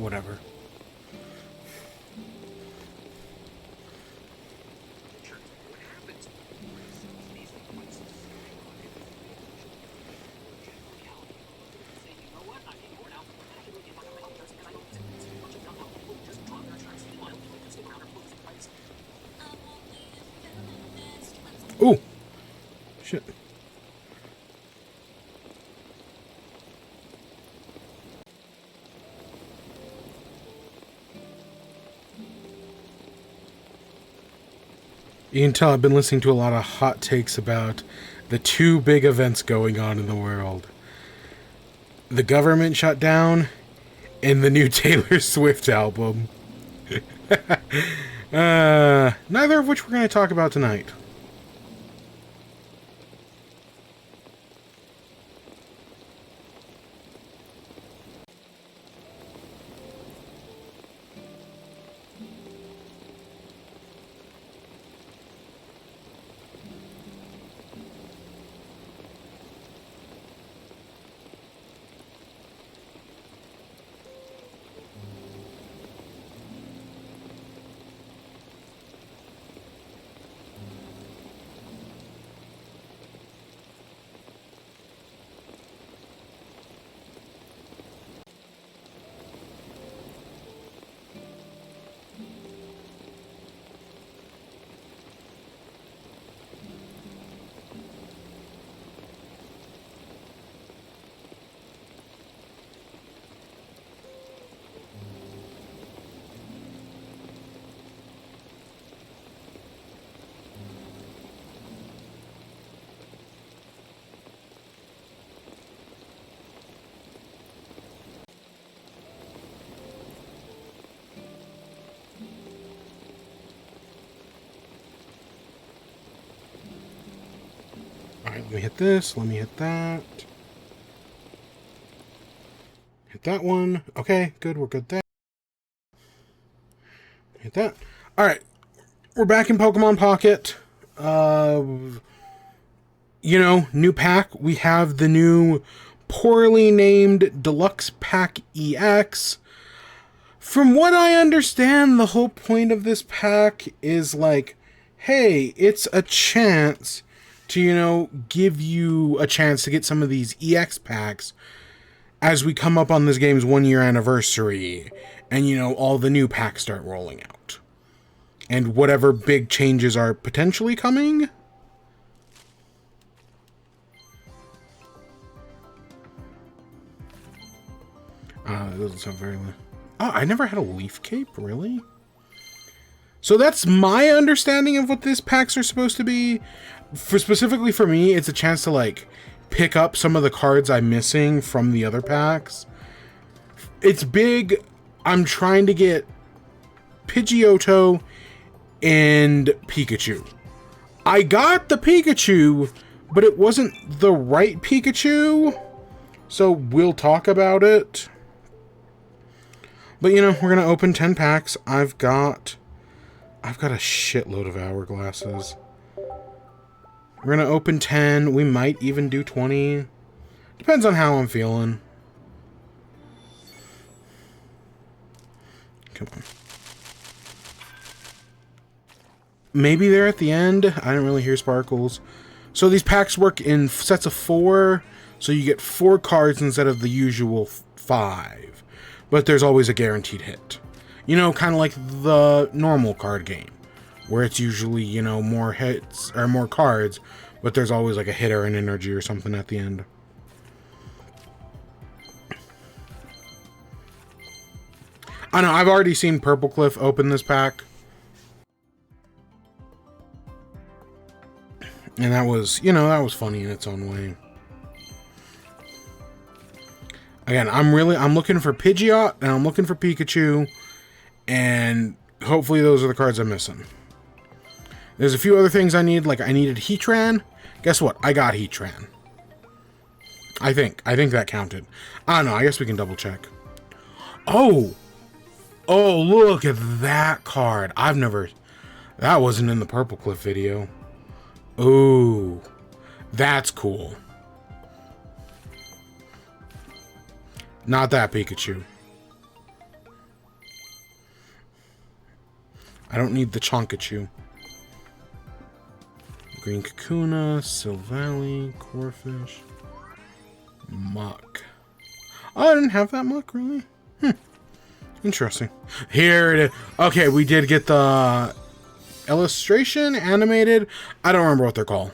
whatever. Ooh! Shit. You can tell I've been listening to a lot of hot takes about the two big events going on in the world. The government shutdown and the new Taylor Swift album. Neither of which we're going to talk about tonight. Alright, let me hit this, let me hit that. Hit that one. Okay, good, we're good there. Hit that. Alright, we're back in Pokemon Pocket. You know, new pack. We have the new poorly named Deluxe Pack EX. From what I understand, the whole point of this pack is like, hey, it's a chance to, you know, give you a chance to get some of these EX packs as we come up on this game's 1-year anniversary and, you know, all the new packs start rolling out. And whatever big changes are potentially coming. It doesn't sound very... Oh, I never had a leaf cape, really? So that's my understanding of what these packs are supposed to be. Specifically for me, it's a chance to, like, pick up some of the cards I'm missing from the other packs. It's big. I'm trying to get Pidgeotto and Pikachu. I got the Pikachu, but it wasn't the right Pikachu. So we'll talk about it. But, you know, we're going to open 10 packs. I've got a shitload of hourglasses. We're going to open 10. We might even do 20. Depends on how I'm feeling. Come on. Maybe they're at the end. I didn't really hear sparkles. So these packs work in sets of 4. So you get 4 cards instead of the usual 5. But there's always a guaranteed hit. You know, kind of like the normal card game, where it's usually, you know, more hits or more cards, but there's always like a hit or an energy or something at the end. I know, I've already seen Purple Cliff open this pack. And that was, you know, that was funny in its own way. Again, I'm looking for Pidgeot, and I'm looking for Pikachu, and hopefully those are the cards I'm missing. There's a few other things I need, like I needed Heatran. Guess what? I got Heatran. I think that counted. I don't know, I guess we can double check. Oh! Oh, look at that card. That wasn't in the Purple Cliff video. Ooh, that's cool. Not that Pikachu. I don't need the Chonkachu. Green Kakuna, Silvally, Corphish, Muck. Oh, I didn't have that Muck, really? Interesting. Here it is. Okay, we did get the illustration, animated. I don't remember what they're called.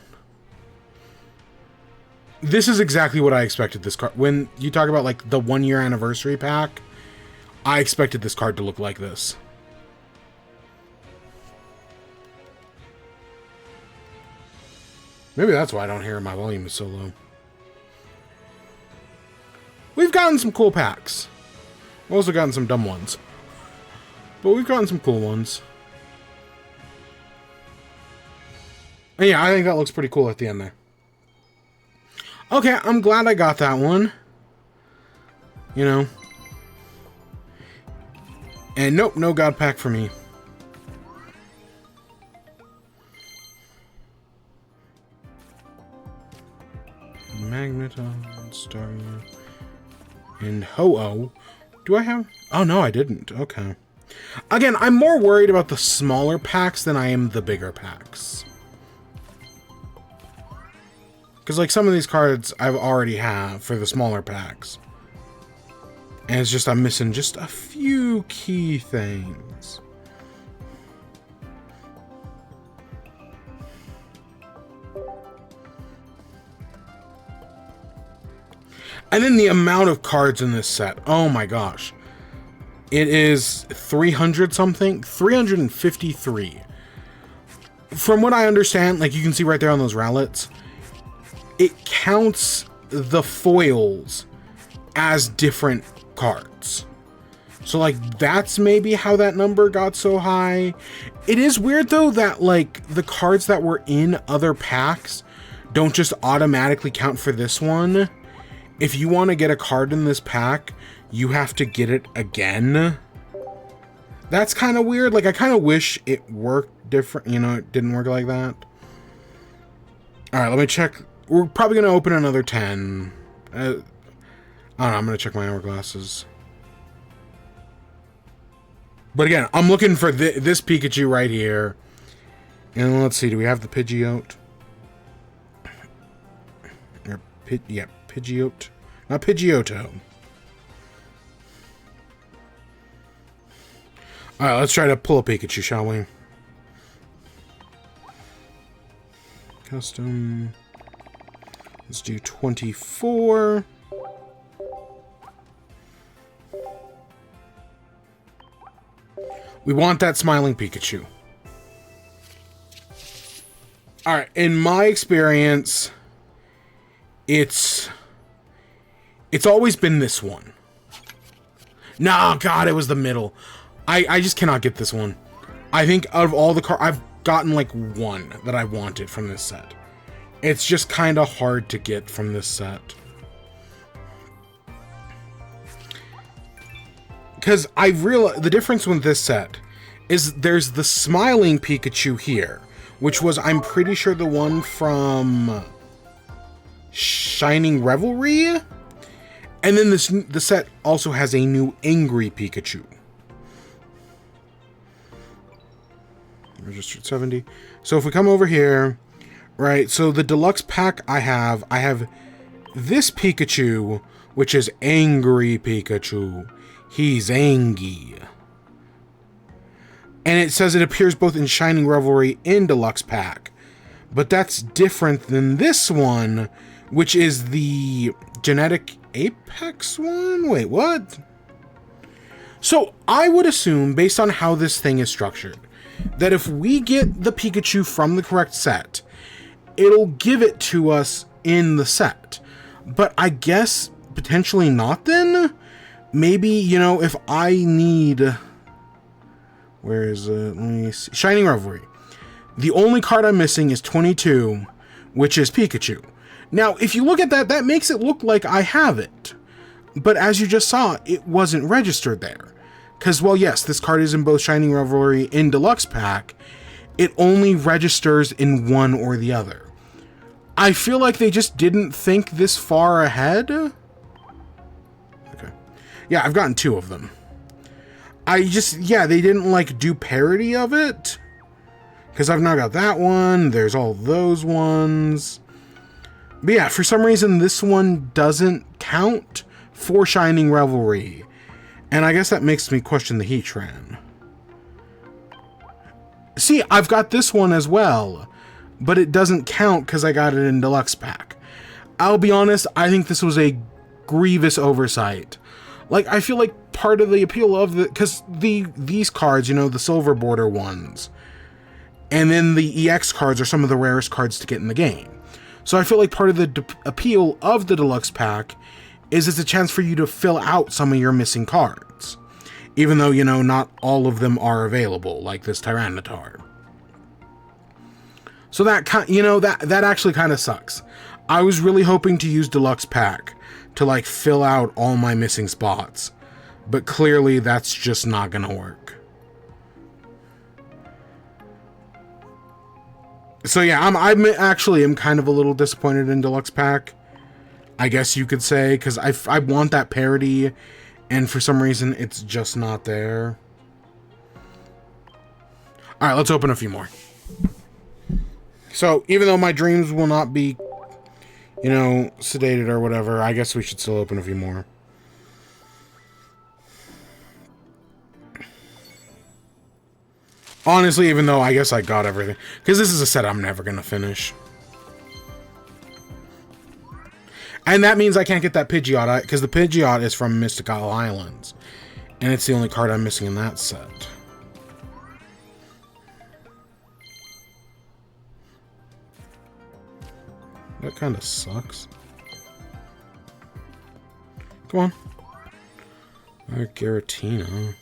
This is exactly what I expected this card. When you talk about, like, the 1-year anniversary pack, I expected this card to look like this. Maybe that's why I don't hear my volume is so low. We've gotten some cool packs. We've also gotten some dumb ones. But we've gotten some cool ones. And yeah, I think that looks pretty cool at the end there. Okay, I'm glad I got that one. You know. And nope, no God pack for me. Magneton, Staryu, and Ho-Oh. Do I have... Oh, no, I didn't. Okay. Again, I'm more worried about the smaller packs than I am the bigger packs. Because, like, some of these cards I've already have for the smaller packs. And it's just I'm missing just a few key things. And then the amount of cards in this set. Oh my gosh. It is 300 something. 353. From what I understand, like you can see right there on those rallets, it counts the foils as different cards. So like that's maybe how that number got so high. It is weird though that like the cards that were in other packs don't just automatically count for this one. If you want to get a card in this pack, you have to get it again. That's kind of weird. Like, I kind of wish it worked different. You know, it didn't work like that. Alright, let me check. We're probably going to open another 10. I don't know, I'm going to check my hourglasses. But again, I'm looking for this Pikachu right here. And let's see, do we have the Pidgeot? Yeah, Pidgeot. Not Pidgeotto. Alright, let's try to pull a Pikachu, shall we? Custom. Let's do 24. We want that smiling Pikachu. Alright, in my experience, it's always been this one. No, God, it was the middle. I just cannot get this one. I think out of all the cards, I've gotten like one that I wanted from this set. It's just kind of hard to get from this set. Because I realized the difference with this set is there's the smiling Pikachu here, which was, I'm pretty sure, the one from Shining Revelry. And then the set also has a new angry Pikachu. Registered 70. So if we come over here, right, so the deluxe pack I have this Pikachu, which is angry Pikachu. He's angry. And it says it appears both in Shining Revelry and deluxe pack. But that's different than this one, which is the Genetic Apex one? Wait, what? So I would assume, based on how this thing is structured, that if we get the Pikachu from the correct set, it'll give it to us in the set. But I guess potentially not then? Maybe, you know, if I need... Where is it? Let me see. Shining Revelry. The only card I'm missing is 22, which is Pikachu. Now, if you look at that, that makes it look like I have it. But as you just saw, it wasn't registered there. Because, well, yes, this card is in both Shining Revelry and Deluxe Pack. It only registers in one or the other. I feel like they just didn't think this far ahead. Okay. Yeah, I've gotten two of them. Yeah, they didn't like do parody of it. Because I've now got that one. There's all those ones. But yeah, for some reason, this one doesn't count for Shining Revelry. And I guess that makes me question the Heatran. See, I've got this one as well. But it doesn't count because I got it in Deluxe Pack. I'll be honest, I think this was a grievous oversight. Like, I feel like part of the appeal of the... Because these cards, you know, the silver border ones... And then the EX cards are some of the rarest cards to get in the game. So I feel like part of the appeal of the Deluxe Pack is it's a chance for you to fill out some of your missing cards. Even though, you know, not all of them are available, like this Tyranitar. So that, you know, that actually kind of sucks. I was really hoping to use Deluxe Pack to, like, fill out all my missing spots. But clearly that's just not gonna work. So yeah, I'm actually kind of a little disappointed in Deluxe Pack, I guess you could say, because I want that parody, and for some reason it's just not there. All right, let's open a few more. So even though my dreams will not be, you know, sedated or whatever, I guess we should still open a few more. Honestly, even though I guess I got everything. Because this is a set I'm never going to finish. And that means I can't get that Pidgeot. Because the Pidgeot is from Mystical Islands. And it's the only card I'm missing in that set. That kind of sucks. Come on. Alright, Giratina.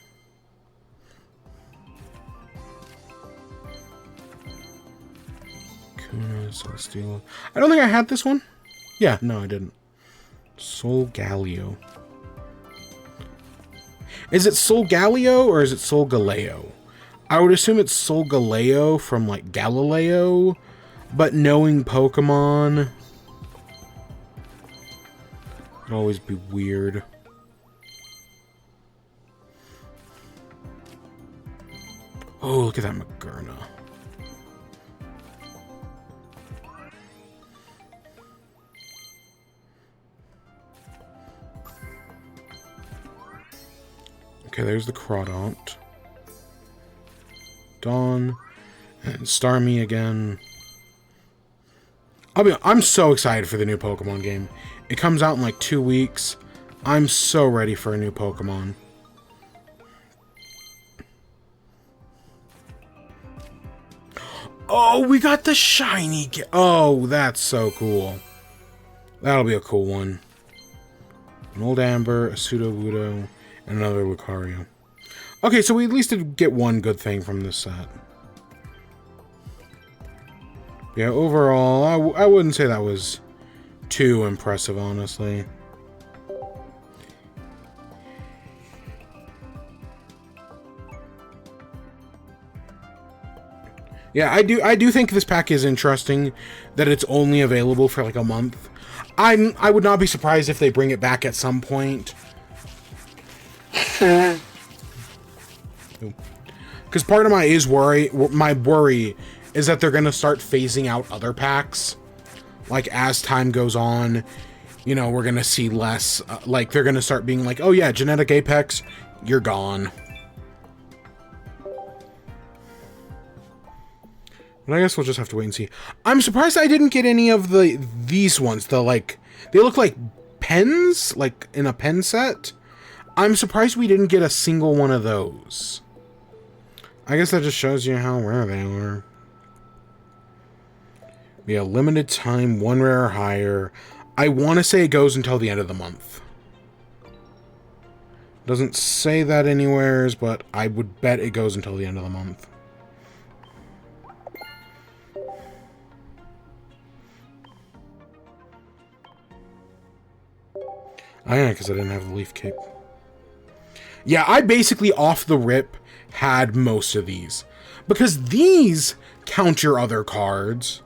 Celesteela. I don't think I had this one. Yeah, no, I didn't. Solgaleo. Is it Solgaleo or is it Solgaleo? I would assume it's Solgaleo from, like, Galileo, but knowing Pokemon could always be weird. Oh, look at that Magerna. Okay, there's the Crawdont. Dawn. And Starmie again. I'm so excited for the new Pokemon game. It comes out in like 2 weeks. I'm so ready for a new Pokemon. Oh, we got the shiny. Oh, that's so cool. That'll be a cool one. An old Amber, a Sudowoodo, and another Lucario. Okay, so we at least did get one good thing from this set. Yeah, overall, I wouldn't say that was too impressive, honestly. Yeah, I do think this pack is interesting, that it's only available for like a month. I would not be surprised if they bring it back at some point. Because part of my worry is that they're going to start phasing out other packs. Like, as time goes on, you know, we're going to see less, like, they're going to start being like, oh yeah, Genetic Apex, you're gone. But I guess we'll just have to wait and see. I'm surprised I didn't get any of these ones. Like, they look like pens, like in a pen set. I'm surprised we didn't get a single one of those. I guess that just shows you how rare they are. Yeah, limited time, 1 rare or higher. I want to say it goes until the end of the month. Doesn't say that anywheres, but I would bet it goes until the end of the month. Oh yeah, because I didn't have the Leaf Cape. Yeah, I basically off the rip had most of these. Because these count your other cards.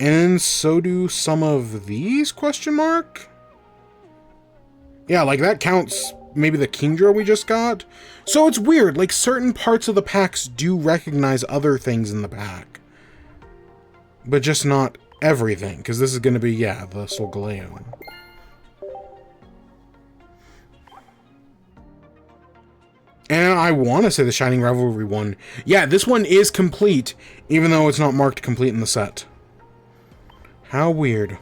And so do some of these, question mark? Yeah, like that counts maybe the Kingdra we just got. So it's weird, like certain parts of the packs do recognize other things in the pack. But just not everything, because this is going to be, yeah, the Solgaleo. And I want to say the Shining Revelry one. Yeah, this one is complete, even though it's not marked complete in the set. How weird.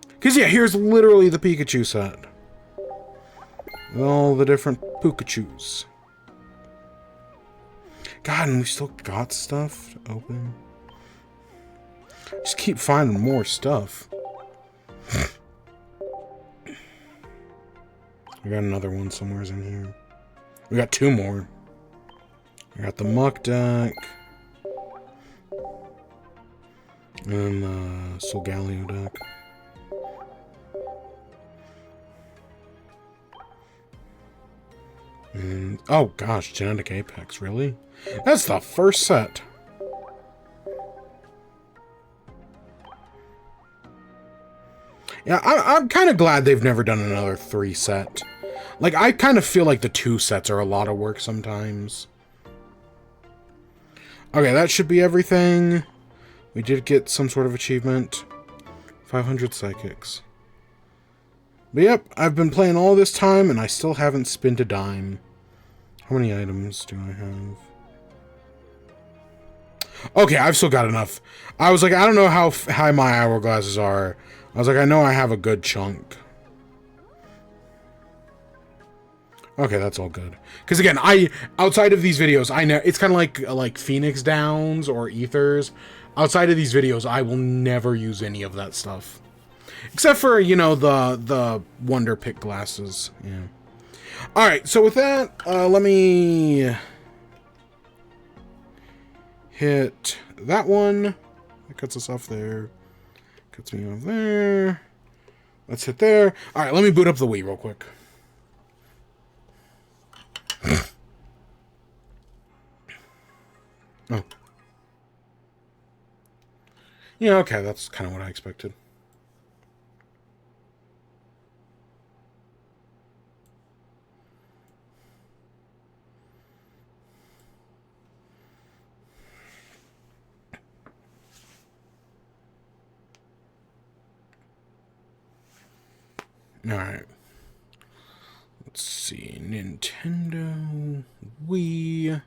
Because, yeah, here's literally the Pikachu set. With all the different Pikachus. God, and we still got stuff to open. Just keep finding more stuff. We got another one somewhere in here. We got two more. We got the Muck deck. And the Solgaleo deck. And, oh gosh, Genetic Apex, really? That's the first set. Yeah, I'm kind of glad they've never done another 3 set. Like, I kind of feel like the 2 sets are a lot of work sometimes. Okay, that should be everything. We did get some sort of achievement. 500 Psychics. But yep, I've been playing all this time, and I still haven't spent a dime. How many items do I have? Okay, I've still got enough. I was like, I don't know how high my hourglasses are. I was like, I know I have a good chunk. Okay, that's all good. Because again, outside of these videos, I know it's kind of like Phoenix Downs or Ethers. Outside of these videos, I will never use any of that stuff, except for, you know, the Wonder Pick glasses. Yeah. All right. So with that, let me hit that one. That cuts us off there. Cuts me off there. Let's hit there. All right. Let me boot up the Wii real quick. Oh. Yeah, okay, that's kind of what I expected. Alright. Let's see. Nintendo, Wii.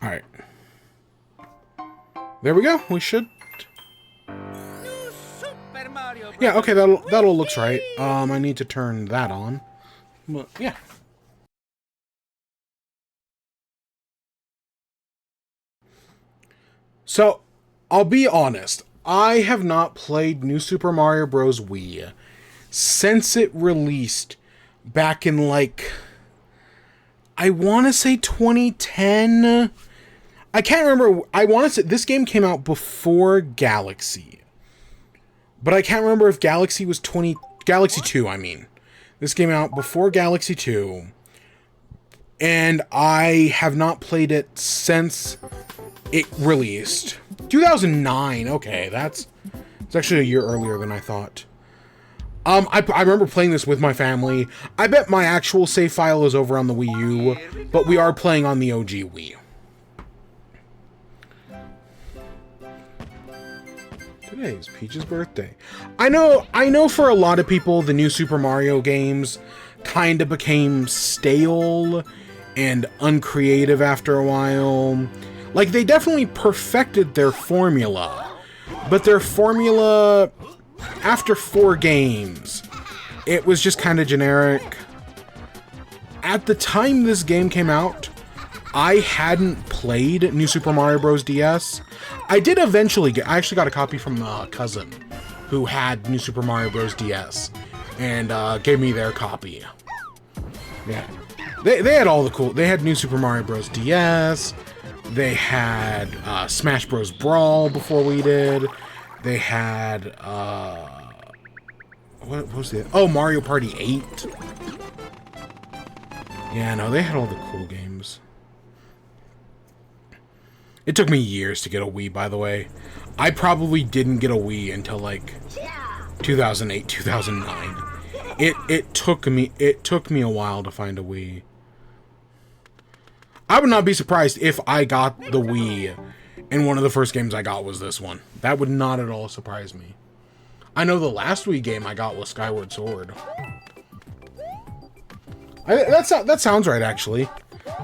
Alright. There we go. We should. Yeah, okay, that all looks right. I need to turn that on. But yeah. So, I'll be honest. I have not played New Super Mario Bros. Wii since it released back in, like, I want to say 2010. I can't remember. I want to say this game came out before Galaxy. But I can't remember if Galaxy was Galaxy 2, I mean. This came out before Galaxy 2. And I have not played it since it released. 2009. Okay, it's actually a year earlier than I thought. I remember playing this with my family. I bet my actual save file is over on the Wii U, but we are playing on the OG Wii. Today is Peach's birthday. I know for a lot of people, the new Super Mario games kind of became stale and uncreative after a while. Like, they definitely perfected their formula, but their formula, after 4 games, it was just kind of generic. At the time this game came out, I hadn't played New Super Mario Bros. DS. I did eventually I actually got a copy from a cousin who had New Super Mario Bros. DS and gave me their copy. Yeah. They had all the cool... They had New Super Mario Bros. DS. They had Smash Bros. Brawl before we did. They had, what was it? Oh, Mario Party 8. Yeah, no, they had all the cool games. It took me years to get a Wii, by the way. I probably didn't get a Wii until, like, 2008, 2009. It took me a while to find a Wii. I would not be surprised if I got the Wii and one of the first games I got was this one. That would not at all surprise me. I know the last Wii game I got was Skyward Sword. That sounds right, actually.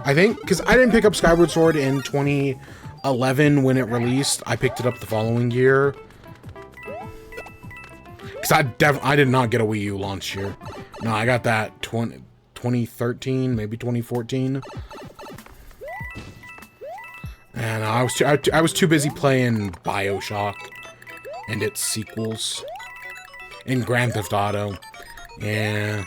I think, because I didn't pick up Skyward Sword in 2011 when it released. I picked it up the following year. Because I did not get a Wii U launch year. No, I got that 2013, maybe 2014. And I was too busy playing BioShock and its sequels and Grand Theft Auto. Yeah.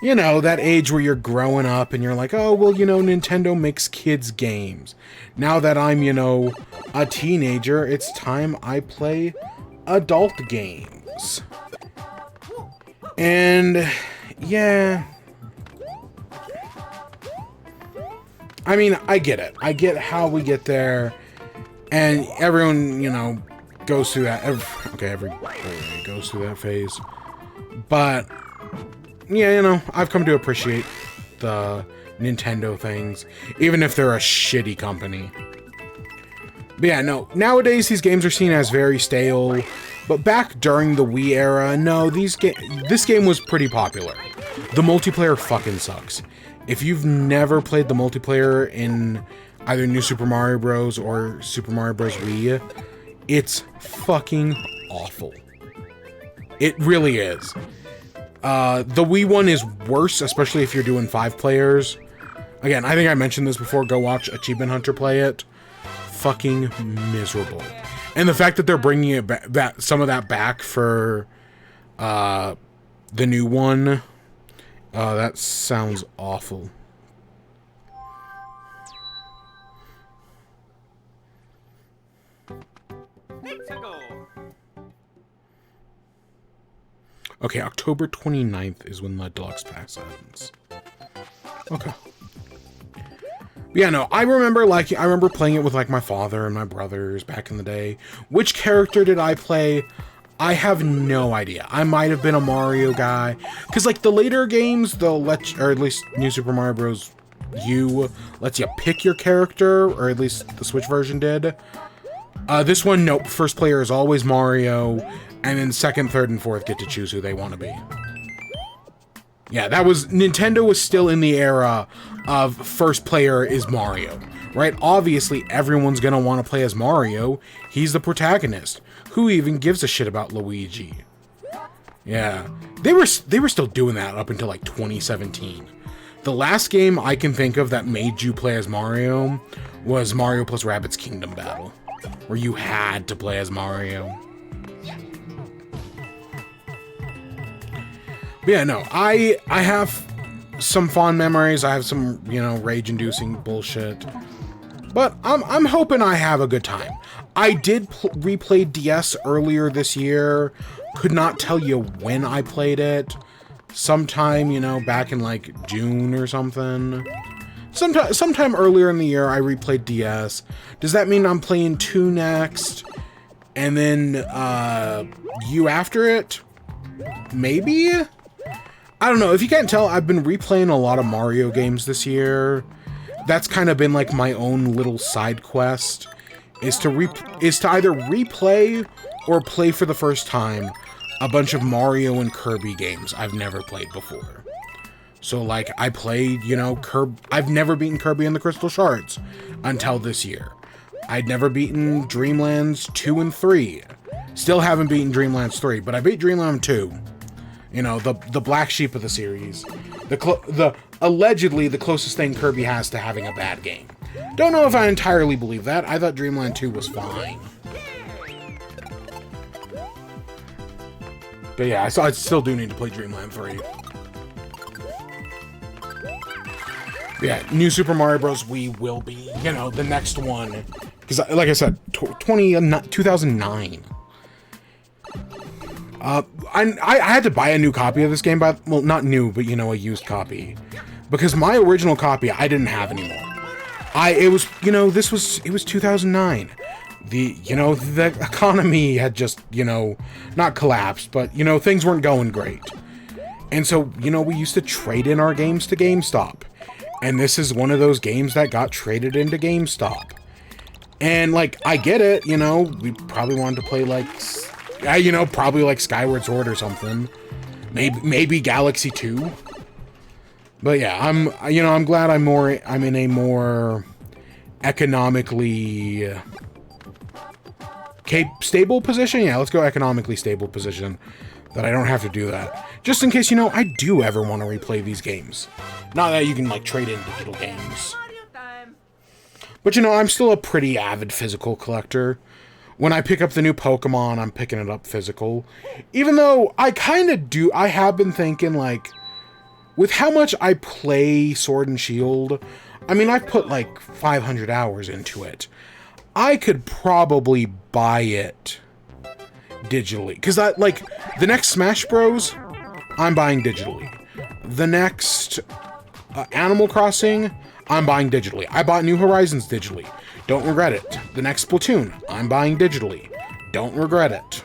You know, that age where you're growing up and you're like, oh, well, you know, Nintendo makes kids games. Now that I'm, you know, a teenager, it's time I play adult games. And, yeah. I mean, I get it. I get how we get there. And everyone, you know, goes through that. Everybody goes through that phase. But, yeah, you know, I've come to appreciate the Nintendo things, even if they're a shitty company. But yeah, no, nowadays these games are seen as very stale. But back during the Wii era, no, this game was pretty popular. The multiplayer fucking sucks. If you've never played the multiplayer in either New Super Mario Bros. Or Super Mario Bros. Wii, it's fucking awful. It really is. The Wii one is worse, especially if you're doing 5 players. Again, I think I mentioned this before. Go watch Achievement Hunter play it. Fucking miserable. And the fact that they're bringing it back, some of that back for the new one, that sounds awful. Okay, October 29th is when the Deluxe Pass ends. Okay. Yeah, no, I remember playing it with, like, my father and my brothers back in the day. Which character did I play? I have no idea. I might have been a Mario guy. Because, like, the later games, or at least New Super Mario Bros. U lets you pick your character, or at least the Switch version did. This one, nope. First player is always Mario, and then second, third, and fourth get to choose who they want to be. Yeah, Nintendo was still in the era of first player is Mario, right? Obviously, everyone's gonna want to play as Mario. He's the protagonist. Who even gives a shit about Luigi? Yeah, they were still doing that up until like 2017. The last game I can think of that made you play as Mario was Mario plus Rabbids Kingdom Battle, where you had to play as Mario. But yeah, no, I have some fond memories. I have some, you know, rage-inducing bullshit. But I'm hoping I have a good time. I did replay DS earlier this year. Could not tell you when I played it. Sometime, you know, back in like June or something. Sometime earlier in the year, I replayed DS. Does that mean I'm playing 2 next? And then U after it? Maybe? I don't know. If you can't tell, I've been replaying a lot of Mario games this year. That's kind of been like my own little side quest, is to either replay or play for the first time a bunch of Mario and Kirby games I've never played before. So like I played, you know, I've never beaten Kirby and the Crystal Shards until this year. I'd never beaten Dreamlands 2 and 3. Still haven't beaten Dreamlands 3, but I beat Dreamland 2. You know, the black sheep of the series. Allegedly the closest thing Kirby has to having a bad game. Don't know if I entirely believe that. I thought Dreamland 2 was fine. But yeah, I still do need to play Dreamland 3. But yeah, New Super Mario Bros. Wii will be, you know, the next one. Because, like I said, 2009. I had to buy a new copy of this game, well, not new, but, you know, a used copy. Because my original copy, I didn't have anymore. It was 2009. The economy had just, not collapsed, but, things weren't going great. And so, we used to trade in our games to GameStop. And this is one of those games that got traded into GameStop. And, like, I get it, we probably wanted to play, like, probably like Skyward Sword or something. Maybe Galaxy 2. But yeah, I'm glad I'm in a more economically stable position. Yeah, let's go economically stable position. That I don't have to do that. Just in case, I do ever want to replay these games. Not that you can, like, trade in digital games. But, I'm still a pretty avid physical collector. When I pick up the new Pokemon, I'm picking it up physical. Even though I have been thinking, like, with how much I play Sword and Shield, I mean, I've put, like, 500 hours into it. I could probably buy it digitally. Because, like, the next Smash Bros., I'm buying digitally. The next Animal Crossing, I'm buying digitally. I bought New Horizons digitally. Don't regret it. The next Splatoon, I'm buying digitally. Don't regret it.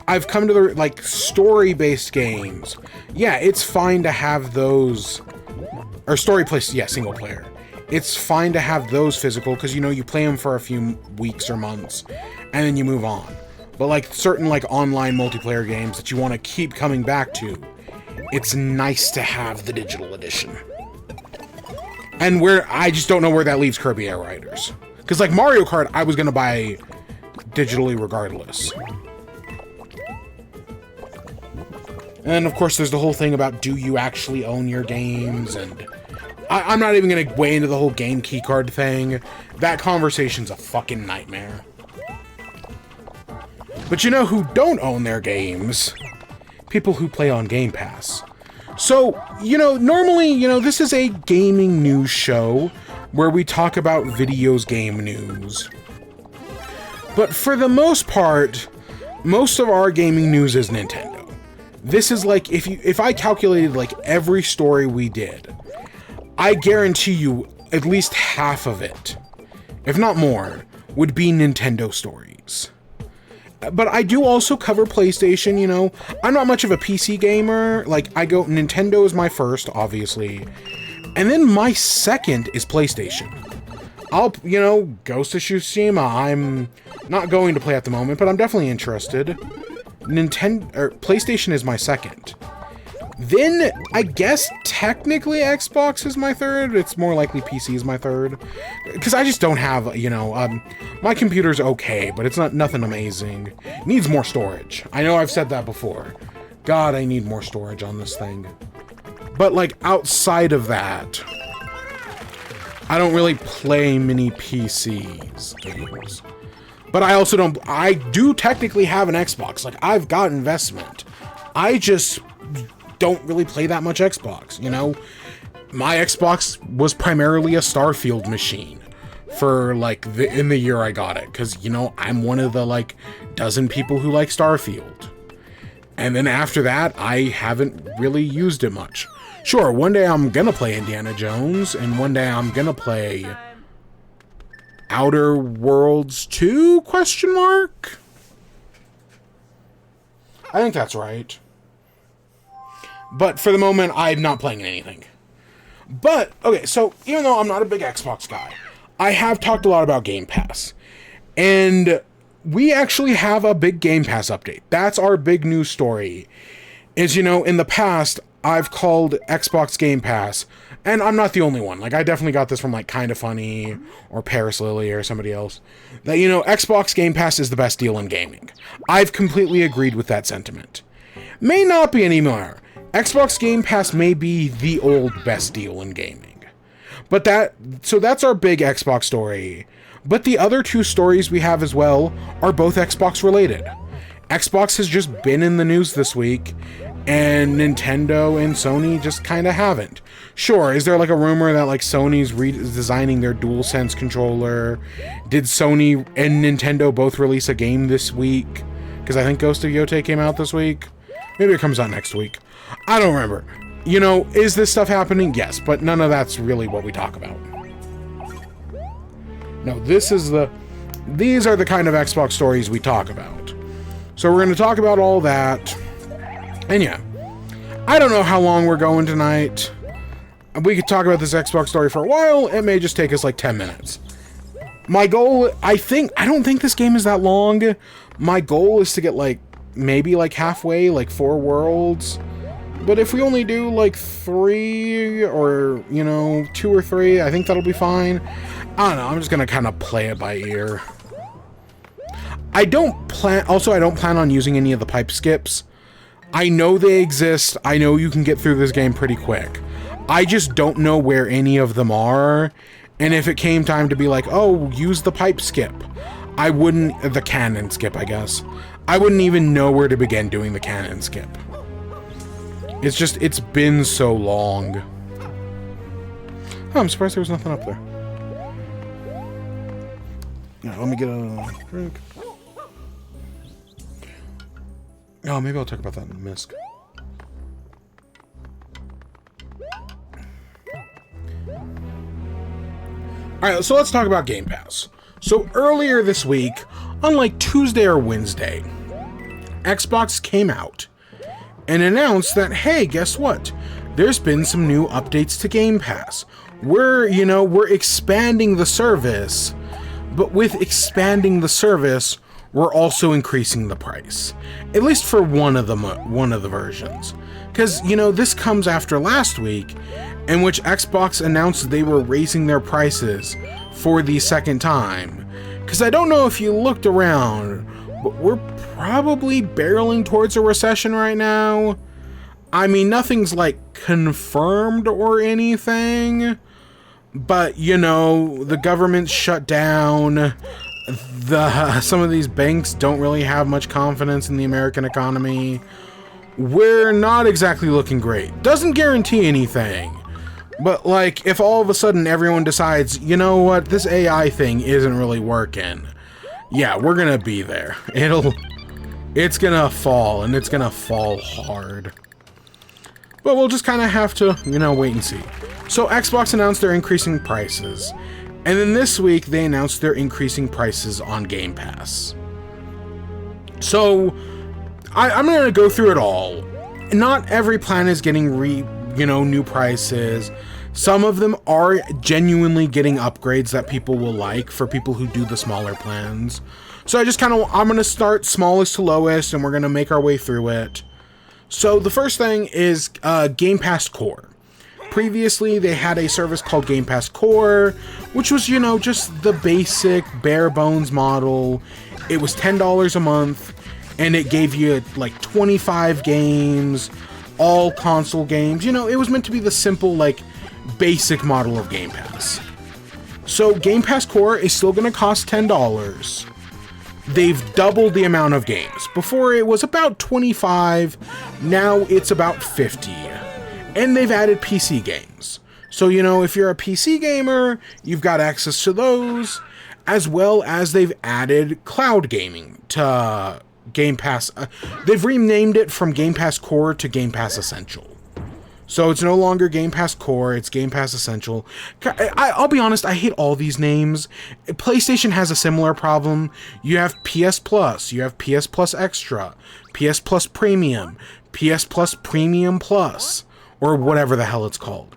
I've come to the, like, story-based games. Yeah, it's fine to have those, or story-based, yeah, single player. It's fine to have those physical, because, you play them for a few weeks or months, and then you move on. But, like, certain, like, online multiplayer games that you want to keep coming back to, it's nice to have the digital edition. And I just don't know where that leaves Kirby Air Riders. Because, like, Mario Kart, I was going to buy digitally regardless. And, of course, there's the whole thing about, do you actually own your games? And I'm not even going to weigh into the whole game keycard thing. That conversation's a fucking nightmare. But you know who don't own their games? People who play on Game Pass. So, normally, this is a gaming news show where we talk about videos game news. But for the most part, most of our gaming news is Nintendo. This is like, if I calculated, like, every story we did, I guarantee you at least half of it, if not more, would be Nintendo stories. But I do also cover PlayStation, I'm not much of a PC gamer. Like, Nintendo is my first, obviously. And then my second is PlayStation. Ghost of Tsushima, I'm not going to play at the moment, but I'm definitely interested. PlayStation is my second. Then, I guess, technically Xbox is my third. It's more likely PC is my third. Because I just don't have, my computer's okay, but it's nothing amazing. It needs more storage. I know I've said that before. God, I need more storage on this thing. But, like, outside of that, I don't really play many PCs games. But I do technically have an Xbox. Like, I've got investment. I just don't really play that much Xbox, My Xbox was primarily a Starfield machine for, like, in the year I got it. Because, I'm one of the, like, dozen people who like Starfield. And then after that, I haven't really used it much. Sure, one day I'm gonna play Indiana Jones, and one day I'm gonna play Outer Worlds 2, question mark? I think that's right. But for the moment, I'm not playing anything. But, okay, so even though I'm not a big Xbox guy, I have talked a lot about Game Pass. And we actually have a big Game Pass update. That's our big news story. Is, in the past, I've called Xbox Game Pass, and I'm not the only one. Like, I definitely got this from, like, Kinda Funny, or Paris Lily, or somebody else. That, Xbox Game Pass is the best deal in gaming. I've completely agreed with that sentiment. May not be anymore. Xbox Game Pass may be the old best deal in gaming. But that's our big Xbox story. But the other two stories we have as well are both Xbox related. Xbox has just been in the news this week, and Nintendo and Sony just kind of haven't. Sure, is there like a rumor that like Sony's redesigning their DualSense controller? Did Sony and Nintendo both release a game this week? Because I think Ghost of Yotei came out this week. Maybe it comes out next week. I don't remember. You know, is this stuff happening? Yes, but none of that's really what we talk about. No, these are the kind of Xbox stories we talk about. So we're going to talk about all that. And yeah, I don't know how long we're going tonight. We could talk about this Xbox story for a while. It may just take us like 10 minutes. My goal, I don't think this game is that long. My goal is to get like, maybe like halfway, like 4 worlds. But if we only do like 3 or, you know, 2 or 3, I think that'll be fine. I don't know, I'm just gonna kind of play it by ear. I don't plan on using any of the pipe skips. I know they exist. I know you can get through this game pretty quick. I just don't know where any of them are. And if it came time to be like, oh, use the pipe skip, I wouldn't, the cannon skip, I guess. I wouldn't even know where to begin doing the cannon skip. It's just, it's been so long. Oh, I'm surprised there was nothing up there. Yeah, let me get a drink. Oh, maybe I'll talk about that in Misc. Alright, so let's talk about Game Pass. So earlier this week, on like Tuesday or Wednesday, Xbox came out and announced that, hey, guess what? There's been some new updates to Game Pass. We're expanding the service, but with expanding the service, we're also increasing the price. At least for one of the versions. Because, you know, this comes after last week, in which Xbox announced they were raising their prices for the second time. Because I don't know if you looked around, but we're probably barreling towards a recession right now. I mean, nothing's like confirmed or anything, but, you know, the government's shut down. Some of these banks don't really have much confidence in the American economy. We're not exactly looking great. Doesn't guarantee anything. But, like, if all of a sudden everyone decides, you know what, this AI thing isn't really working, yeah, we're gonna be there. It's gonna fall, and it's gonna fall hard. But we'll just kind of have to, you know, wait and see. So Xbox announced they're increasing prices. And then this week, they announced they're increasing prices on Game Pass. So, I'm going to go through it all. Not every plan is getting new prices. Some of them are genuinely getting upgrades that people will like for people who do the smaller plans. So I'm going to start smallest to lowest, and we're going to make our way through it. So the first thing is Game Pass Core. Previously, they had a service called Game Pass Core, which was, you know, just the basic, bare bones model. It was $10 a month, and it gave you, like, 25 games, all console games. You know, it was meant to be the simple, like, basic model of Game Pass. So, Game Pass Core is still going to cost $10. They've doubled the amount of games. Before, it was about 25. Now, it's about 50. And they've added PC games. So, you know, if you're a PC gamer, you've got access to those, as well as they've added cloud gaming to Game Pass. They've renamed it from Game Pass Core to Game Pass Essential. So it's no longer Game Pass Core, it's Game Pass Essential. I'll be honest, I hate all these names. PlayStation has a similar problem. You have PS Plus, you have PS Plus Extra, PS Plus Premium, PS Plus Premium Plus, or whatever the hell it's called.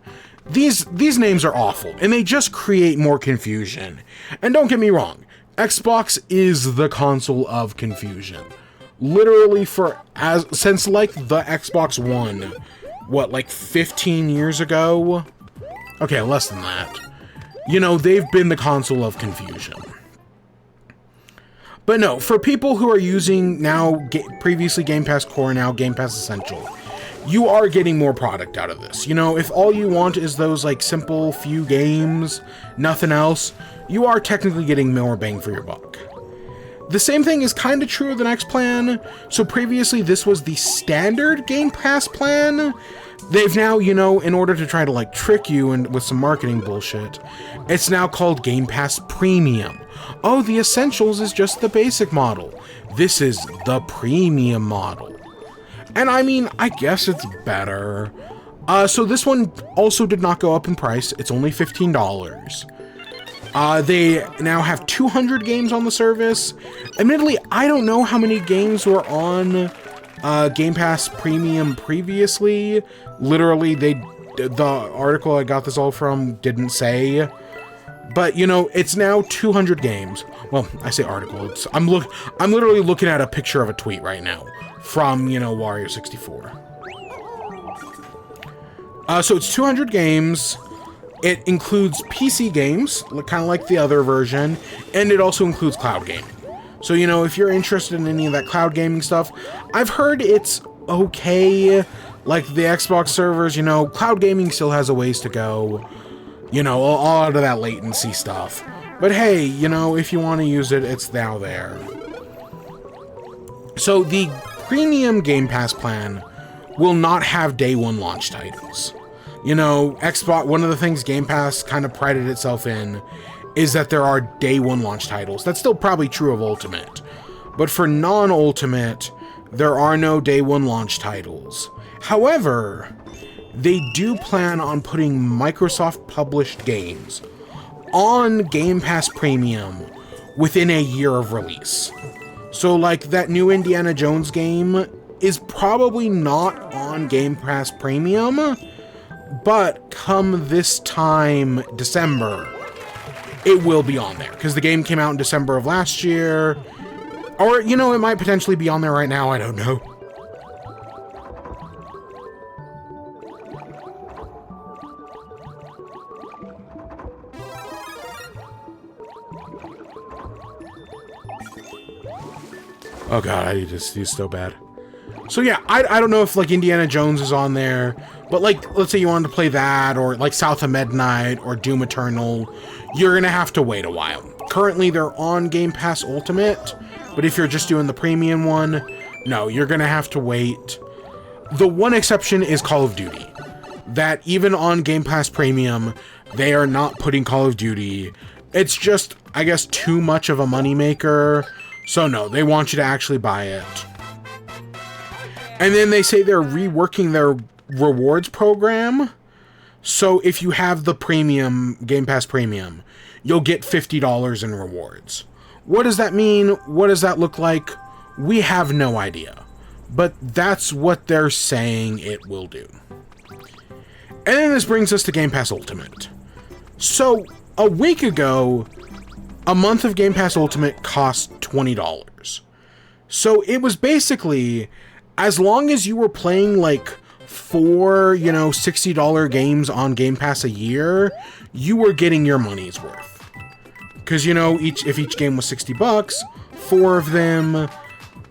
These names are awful, and they just create more confusion. And don't get me wrong, Xbox is the console of confusion. Literally since like the Xbox One, what, like 15 years ago? Okay, less than that. You know, they've been the console of confusion. But no, for people who are using now previously Game Pass Core, now Game Pass Essential, you are getting more product out of this. You know, if all you want is those like simple few games, nothing else, you are technically getting more bang for your buck. The same thing is kind of true of the next plan. So previously this was the standard Game Pass plan. They've now, you know, in order to try to like trick you and with some marketing bullshit, it's now called Game Pass Premium. Oh, the Essentials is just the basic model. This is the premium model. And I mean, I guess it's better. So this one also did not go up in price. It's only $15. They now have 200 games on the service. Admittedly, I don't know how many games were on Game Pass Premium previously. Literally, the article I got this all from didn't say. But, you know, it's now 200 games. Well, I say article. I'm literally looking at a picture of a tweet right now from, you know, Wario64. So it's 200 games. It includes PC games, kind of like the other version, and it also includes cloud gaming. So, you know, if you're interested in any of that cloud gaming stuff, I've heard it's okay. Like the Xbox servers, you know, cloud gaming still has a ways to go. You know, all out of that latency stuff. But hey, you know, if you want to use it, it's now there. So the premium Game Pass plan will not have day one launch titles. You know, Xbox, one of the things Game Pass kind of prided itself in is that there are day one launch titles. That's still probably true of Ultimate. But for non-Ultimate, there are no day one launch titles. However, they do plan on putting Microsoft published games on Game Pass Premium within a year of release. So like that new Indiana Jones game is probably not on Game Pass Premium, but come this time, December, it will be on there. Because the game came out in December of last year. Or, you know, it might potentially be on there right now, I don't know. Oh god, I need to see so bad. So yeah, I don't know if like Indiana Jones is on there, but like, let's say you wanted to play that, or like South of Midnight, or Doom Eternal, you're gonna have to wait a while. Currently they're on Game Pass Ultimate, but if you're just doing the premium one, no, you're gonna have to wait. The one exception is Call of Duty. That even on Game Pass Premium, they are not putting Call of Duty. It's just, I guess, too much of a moneymaker. So no, they want you to actually buy it. And then they say they're reworking their rewards program. So if you have the premium, Game Pass Premium, you'll get $50 in rewards. What does that mean? What does that look like? We have no idea. But that's what they're saying it will do. And then this brings us to Game Pass Ultimate. So a week ago, a month of Game Pass Ultimate cost $20. So it was basically, as long as you were playing like 4, you know, $60 games on Game Pass a year, you were getting your money's worth. Because, you know, if each game was $60, 4 of them,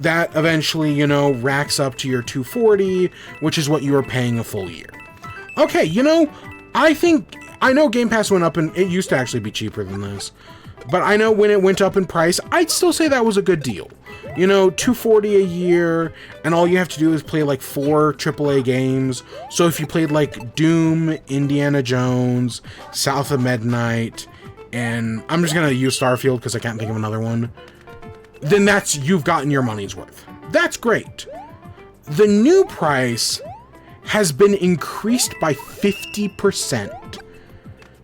that eventually, you know, racks up to your $240, which is what you were paying a full year. Okay, you know, I know Game Pass went up, and it used to actually be cheaper than this. But I know when it went up in price, I'd still say that was a good deal. You know, $240 a year, and all you have to do is play like 4 AAA games. So if you played like Doom, Indiana Jones, South of Midnight, and I'm just gonna use Starfield because I can't think of another one, then you've gotten your money's worth. That's great. The new price has been increased by 50%.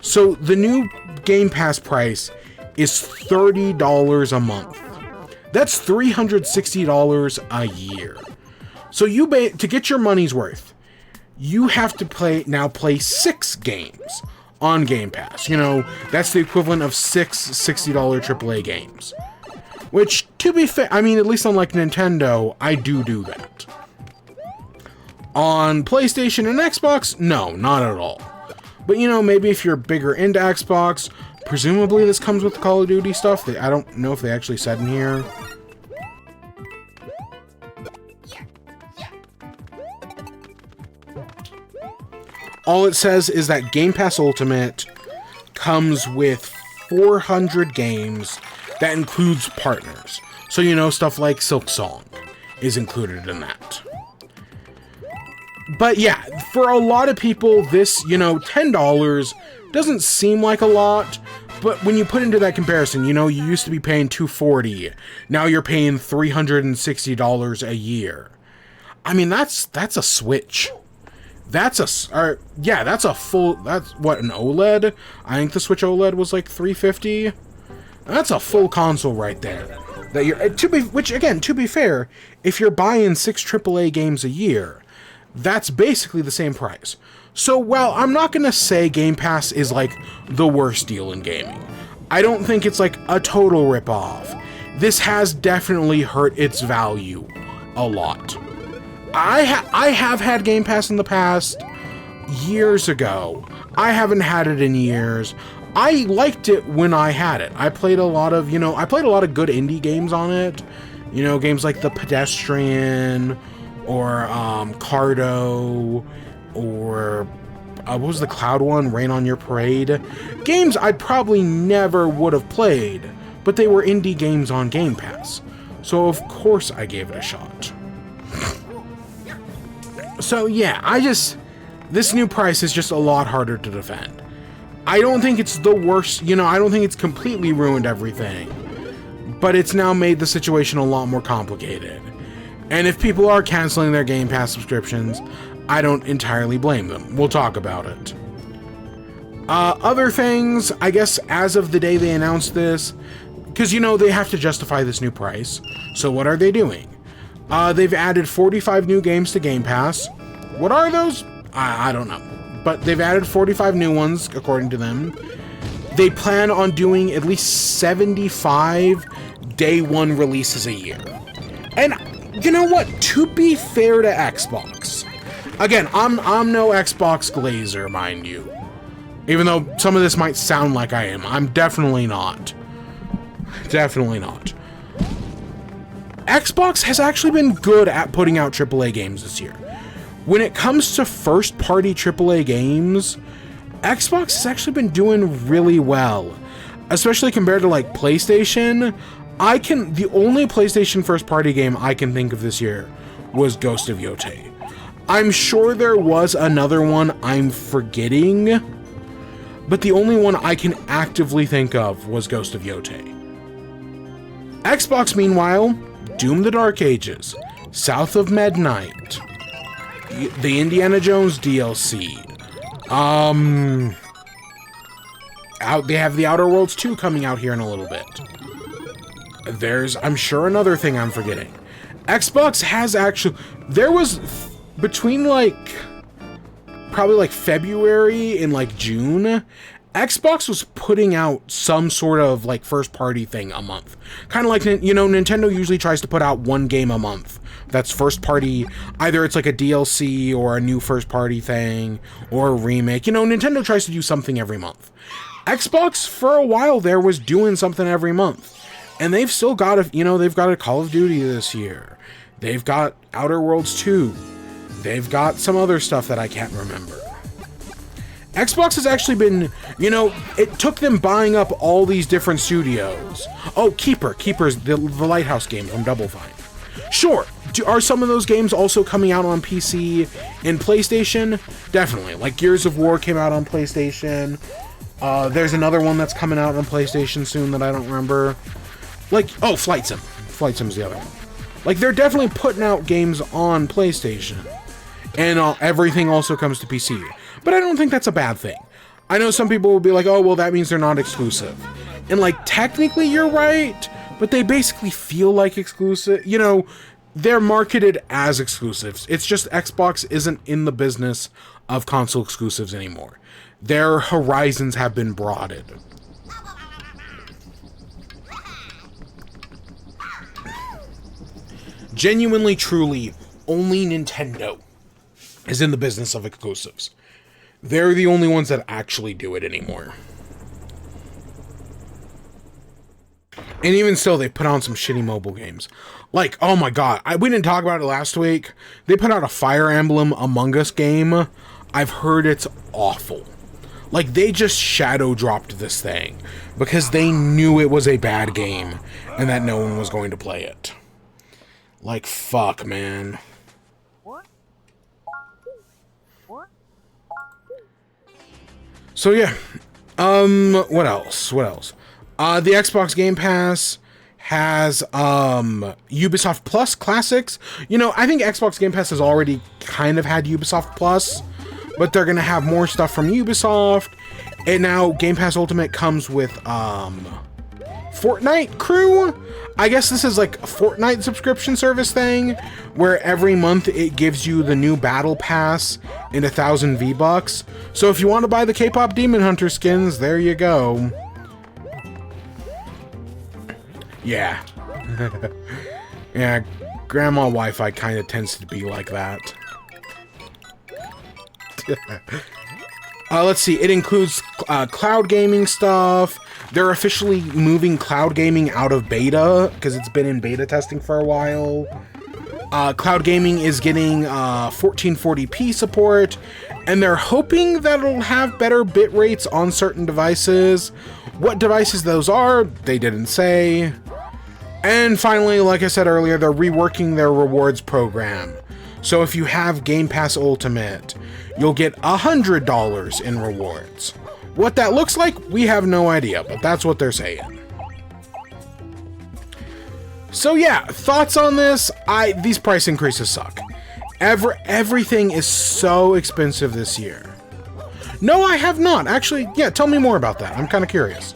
So the new Game Pass price is $30 a month. That's $360 a year. So to get your money's worth, you have to play 6 games on Game Pass. You know, that's the equivalent of 6 $60 AAA games. Which, to be fair, I mean, at least unlike Nintendo, I do that. On PlayStation and Xbox, no, not at all. But, you know, maybe if you're bigger into Xbox, presumably this comes with Call of Duty stuff. I don't know if they actually said in here. All it says is that Game Pass Ultimate comes with 400 games that includes partners. So, you know, stuff like Silksong is included in that. But yeah, for a lot of people, this, you know, $10 doesn't seem like a lot, but when you put into that comparison, you know, you used to be paying $240, now you're paying $360 a year. I mean, that's a switch. That's a full, that's what, an OLED? I think the Switch OLED was like $350. That's a full console right there. That you're, to be fair, if you're buying 6 AAA games a year, that's basically the same price. So, while I'm not going to say Game Pass is like the worst deal in gaming, I don't think it's like a total ripoff. This has definitely hurt its value a lot. I have had Game Pass in the past, years ago. I haven't had it in years. I liked it when I had it. I played a lot of, good indie games on it. You know, games like The Pedestrian, or Cardo, or what was the cloud one? Rain on Your Parade. Games I probably never would have played, but they were indie games on Game Pass. So of course I gave it a shot. So yeah, this new price is just a lot harder to defend. I don't think it's the worst, I don't think it's completely ruined everything, but it's now made the situation a lot more complicated. And if people are canceling their Game Pass subscriptions, I don't entirely blame them. We'll talk about it. Other things, I guess as of the day they announced this, because they have to justify this new price. So what are they doing? They've added 45 new games to Game Pass. What are those? I don't know. But they've added 45 new ones, according to them. They plan on doing at least 75 day one releases a year. And you know what? To be fair to Xbox, again, I'm no Xbox glazer, mind you. Even though some of this might sound like I am, I'm definitely not. Definitely not. Xbox has actually been good at putting out AAA games this year. When it comes to first-party AAA games, Xbox has actually been doing really well. Especially compared to, like, PlayStation. The only PlayStation first-party game I can think of this year was Ghost of Yotei. I'm sure there was another one I'm forgetting, but the only one I can actively think of was Ghost of Yotei. Xbox, meanwhile, Doom the Dark Ages, South of Midnight, the Indiana Jones DLC, they have the Outer Worlds 2 coming out here in a little bit. There's, I'm sure, another thing I'm forgetting. Xbox has actually, there was, between probably February and June, Xbox was putting out some sort of first party thing a month. Kind of like, Nintendo usually tries to put out one game a month that's first party. Either it's a DLC or a new first party thing or a remake. Nintendo tries to do something every month. Xbox, for a while there, was doing something every month. And they've still got they've got a Call of Duty this year. They've got Outer Worlds 2. They've got some other stuff that I can't remember. Xbox has actually been, it took them buying up all these different studios. Oh, Keeper's the Lighthouse game from Double Fine. Sure, are some of those games also coming out on PC and PlayStation? Definitely. Like Gears of War came out on PlayStation. There's another one that's coming out on PlayStation soon that I don't remember. Flight Sim. Flight Sim's the other one. They're definitely putting out games on PlayStation. And everything also comes to PC. But I don't think that's a bad thing. I know some people will be like, oh, well, that means they're not exclusive. And, technically you're right, but they basically feel like exclusive. They're marketed as exclusives. It's just Xbox isn't in the business of console exclusives anymore. Their horizons have been broadened. Genuinely, truly, only Nintendo is in the business of exclusives. They're the only ones that actually do it anymore. And even still, they put on some shitty mobile games. Oh my god, we didn't talk about it last week. They put out a Fire Emblem Among Us game. I've heard it's awful. Like, they just shadow dropped this thing because they knew it was a bad game and that no one was going to play it. Like, fuck, man. So, yeah. What else? The Xbox Game Pass has, Ubisoft Plus Classics. You know, I think Xbox Game Pass has already kind of had Ubisoft Plus, but they're gonna have more stuff from Ubisoft. And now Game Pass Ultimate comes with, Fortnite Crew. I guess this is like a Fortnite subscription service thing, where every month it gives you the new Battle Pass and 1,000 V-Bucks. So if you want to buy the K-pop Demon Hunter skins, there you go. Yeah. Yeah, Grandma Wi-Fi kind of tends to be like that. Let's see, it includes cloud gaming stuff. They're officially moving cloud gaming out of beta, because it's been in beta testing for a while. Cloud gaming is getting 1440p support, and they're hoping that it'll have better bit rates on certain devices. What devices those are, they didn't say. And finally, like I said earlier, they're reworking their rewards program. So if you have Game Pass Ultimate, you'll get $100 in rewards. What that looks like, we have no idea, but that's what they're saying. So yeah, thoughts on this? These price increases suck. Everything is so expensive this year. No, I have not. Actually, yeah, tell me more about that. I'm kind of curious.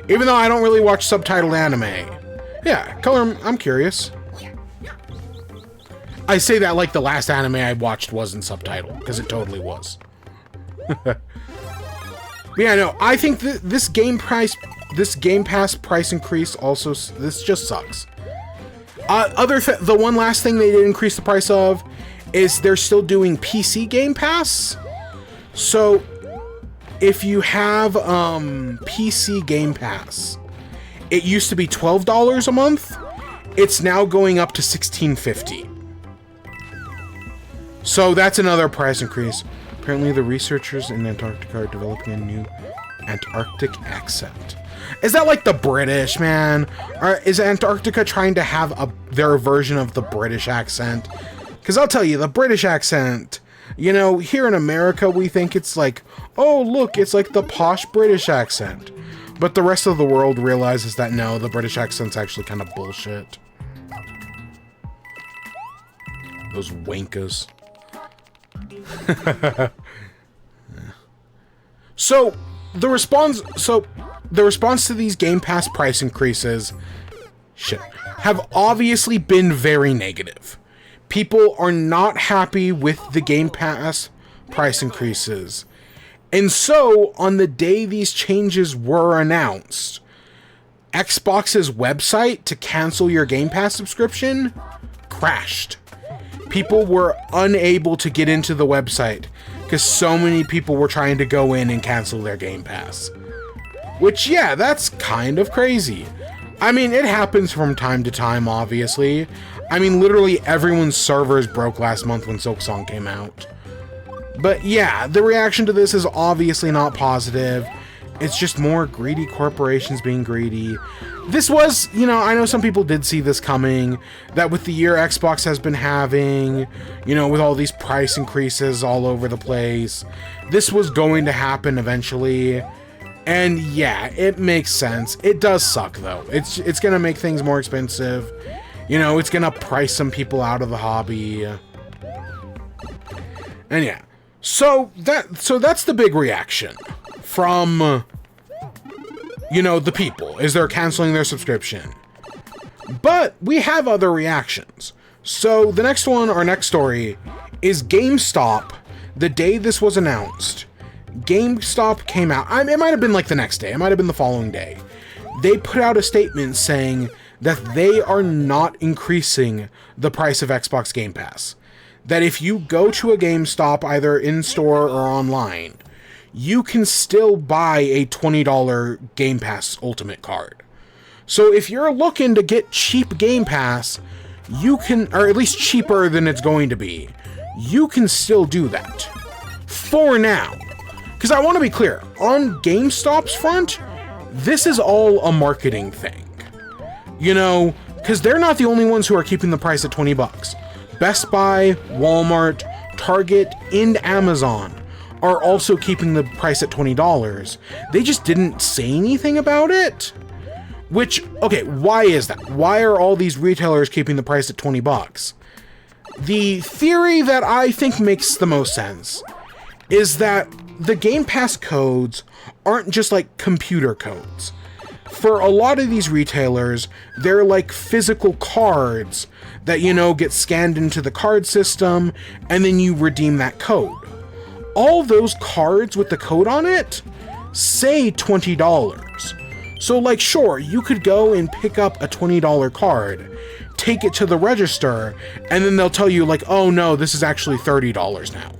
Even though I don't really watch subtitled anime. Yeah, I'm curious. I say that like the last anime I watched wasn't subtitled, because it totally was. Yeah, no, I think this Game Pass price increase also, this just sucks. The one last thing they did increase the price of is they're still doing PC Game Pass. So if you have PC Game Pass, it used to be $12 a month. It's now going up to $16.50. So that's another price increase. Apparently the researchers in Antarctica are developing a new Antarctic accent. Is that like the British, man? Or is Antarctica trying to have their version of the British accent? Because I'll tell you, the British accent, you know, here in America we think it's like, oh look, it's like the posh British accent. But the rest of the world realizes that no, the British accent's actually kind of bullshit. Those wankers. So the response to these Game Pass price increases have obviously been very negative. People are not happy with the Game Pass price increases. And so on the day these changes were announced, Xbox's website to cancel your Game Pass subscription crashed. People were unable to get into the website because so many people were trying to go in and cancel their Game Pass. Which, yeah, that's kind of crazy. I mean, it happens from time to time, obviously. I mean, literally everyone's servers broke last month when Silksong came out. But yeah, the reaction to this is obviously not positive. It's just more greedy corporations being greedy. This was, you know, I know some people did see this coming, that with the year Xbox has been having, you know, with all these price increases all over the place, this was going to happen eventually. And yeah, it makes sense. It does suck though. It's going to make things more expensive. You know, it's going to price some people out of the hobby. And yeah. So that's the big reaction from, you know, the people, is they're canceling their subscription. But we have other reactions. So the next one, our next story, is GameStop. The day this was announced, GameStop came out. It might have been like the next day. It might have been the following day. They put out a statement saying that they are not increasing the price of Xbox Game Pass. That if you go to a GameStop, either in-store or online, you can still buy a $20 Game Pass Ultimate card. So if you're looking to get cheap Game Pass, you can, or at least cheaper than it's going to be, you can still do that. For now. Because I want to be clear, on GameStop's front, this is all a marketing thing. You know, because they're not the only ones who are keeping the price at 20 bucks. Best Buy, Walmart, Target, and Amazon are also keeping the price at $20. They just didn't say anything about it. Which, okay, why is that? Why are all these retailers keeping the price at 20 bucks? The theory that I think makes the most sense is that the Game Pass codes aren't just like computer codes. For a lot of these retailers, they're like physical cards that, you know, get scanned into the card system, and then you redeem that code. All those cards with the code on it say $20. So, like, sure, you could go and pick up a $20 card, take it to the register, and then they'll tell you, like, oh no, this is actually $30 now.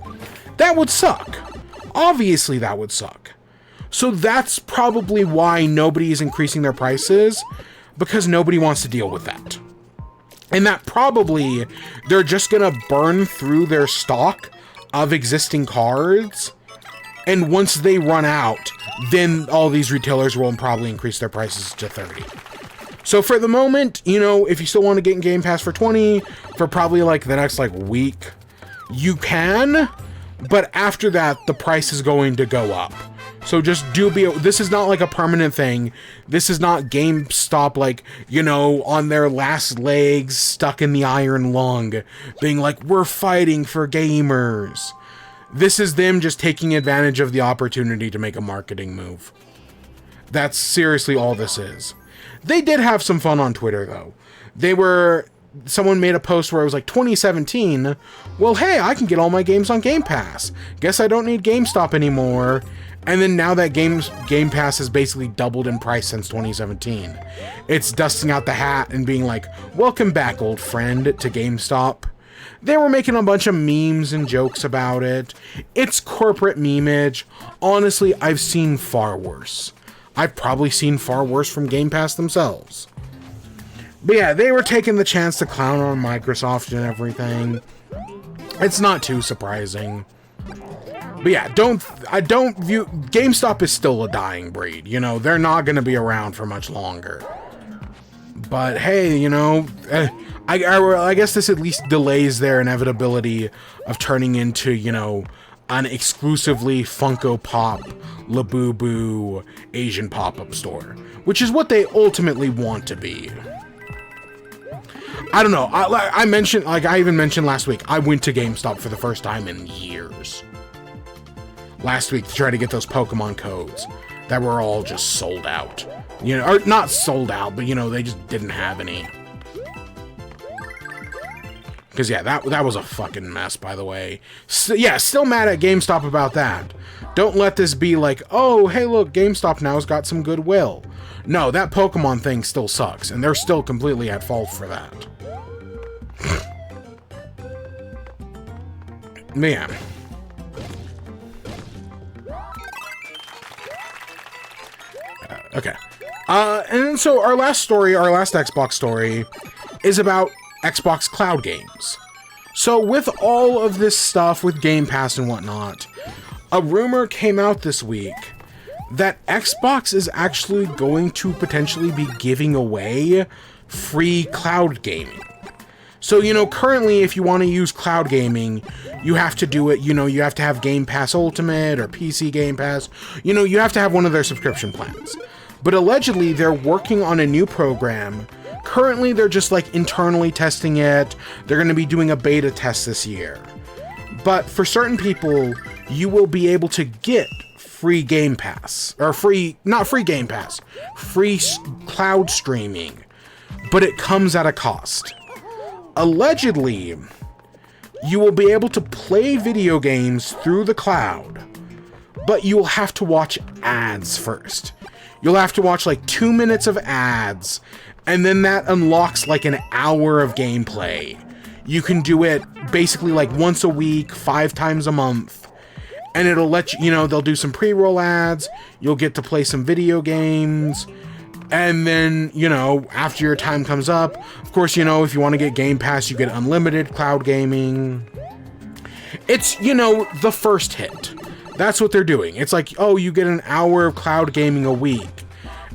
That would suck. Obviously, that would suck. So that's probably why nobody is increasing their prices, because nobody wants to deal with that. And that probably they're just gonna burn through their stock of existing cards, and once they run out, then all these retailers will probably increase their prices to 30. So for the moment, you know, if you still want to get in Game Pass for 20 for probably like the next like week, you can, but after that the price is going to go up. So just this is not like a permanent thing. This is not GameStop, like, you know, on their last legs, stuck in the iron lung, being like, we're fighting for gamers. This is them just taking advantage of the opportunity to make a marketing move. That's seriously all this is. They did have some fun on Twitter, though. Someone made a post where it was like 2017. Well, hey, I can get all my games on Game Pass. Guess I don't need GameStop anymore. And then now that Game Pass has basically doubled in price since 2017. It's dusting out the hat and being like, welcome back, old friend, to GameStop. They were making a bunch of memes and jokes about it. It's corporate memeage. Honestly, I've seen far worse. I've probably seen far worse from Game Pass themselves. But yeah, they were taking the chance to clown on Microsoft and everything. It's not too surprising. But yeah, GameStop is still a dying breed. You know, they're not going to be around for much longer. But hey, you know, I guess this at least delays their inevitability of turning into, you know, an exclusively Funko Pop, Labubu, Asian pop-up store, which is what they ultimately want to be. I don't know. I even mentioned last week, I went to GameStop for the first time in years. Last week to try to get those Pokemon codes that were all just sold out. You know, or not sold out, but you know, they just didn't have any. Because yeah, that was a fucking mess, by the way. Yeah, still mad at GameStop about that. Don't let this be like, oh, hey, look, GameStop now's got some goodwill. No, that Pokemon thing still sucks, and they're still completely at fault for that. Man. Okay. And so our last Xbox story, is about Xbox Cloud games. So with all of this stuff with Game Pass and whatnot, a rumor came out this week that Xbox is actually going to potentially be giving away free cloud gaming. So, you know, currently if you want to use cloud gaming, you have to do it, you know, you have to have Game Pass Ultimate or PC Game Pass. You know, you have to have one of their subscription plans. But allegedly, they're working on a new program. Currently, they're just like internally testing it. They're going to be doing a beta test this year. But for certain people, you will be able to get free Game Pass. Or not free Game Pass. Free cloud streaming. But it comes at a cost. Allegedly, you will be able to play video games through the cloud. But you will have to watch ads first. You'll have to watch like 2 minutes of ads, and then that unlocks like an hour of gameplay. You can do it basically like once a week, 5 times a month, and it'll let you, you know, they'll do some pre-roll ads, you'll get to play some video games, and then, you know, after your time comes up, of course, you know, if you want to get Game Pass, you get unlimited cloud gaming. It's, you know, the first hit. That's what they're doing. It's like, oh, you get an hour of cloud gaming a week,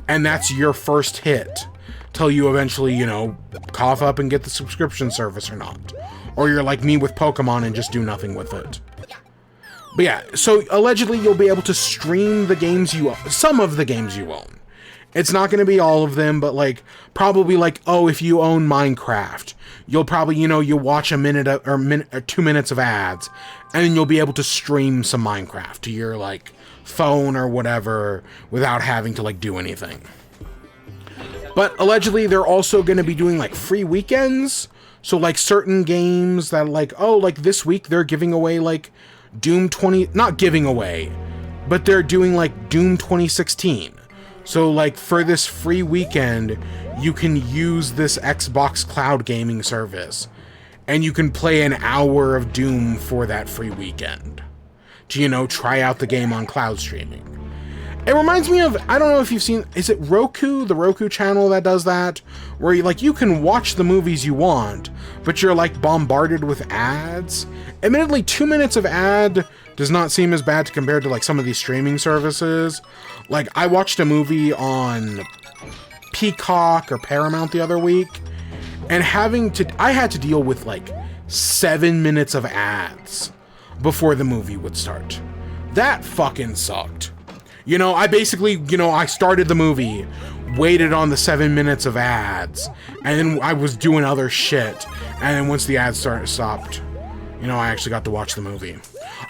and that's your first hit, till you eventually, you know, cough up and get the subscription service or not. Or you're like me with Pokemon and just do nothing with it. But yeah, so allegedly you'll be able to stream the games you own, some of the games you own. It's not going to be all of them, but like, probably like, oh, if you own Minecraft, you'll probably, you know, you'll watch a minute or 2 minutes of ads, and then you'll be able to stream some Minecraft to your like phone or whatever without having to like do anything. But allegedly they're also going to be doing like free weekends. So like certain games that like, oh, like this week they're giving away like Doom 20, not giving away, but they're doing like Doom 2016. So like for this free weekend, you can use this Xbox cloud gaming service and you can play an hour of Doom for that free weekend to, you know, try out the game on cloud streaming. It reminds me of, I don't know if you've seen, is it Roku, the Roku channel that does that? Where you, like, you can watch the movies you want, but you're like bombarded with ads. Admittedly, 2 minutes of ad does not seem as bad compared to like some of these streaming services. Like, I watched a movie on Peacock or Paramount the other week, and I had to deal with like 7 minutes of ads before the movie would start. That fucking sucked. You know, I basically, you know, I started the movie, waited on the 7 minutes of ads, and then I was doing other shit, and then once the ads stopped, you know, I actually got to watch the movie.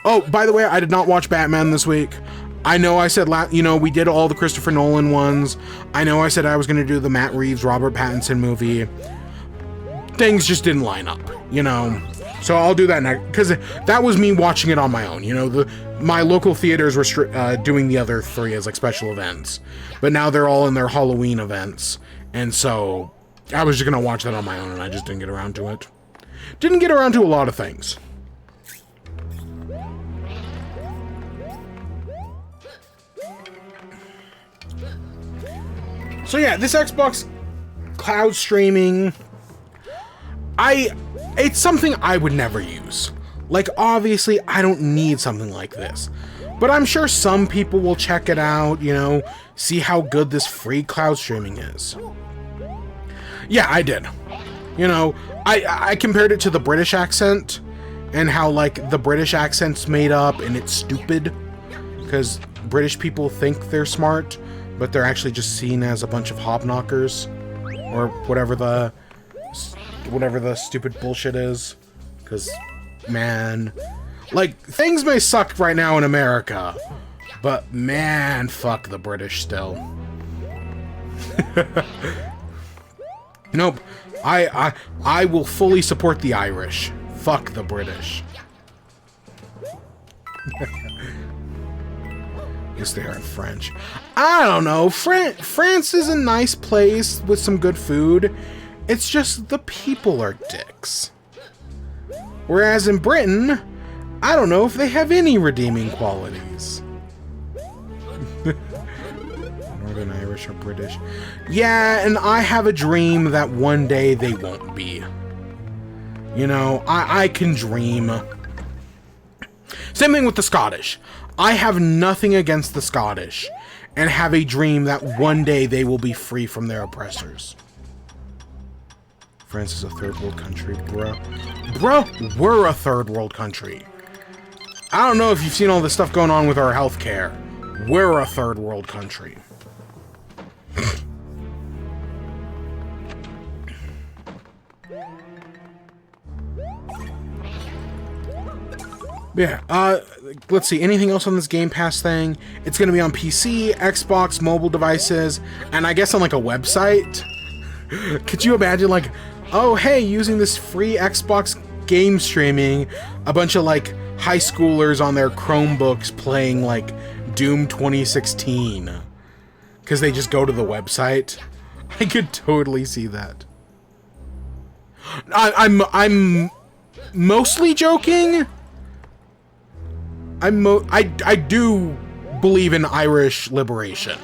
Oh, by the way, I did not watch Batman this week. I know I said, you know, we did all the Christopher Nolan ones. I know I said I was going to do the Matt Reeves, Robert Pattinson movie. Things just didn't line up, you know. So I'll do that next, because that was me watching it on my own. You know, my local theaters were doing the other three as like special events, but now they're all in their Halloween events, and so I was just gonna watch that on my own, and I just didn't get around to it. Didn't get around to a lot of things. So yeah, this Xbox cloud streaming, it's something I would never use. Like, obviously, I don't need something like this. But I'm sure some people will check it out, you know, see how good this free cloud streaming is. Yeah, I did. You know, I compared it to the British accent, and how, like, the British accent's made up, and it's stupid. Because British people think they're smart, but they're actually just seen as a bunch of hobknockers. Or whatever the stupid bullshit is. Because, man, like, things may suck right now in America, but man, fuck the British still. Nope, I will fully support the Irish. Fuck the British. Yes, they are French. I don't know, France is a nice place with some good food. It's just the people are dicks. Whereas in Britain, I don't know if they have any redeeming qualities. Northern Irish or British. Yeah, and I have a dream that one day they won't be. You know, I can dream. Same thing with the Scottish. I have nothing against the Scottish, and have a dream that one day they will be free from their oppressors. France is a third world country, bruh. Bruh, we're a third world country. I don't know if you've seen all this stuff going on with our healthcare. We're a third world country. Yeah, let's see, anything else on this Game Pass thing? It's gonna be on PC, Xbox, mobile devices, and I guess on like a website. Could you imagine, like, oh hey, using this free Xbox game streaming, a bunch of like high schoolers on their Chromebooks playing like Doom 2016 because they just go to the website? I could totally see that. I'm mostly joking. I do believe in Irish liberation.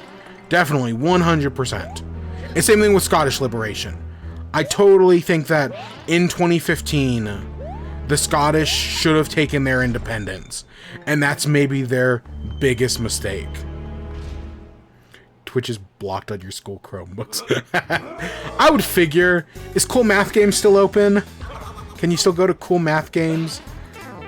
Definitely, 100%. And same thing with Scottish liberation. I totally think that in 2015, The Scottish should have taken their independence. And that's maybe their biggest mistake. Twitch is blocked on your school Chromebooks. I would figure, is Cool Math Games still open? Can you still go to Cool Math Games?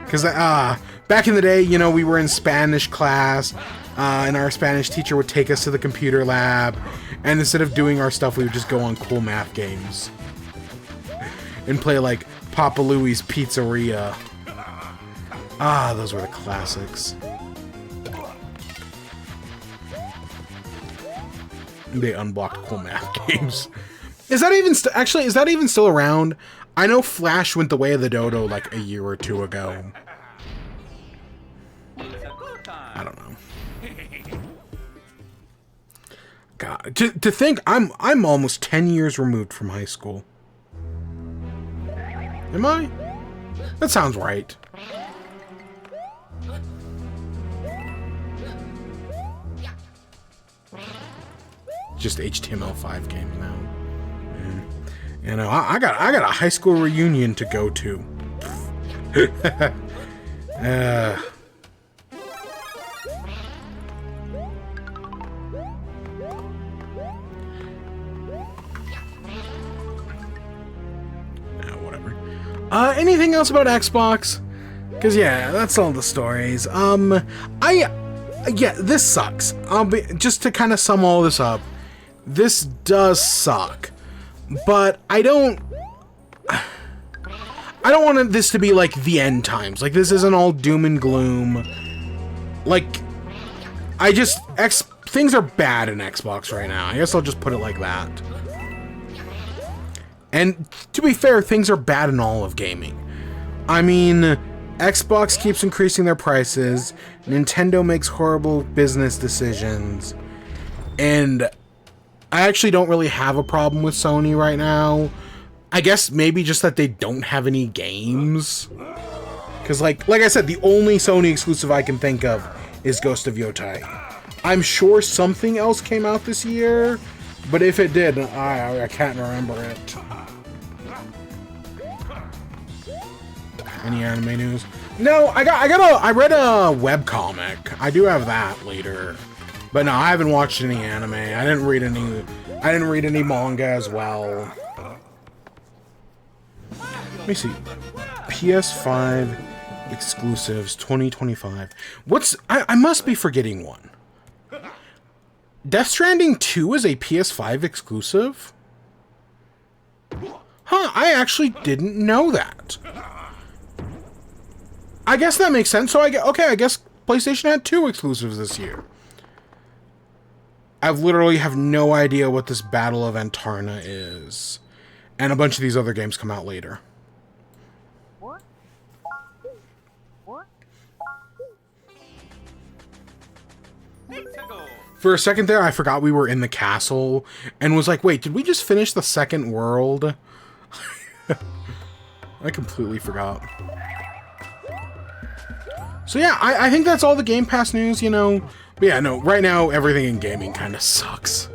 Because back in the day, you know, we were in Spanish class, and our Spanish teacher would take us to the computer lab, and instead of doing our stuff, we would just go on Cool Math Games and play like Papa Louie's Pizzeria. Those were the classics. They unblocked Cool Math Games. Is that even actually? Is that even still around? I know Flash went the way of the dodo like a year or two ago. I don't know. God, to think I'm almost 10 years removed from high school. Am I? That sounds right. Just HTML5 games now. Man. You know, I got a high school reunion to go to. Whatever. Anything else about Xbox? Because yeah, that's all the stories. Yeah, this sucks. Just to kind of sum all this up. This does suck, but I don't want this to be like the end times. Like, this isn't all doom and gloom. Like, things are bad in Xbox right now. I guess I'll just put it like that. And to be fair, things are bad in all of gaming. I mean, Xbox keeps increasing their prices, Nintendo makes horrible business decisions, and I actually don't really have a problem with Sony right now. I guess maybe just that they don't have any games. Because like I said, the only Sony exclusive I can think of is Ghost of Yotai. I'm sure something else came out this year, but if it did, I can't remember it. Any anime news? No, I read a webcomic. I do have that later. But no, I haven't watched any anime. I didn't read any manga as well. Let me see. PS5 exclusives 2025. I must be forgetting one. Death Stranding 2 is a PS5 exclusive? Huh, I actually didn't know that. I guess that makes sense. So I guess PlayStation had 2 exclusives this year. I literally have no idea what this Battle of Antarna is. And a bunch of these other games come out later. For a second there, I forgot we were in the castle. And was like, wait, did we just finish the second world? I completely forgot. So yeah, I think that's all the Game Pass news, you know. But yeah, no, right now everything in gaming kind of sucks.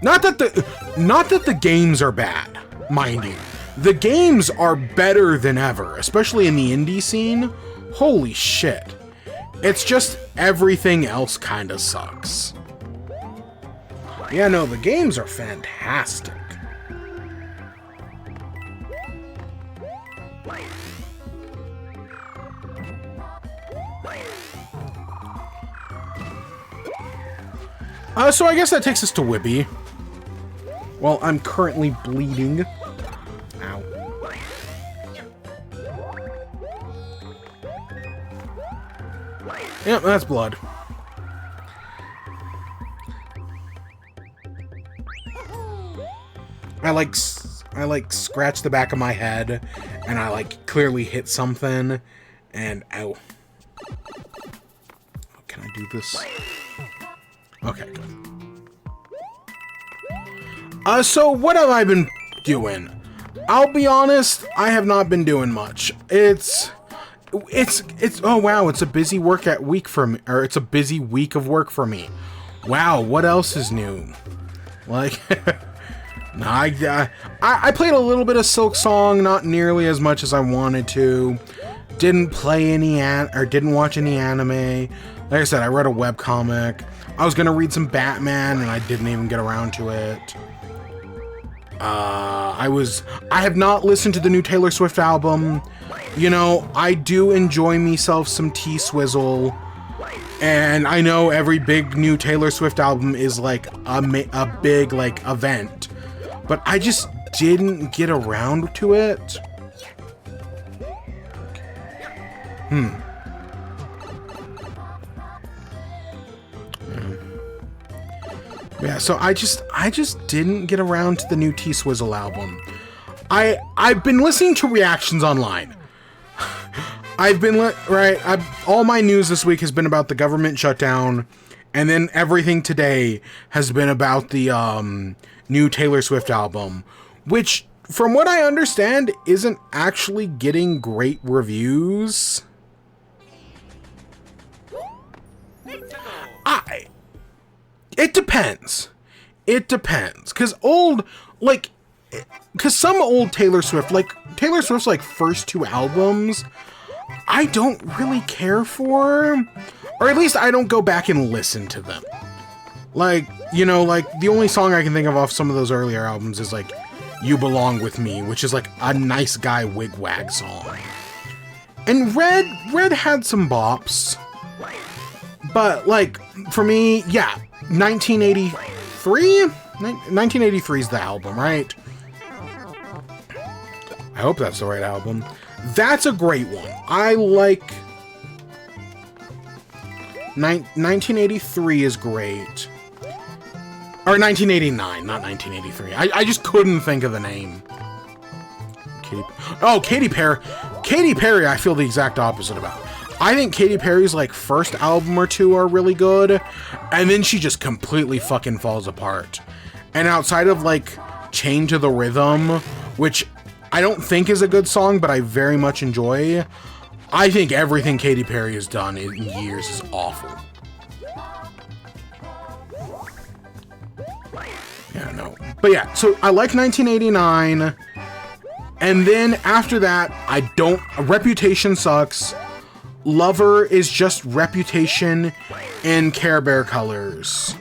Not that the games are bad, mind you. The games are better than ever, especially in the indie scene. Holy shit. It's just everything else kind of sucks. Yeah, no, the games are fantastic. So I guess that takes us to WIBE. Well, I'm currently bleeding. Ow. Yep, that's blood. I like scratched the back of my head, and I like clearly hit something, and ow. Can I do this? Okay, good. So what have I been doing? I'll be honest, I have not been doing much. It's oh wow, it's a busy week for me, or it's a busy week of work for me. Wow, what else is new? Like, No, I played a little bit of Silksong, not nearly as much as I wanted to. Didn't play any didn't watch any anime. Like I said, I read a webcomic. I was gonna read some Batman, and I didn't even get around to it. I have not listened to the new Taylor Swift album. You know, I do enjoy myself some T-Swizzle, and I know every big new Taylor Swift album is like a big like event, but I just didn't get around to it. Yeah, so I just didn't get around to the new T-Swizzle album. I've been listening to reactions online. All my news this week has been about the government shutdown, and then everything today has been about the new Taylor Swift album, which, from what I understand, isn't actually getting great reviews. It depends. It depends. Because some old Taylor Swift, like Taylor Swift's like first two albums, I don't really care for, or at least I don't go back and listen to them. Like, you know, like the only song I can think of off some of those earlier albums is like You Belong With Me, which is like a nice guy wigwag song. And Red had some bops, but like for me, yeah, 1983? 1983 is the album, right? I hope that's the right album. That's a great one. I like... 1983 is great. Or 1989, not 1983. I just couldn't think of the name. Katy Perry. Katy Perry, I feel the exact opposite about. I think Katy Perry's like first album or two are really good, and then she just completely fucking falls apart. And outside of like Chained to the Rhythm, which I don't think is a good song, but I very much enjoy, I think everything Katy Perry has done in years is awful. Yeah, no. But yeah, so I like 1989, and then after that, Reputation sucks. Lover is just Reputation in Care Bear colors.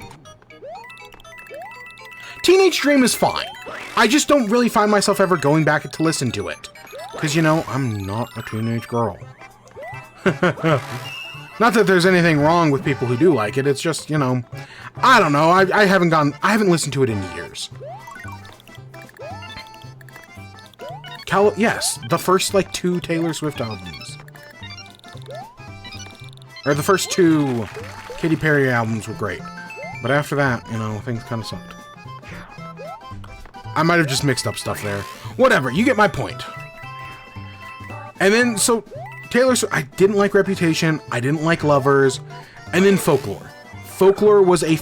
Teenage Dream is fine. I just don't really find myself ever going back to listen to it. Because, you know, I'm not a teenage girl. Not that there's anything wrong with people who do like it, it's just, you know, I don't know, I haven't listened to it in years. Yes, the first, like, 2 Taylor Swift albums. Or the first 2 Katy Perry albums were great. But after that, you know, things kind of sucked. I might have just mixed up stuff there. Whatever, you get my point. And then, so, Taylor Swift, I didn't like Reputation, I didn't like Lovers, and then Folklore. Folklore was a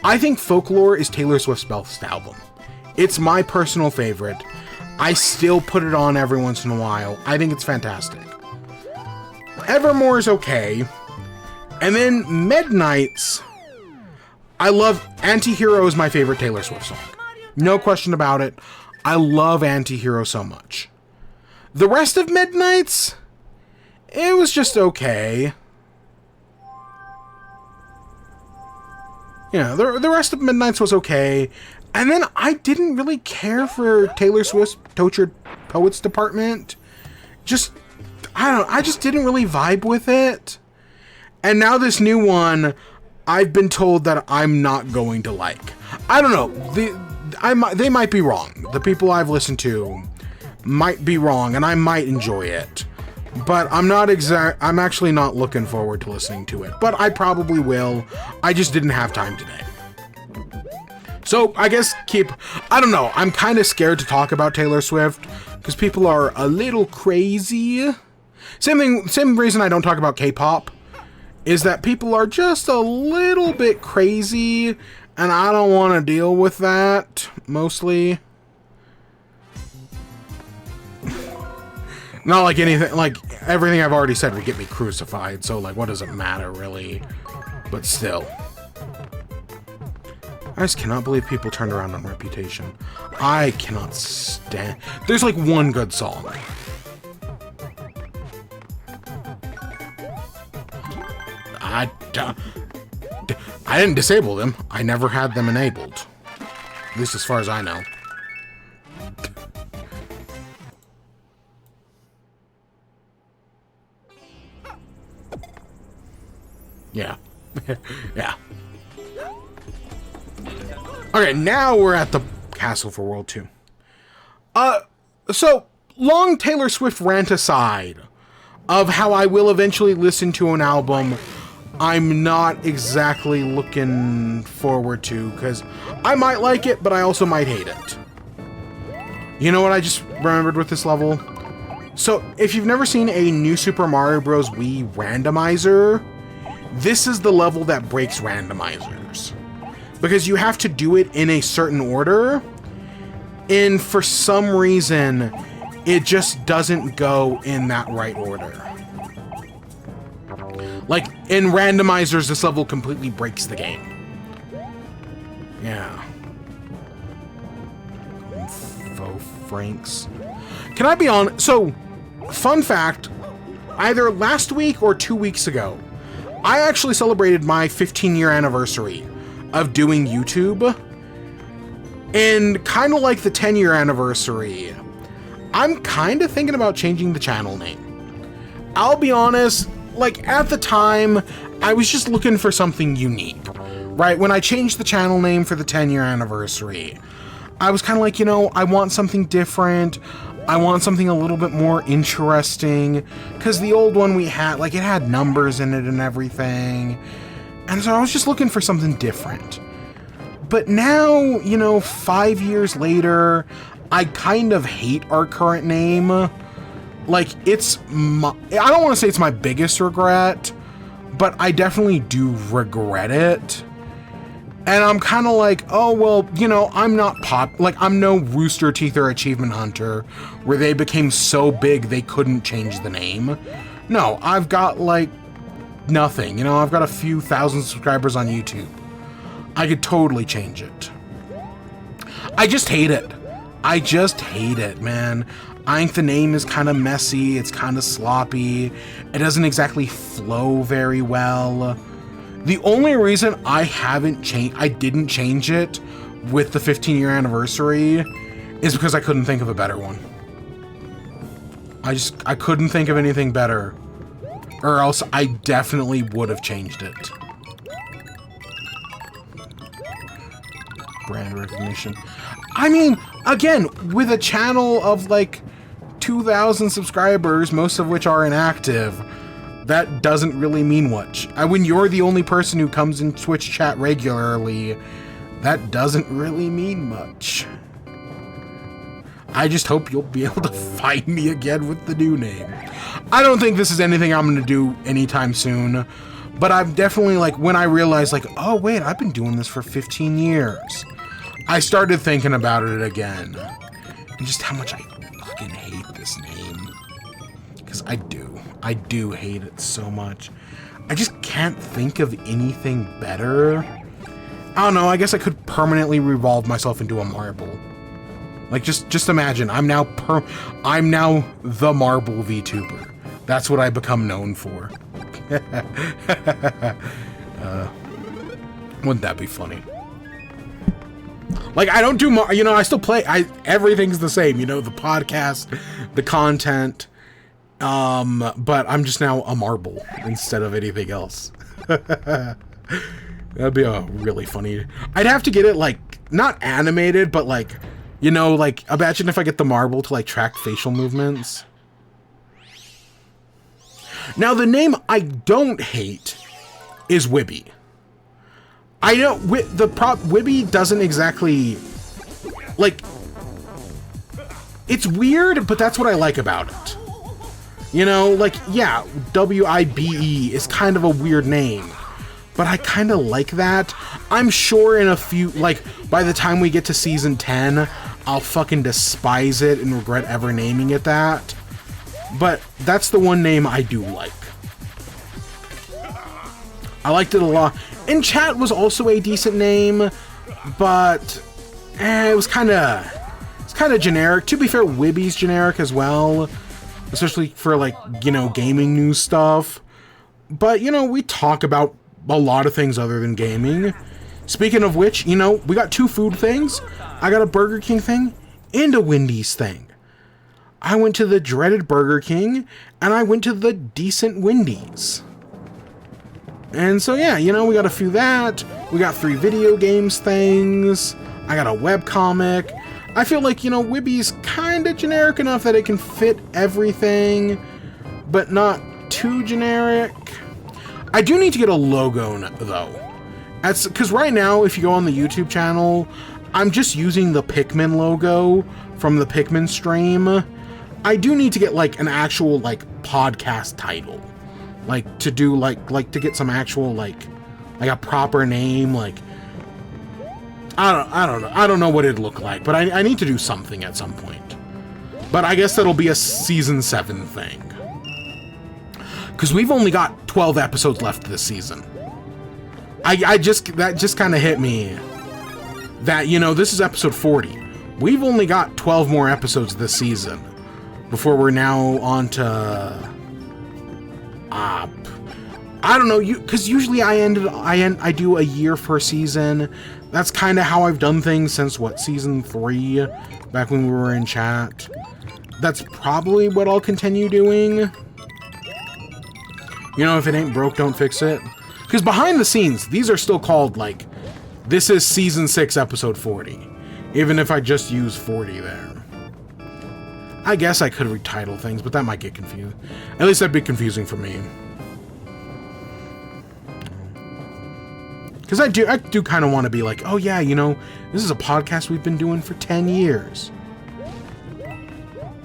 I think Folklore is Taylor Swift's best album. It's my personal favorite. I still put it on every once in a while. I think it's fantastic. Evermore is okay. And then Midnight's, I love Antihero is my favorite Taylor Swift song. No question about it. I love Antihero so much. The rest of Midnight's, it was just okay. You know, the rest of Midnight's was okay. And then I didn't really care for Taylor Swift's Tortured Poets Department. Just, I don't know, I just didn't really vibe with it. And now this new one, I've been told that I'm not going to like. I don't know, they might be wrong. The people I've listened to might be wrong, and I might enjoy it. But I'm actually not looking forward to listening to it. But I probably will. I just didn't have time today. So, I guess I don't know, I'm kind of scared to talk about Taylor Swift, because people are a little crazy. Same reason I don't talk about K-pop, is that people are just a little bit crazy, and I don't want to deal with that, mostly. Not like anything, like, everything I've already said would get me crucified, so, like, what does it matter, really? But still. I just cannot believe people turned around on Reputation. I cannot stand... There's like one good song. I didn't disable them. I never had them enabled. At least as far as I know. Yeah. Yeah. Okay, now we're at the castle for World 2. So, long Taylor Swift rant aside of how I will eventually listen to an album I'm not exactly looking forward to, because I might like it, but I also might hate it. You know what I just remembered with this level? So, if you've never seen a New Super Mario Bros. Wii randomizer, this is the level that breaks randomizers. Because you have to do it in a certain order, and for some reason, it just doesn't go in that right order. Like, in randomizers, this level completely breaks the game. Yeah. Faux Franks. Can I be on... So, fun fact, either last week or 2 weeks ago, I actually celebrated my 15-year anniversary of doing YouTube. And kind of like the 10-year anniversary, I'm kind of thinking about changing the channel name. I'll be honest, like, at the time, I was just looking for something unique, right? When I changed the channel name for the 10-year anniversary, I was kind of like, you know, I want something different. I want something a little bit more interesting, because the old one we had, like, it had numbers in it and everything. And so I was just looking for something different. But now, you know, 5 years later, I kind of hate our current name. Like, it's my... I don't want to say it's my biggest regret, but I definitely do regret it. And I'm kind of like, oh, well, you know, I'm not like, I'm no Rooster Teeth or Achievement Hunter, where they became so big they couldn't change the name. No, I've got, like, nothing. You know, I've got a few thousand subscribers on YouTube. I could totally change it. I just hate it. I just hate it, man. I think the name is kind of messy. It's kind of sloppy. It doesn't exactly flow very well. The only reason I didn't change it with the 15-year anniversary is because I couldn't think of a better one. I couldn't think of anything better, or else I definitely would have changed it. Brand recognition. I mean, again, with a channel of like 2,000 subscribers, most of which are inactive, that doesn't really mean much. When you're the only person who comes in Twitch chat regularly, that doesn't really mean much. I just hope you'll be able to find me again with the new name. I don't think this is anything I'm going to do anytime soon, but I'm definitely, like, when I realized, like, oh wait, I've been doing this for 15 years, I started thinking about it again. And just how much I fucking hate this name. Because I do hate it so much. I just can't think of anything better. I don't know, I guess I could permanently revolve myself into a marble. Like, just imagine, I'm now the marble VTuber. That's what I become known for. Wouldn't that be funny? Like, I don't do you know, I still play. Everything's the same, you know, the podcast, the content. But I'm just now a marble instead of anything else. That'd be a really funny. I'd have to get it, like, not animated, but like, you know, like, imagine if I get the marble to, like, track facial movements. Now, the name I don't hate is WIBE. I know WIBE doesn't exactly, like, it's weird, but that's what I like about it. You know, like, yeah, WIBE is kind of a weird name, but I kind of like that. I'm sure in a few, like, by the time we get to season 10, I'll fucking despise it and regret ever naming it that. But that's the one name I do like. I liked it a lot. And Chat was also a decent name, but it was kind of generic. To be fair, WIBE's generic as well, especially for like, you know, gaming news stuff. But, you know, we talk about a lot of things other than gaming. Speaking of which, you know, we got 2 food things. I got a Burger King thing and a Wendy's thing. I went to the dreaded Burger King and I went to the decent Wendy's. And so, yeah, you know, we got a few that. We got 3 video games things. I got a webcomic. I feel like, you know, WIBE's kind of generic enough that it can fit everything, but not too generic. I do need to get a logo, though. Because right now, if you go on the YouTube channel, I'm just using the Pikmin logo from the Pikmin stream. I do need to get, like, an actual, like, podcast title. Like, to do, like to get some actual, like a proper name, like... I don't know. I don't know what it'd look like, but I need to do something at some point. But I guess that'll be a Season 7 thing. Because we've only got 12 episodes left this season. That just kind of hit me. That, you know, this is episode 40. We've only got 12 more episodes this season. Before we're now on to... I don't know, because usually I do a year per season. That's kind of how I've done things since, what, Season 3? Back when we were in chat. That's probably what I'll continue doing. You know, if it ain't broke, don't fix it. Because behind the scenes, these are still called, like, this is Season 6, Episode 40. Even if I just use 40 there. I guess I could retitle things, but that might get confusing. At least that'd be confusing for me. Because I do kind of want to be like, oh yeah, you know, this is a podcast we've been doing for 10 years.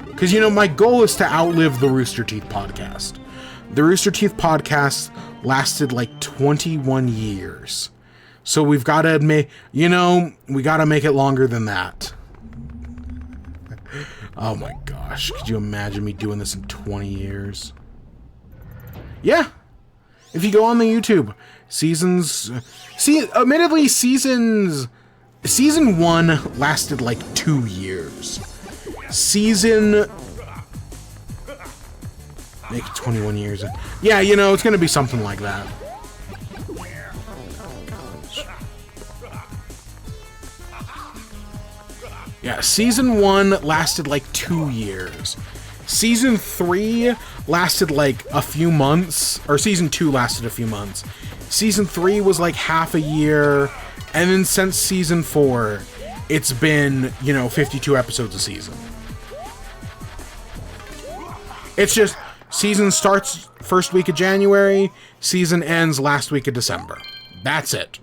Because, you know, my goal is to outlive the Rooster Teeth podcast. The Rooster Teeth podcast lasted like 21 years. So we've got to admit, you know, we got to make it longer than that. Oh my gosh, could you imagine me doing this in 20 years? Yeah. If you go on the YouTube, admittedly, season 1 lasted like 2 years. Make it 21 years. Yeah, you know, it's gonna be something like that. Yeah, Season 1 lasted like 2 years. Season 3 lasted like a few months, or Season 2 lasted a few months. Season 3 was like half a year, and then since Season 4, it's been, you know, 52 episodes a season. It's just, season starts first week of January, season ends last week of December. That's it.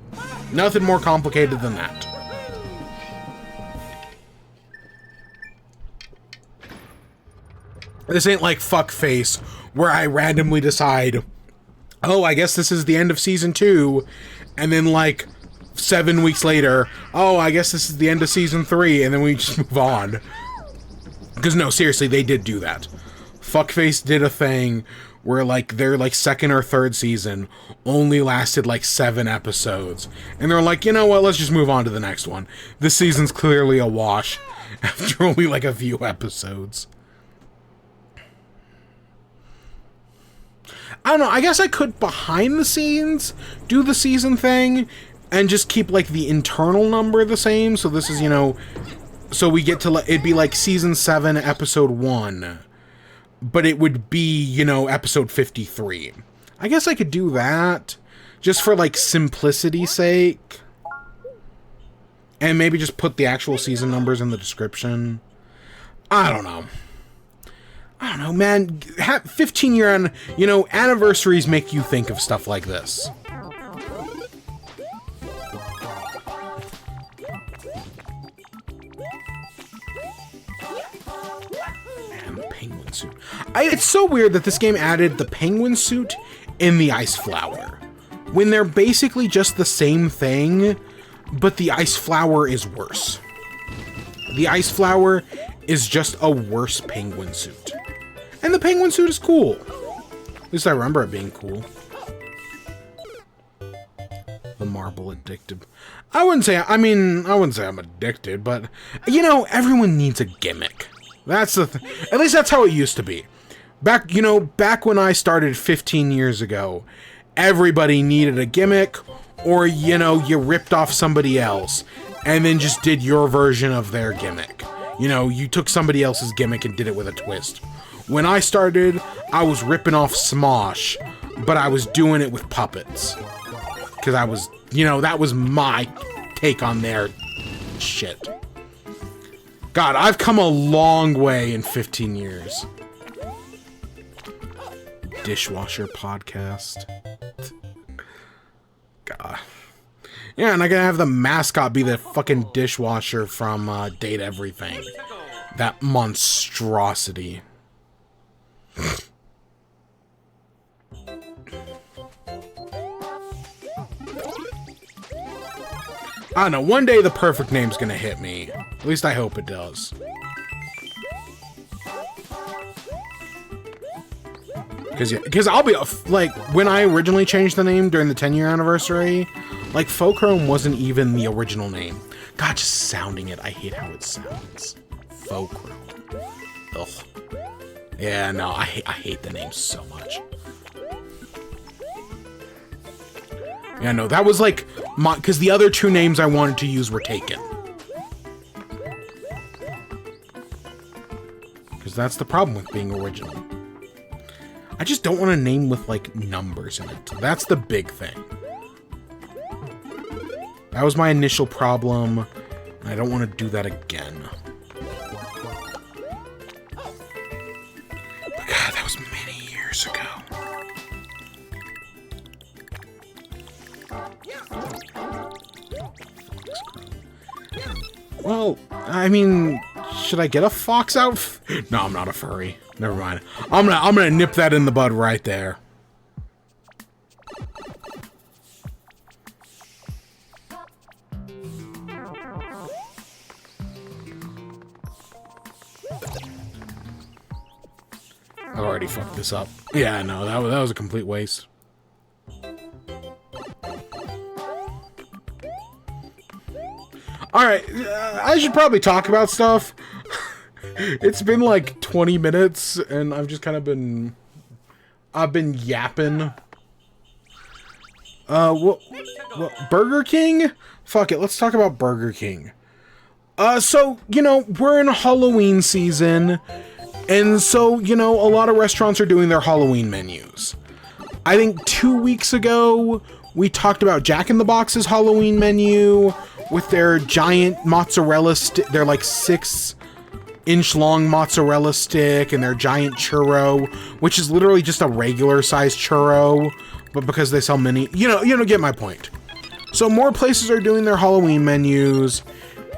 Nothing more complicated than that. This ain't like Fuckface, where I randomly decide, oh, I guess this is the end of Season 2, and then like 7 weeks later, oh, I guess this is the end of Season 3, and then we just move on. Because no, seriously, they did do that. Fuckface did a thing where like their like second or third season only lasted like 7 episodes. And they're like, you know what, let's just move on to the next one. This season's clearly a wash after only like a few episodes. I don't know, I guess I could, behind the scenes, do the season thing, and just keep, like, the internal number the same, so this is, you know, so we get to, it'd be, like, Season 7, Episode 1, but it would be, you know, Episode 53. I guess I could do that, just for, like, simplicity's sake, and maybe just put the actual season numbers in the description. I don't know. I don't know, man. 15-year, you know, anniversaries make you think of stuff like this. Man, the penguin suit. It's so weird that this game added the penguin suit and the ice flower, when they're basically just the same thing, but the ice flower is worse. The ice flower is just a worse penguin suit. And the penguin suit is cool. At least I remember it being cool. The marble addicted. I wouldn't say I'm addicted, but, you know, everyone needs a gimmick. That's the thing. At least that's how it used to be. Back when I started 15 years ago, everybody needed a gimmick, or, you know, you ripped off somebody else, and then just did your version of their gimmick. You know, you took somebody else's gimmick and did it with a twist. When I started, I was ripping off Smosh, but I was doing it with puppets. Because I was, you know, that was my take on their shit. God, I've come a long way in 15 years. Dishwasher podcast. God. Yeah, and I gotta have the mascot be the fucking dishwasher from Date Everything. That monstrosity. I don't know, one day the perfect name's gonna hit me. At least I hope it does. Because I'll be, like, when I originally changed the name during the 10-year anniversary, like, Fulcrum wasn't even the original name. God, just sounding it, I hate how it sounds. Fulcrum. Ugh. Yeah, no, I hate the name so much. Yeah, no, that was like because the other two names I wanted to use were taken. Because that's the problem with being original. I just don't want a name with, like, numbers in it. That's the big thing. That was my initial problem, and I don't want to do that again. But God, that was many years ago. Well, I mean, should I get a fox outfit? No, I'm not a furry. Never mind. I'm gonna nip that in the bud right there. I've already fucked this up. Yeah, no, that was a complete waste. Alright, I should probably talk about stuff. It's been like 20 minutes, and I've just kind of been... I've been yapping. What, Burger King? Fuck it, let's talk about Burger King. So, you know, we're in Halloween season, and so, you know, a lot of restaurants are doing their Halloween menus. I think 2 weeks ago, we talked about Jack in the Box's Halloween menu with their giant mozzarella stick. They're like 6-inch long mozzarella stick and their giant churro, which is literally just a regular sized churro, but because they sell mini, you know, get my point. So more places are doing their Halloween menus,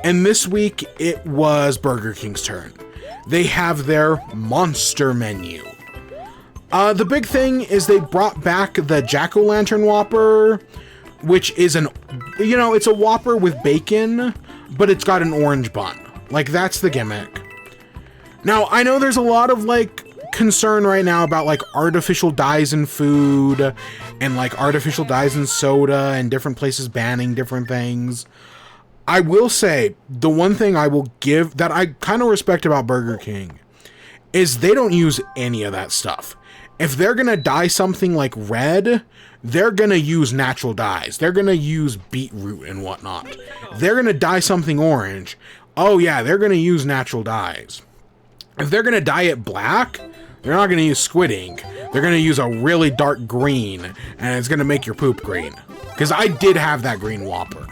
and this week it was Burger King's turn. They have their monster menu. The big thing is they brought back the Jack-o'-lantern Whopper, which is it's a Whopper with bacon, but it's got an orange bun. Like, that's the gimmick. Now, I know there's a lot of, like, concern right now about, like, artificial dyes in food and, like, artificial dyes in soda and different places banning different things. I will say, the one thing I will give that I kind of respect about Burger King is they don't use any of that stuff. If they're gonna dye something like red, they're gonna use natural dyes. They're gonna use beetroot and whatnot. They're gonna dye something orange. Oh yeah, they're gonna use natural dyes. If they're gonna dye it black, they're not gonna use squid ink. They're gonna use a really dark green, and it's gonna make your poop green. Because I did have that green Whopper.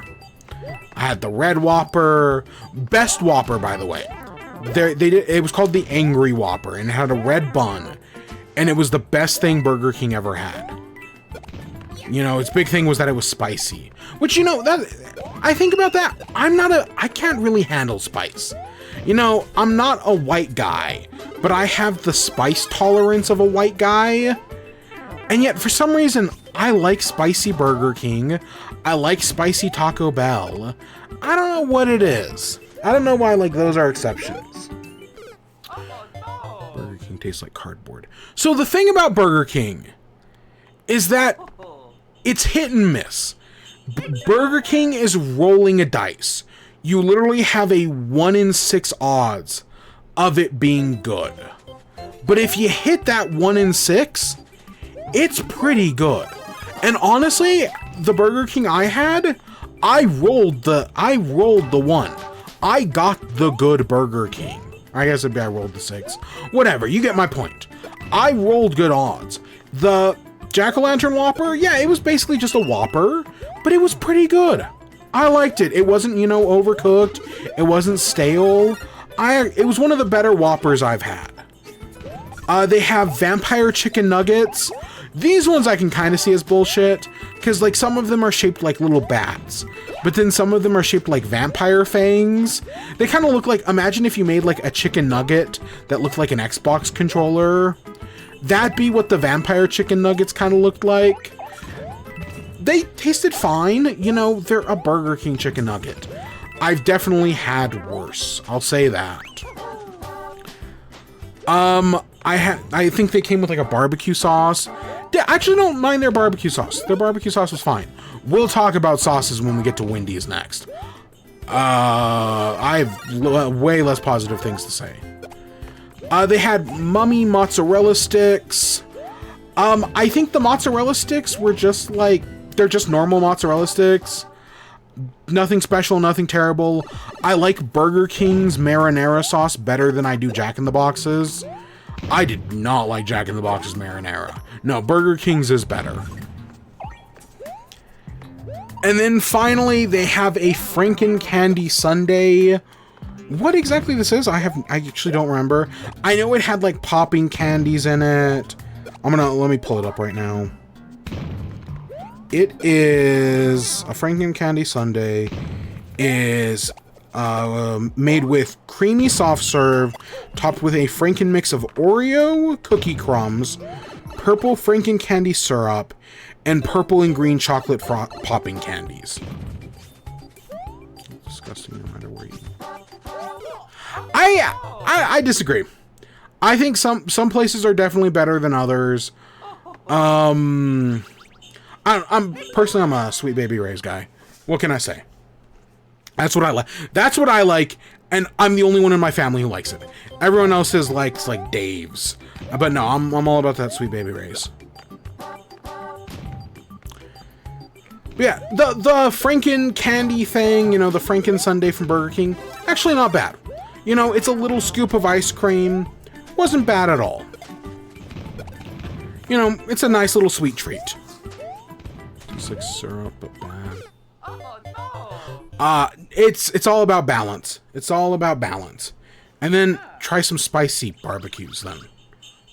I had the red Whopper, best Whopper, by the way. It was called the Angry Whopper, and it had a red bun. And it was the best thing Burger King ever had. You know, its big thing was that it was spicy. Which, you know, that I think about that. I can't really handle spice. You know, I'm not a white guy, but I have the spice tolerance of a white guy. And yet, for some reason, I like spicy Burger King. I like spicy Taco Bell. I don't know what it is. I don't know why, like, those are exceptions. Burger King tastes like cardboard. So the thing about Burger King is that it's hit and miss. Burger King is rolling a dice. You literally have a 1 in 6 odds of it being good. But if you hit that 1 in 6, it's pretty good. And honestly, the Burger King I had, I rolled the 1. I got the good Burger King. I guess I rolled the 6. Whatever, you get my point. I rolled good odds. The Jack-o'-lantern Whopper, yeah, it was basically just a Whopper, but it was pretty good. I liked it. It wasn't, you know, overcooked. It wasn't stale. It was one of the better Whoppers I've had. They have vampire chicken nuggets. These ones I can kind of see as bullshit, because like some of them are shaped like little bats, but then some of them are shaped like vampire fangs. They kind of look like, imagine if you made like a chicken nugget that looked like an Xbox controller. That'd be what the vampire chicken nuggets kind of looked like. They tasted fine. You know, they're a Burger King chicken nugget. I've definitely had worse. I'll say that. I think they came with like a barbecue sauce. I actually don't mind their barbecue sauce. Their barbecue sauce was fine. We'll talk about sauces when we get to Wendy's next. I have way less positive things to say. They had mummy mozzarella sticks. I think the mozzarella sticks were just like, they're just normal mozzarella sticks. Nothing special, nothing terrible. I like Burger King's marinara sauce better than I do Jack in the Box's. I did not like Jack in the Box's marinara. No, Burger King's is better. And then finally, they have a Franken-Candy sundae. What exactly this is, I actually don't remember. I know it had like popping candies in it. Let me pull it up right now. It is a Franken-Candy sundae. Is made with creamy soft serve, topped with a Franken mix of Oreo cookie crumbs, purple Franken-Candy syrup, and purple and green chocolate popping candies. Disgusting no matter where you... I disagree. I think some places are definitely better than others. I'm a Sweet Baby Ray's guy. What can I say? That's what I like. That's what I like, and I'm the only one in my family who likes it. Everyone else likes like Dave's, but no, I'm all about that Sweet Baby Ray's. Yeah, the Franken-Candy thing, you know, the Franken sundae from Burger King, actually not bad. You know, it's a little scoop of ice cream. Wasn't bad at all. You know, it's a nice little sweet treat. It's like syrup, but bad. It's all about balance. It's all about balance. And then try some spicy barbecues then.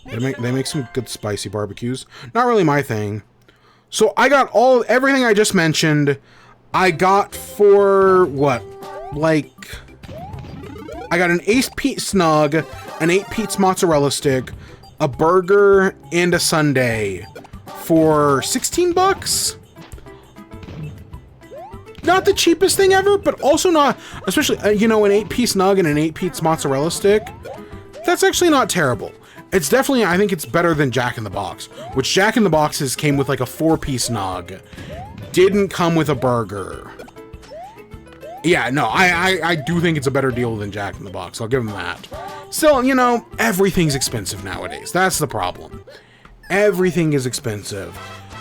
They make some good spicy barbecues. Not really my thing. So I got everything I just mentioned. I got for what? Like, I got an 8-piece snug, an 8-piece mozzarella stick, a burger, and a sundae for $16. Not the cheapest thing ever, but also not, especially, you know, an 8-piece nug and an 8-piece mozzarella stick. That's actually not terrible. It's definitely, I think it's better than Jack in the Box, which Jack in the Boxes came with like a 4-piece nug. Didn't come with a burger. Yeah, no, I do think it's a better deal than Jack in the Box. I'll give them that. Still, you know, everything's expensive nowadays. That's the problem. Everything is expensive.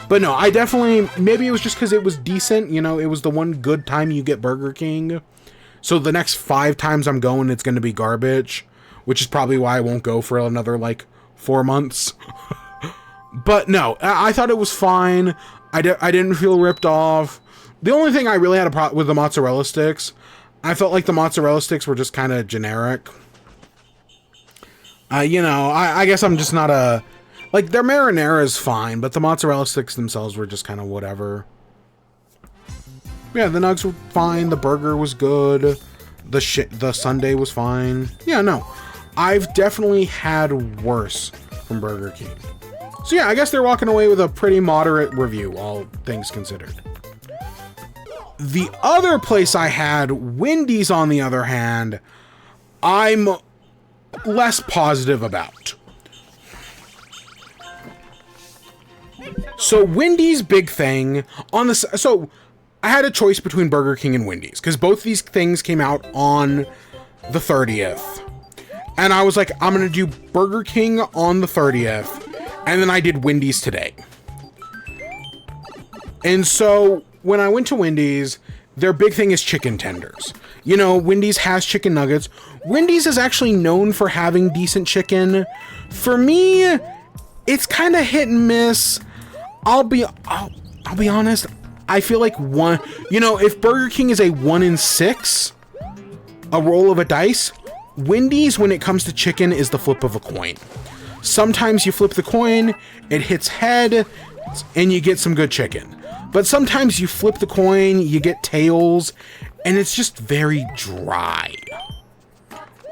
But no, I definitely, maybe it was just because it was decent, you know, it was the one good time you get Burger King. So the next 5 times I'm going, it's going to be garbage, which is probably why I won't go for another, like, 4 months. But no, I thought it was fine. I didn't feel ripped off. The only thing I really had a problem with the mozzarella sticks, I felt like the mozzarella sticks were just kind of generic. You know, I guess I'm just not a... Like, their marinara is fine, but the mozzarella sticks themselves were just kind of whatever. Yeah, the nugs were fine. The burger was good. The sundae was fine. Yeah, no. I've definitely had worse from Burger King. So yeah, I guess they're walking away with a pretty moderate review, all things considered. The other place I had, Wendy's on the other hand, I'm less positive about. So Wendy's big thing on the... So I had a choice between Burger King and Wendy's because both these things came out on the 30th. And I was like, I'm going to do Burger King on the 30th. And then I did Wendy's today. And so when I went to Wendy's, their big thing is chicken tenders. You know, Wendy's has chicken nuggets. Wendy's is actually known for having decent chicken. For me, it's kind of hit and miss. I'll be honest. I feel like if Burger King is a 1 in 6, a roll of a dice, Wendy's, when it comes to chicken, is the flip of a coin. Sometimes you flip the coin, it hits head, and you get some good chicken. But sometimes you flip the coin, you get tails, and it's just very dry.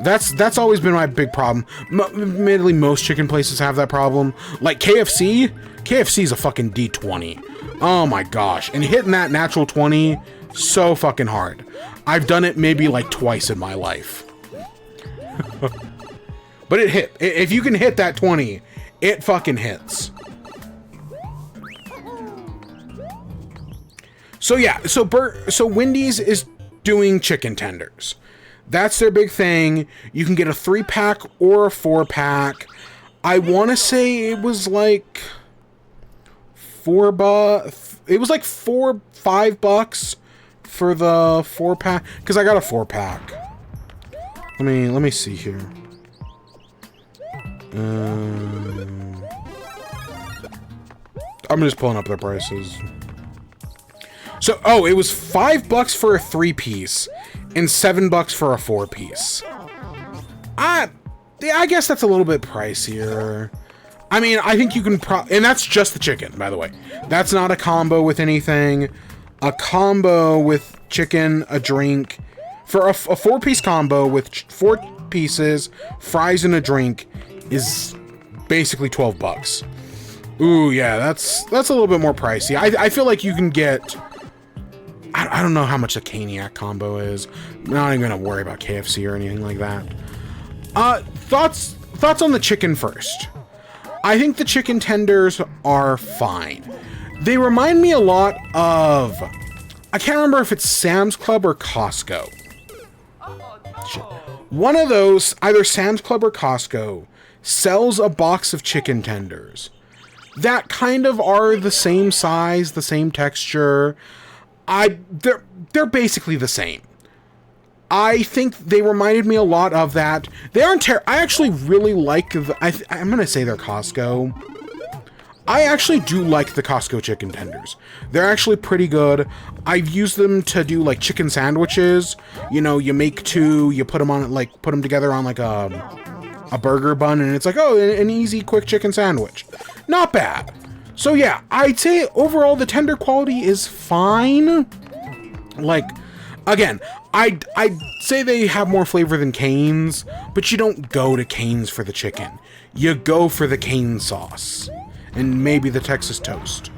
That's always been my big problem. Admittedly, most chicken places have that problem. Like KFC. KFC is a fucking D20. Oh my gosh. And hitting that natural 20, so fucking hard. I've done it maybe like twice in my life. But it hit. If you can hit that 20, it fucking hits. So yeah, so Wendy's is doing chicken tenders. That's their big thing. You can get a 3-pack or a 4-pack. I want to say it was like $5 for the 4-pack, because I got a 4-pack. Let me see here. I'm just pulling up their prices. So, it was $5 for a 3-piece and $7 for a 4-piece. I guess that's a little bit pricier. I mean, I think you can and that's just the chicken, by the way. That's not a combo with anything. A combo with chicken, a drink, for a 4-piece combo with 4 pieces, fries, and a drink is basically $12. Ooh, yeah, that's a little bit more pricey. I feel like you can get... I don't know how much a Caniac combo is. I'm not even gonna worry about KFC or anything like that. Thoughts on the chicken first. I think the chicken tenders are fine. They remind me a lot of... I can't remember if it's Sam's Club or Costco. One of those, either Sam's Club or Costco, sells a box of chicken tenders that kind of are the same size, the same texture. They're basically the same. I think they reminded me a lot of that. They aren't I actually really like I'm gonna say they're Costco. I actually do like the Costco chicken tenders. They're actually pretty good. I've used them to do like chicken sandwiches. You know, you make 2, you put them together on like a burger bun, and it's like, oh, an easy, quick chicken sandwich. Not bad. So yeah, I'd say overall the tender quality is fine. Like, again, I'd say they have more flavor than Cane's, but you don't go to Cane's for the chicken. You go for the cane sauce. And maybe the Texas toast.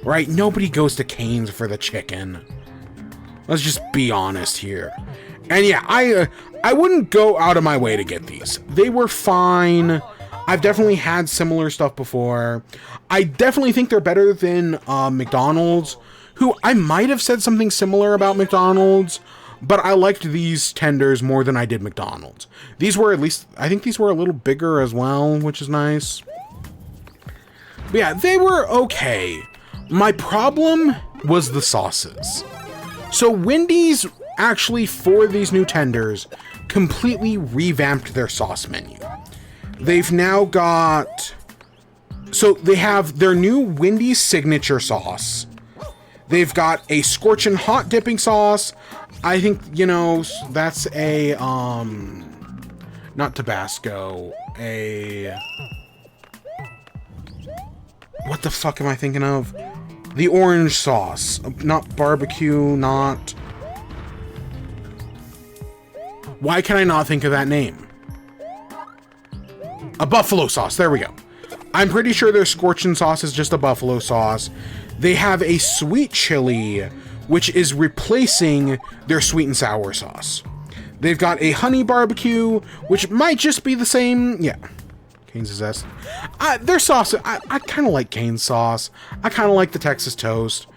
Right? Nobody goes to Cane's for the chicken. Let's just be honest here. And yeah, I wouldn't go out of my way to get these. They were fine. I've definitely had similar stuff before. I definitely think they're better than McDonald's, who I might have said something similar about McDonald's, but I liked these tenders more than I did McDonald's. These were I think these were a little bigger as well, which is nice. But yeah, they were okay. My problem was the sauces. So Wendy's actually, for these new tenders, completely revamped their sauce menu. They've now got... So they have their new Wendy's signature sauce. They've got a scorching hot dipping sauce. I think, that's a, not Tabasco, what the fuck am I thinking of? The orange sauce. Not barbecue, not... Why can I not think of that name? A buffalo sauce. There we go. I'm pretty sure their scorching sauce is just a buffalo sauce. They have a sweet chili, which is replacing their sweet and sour sauce. They've got a honey barbecue, which might just be the same... Yeah. Cane's is S. Their sauce, I kind of like Cane's sauce. I kind of like the Texas toast.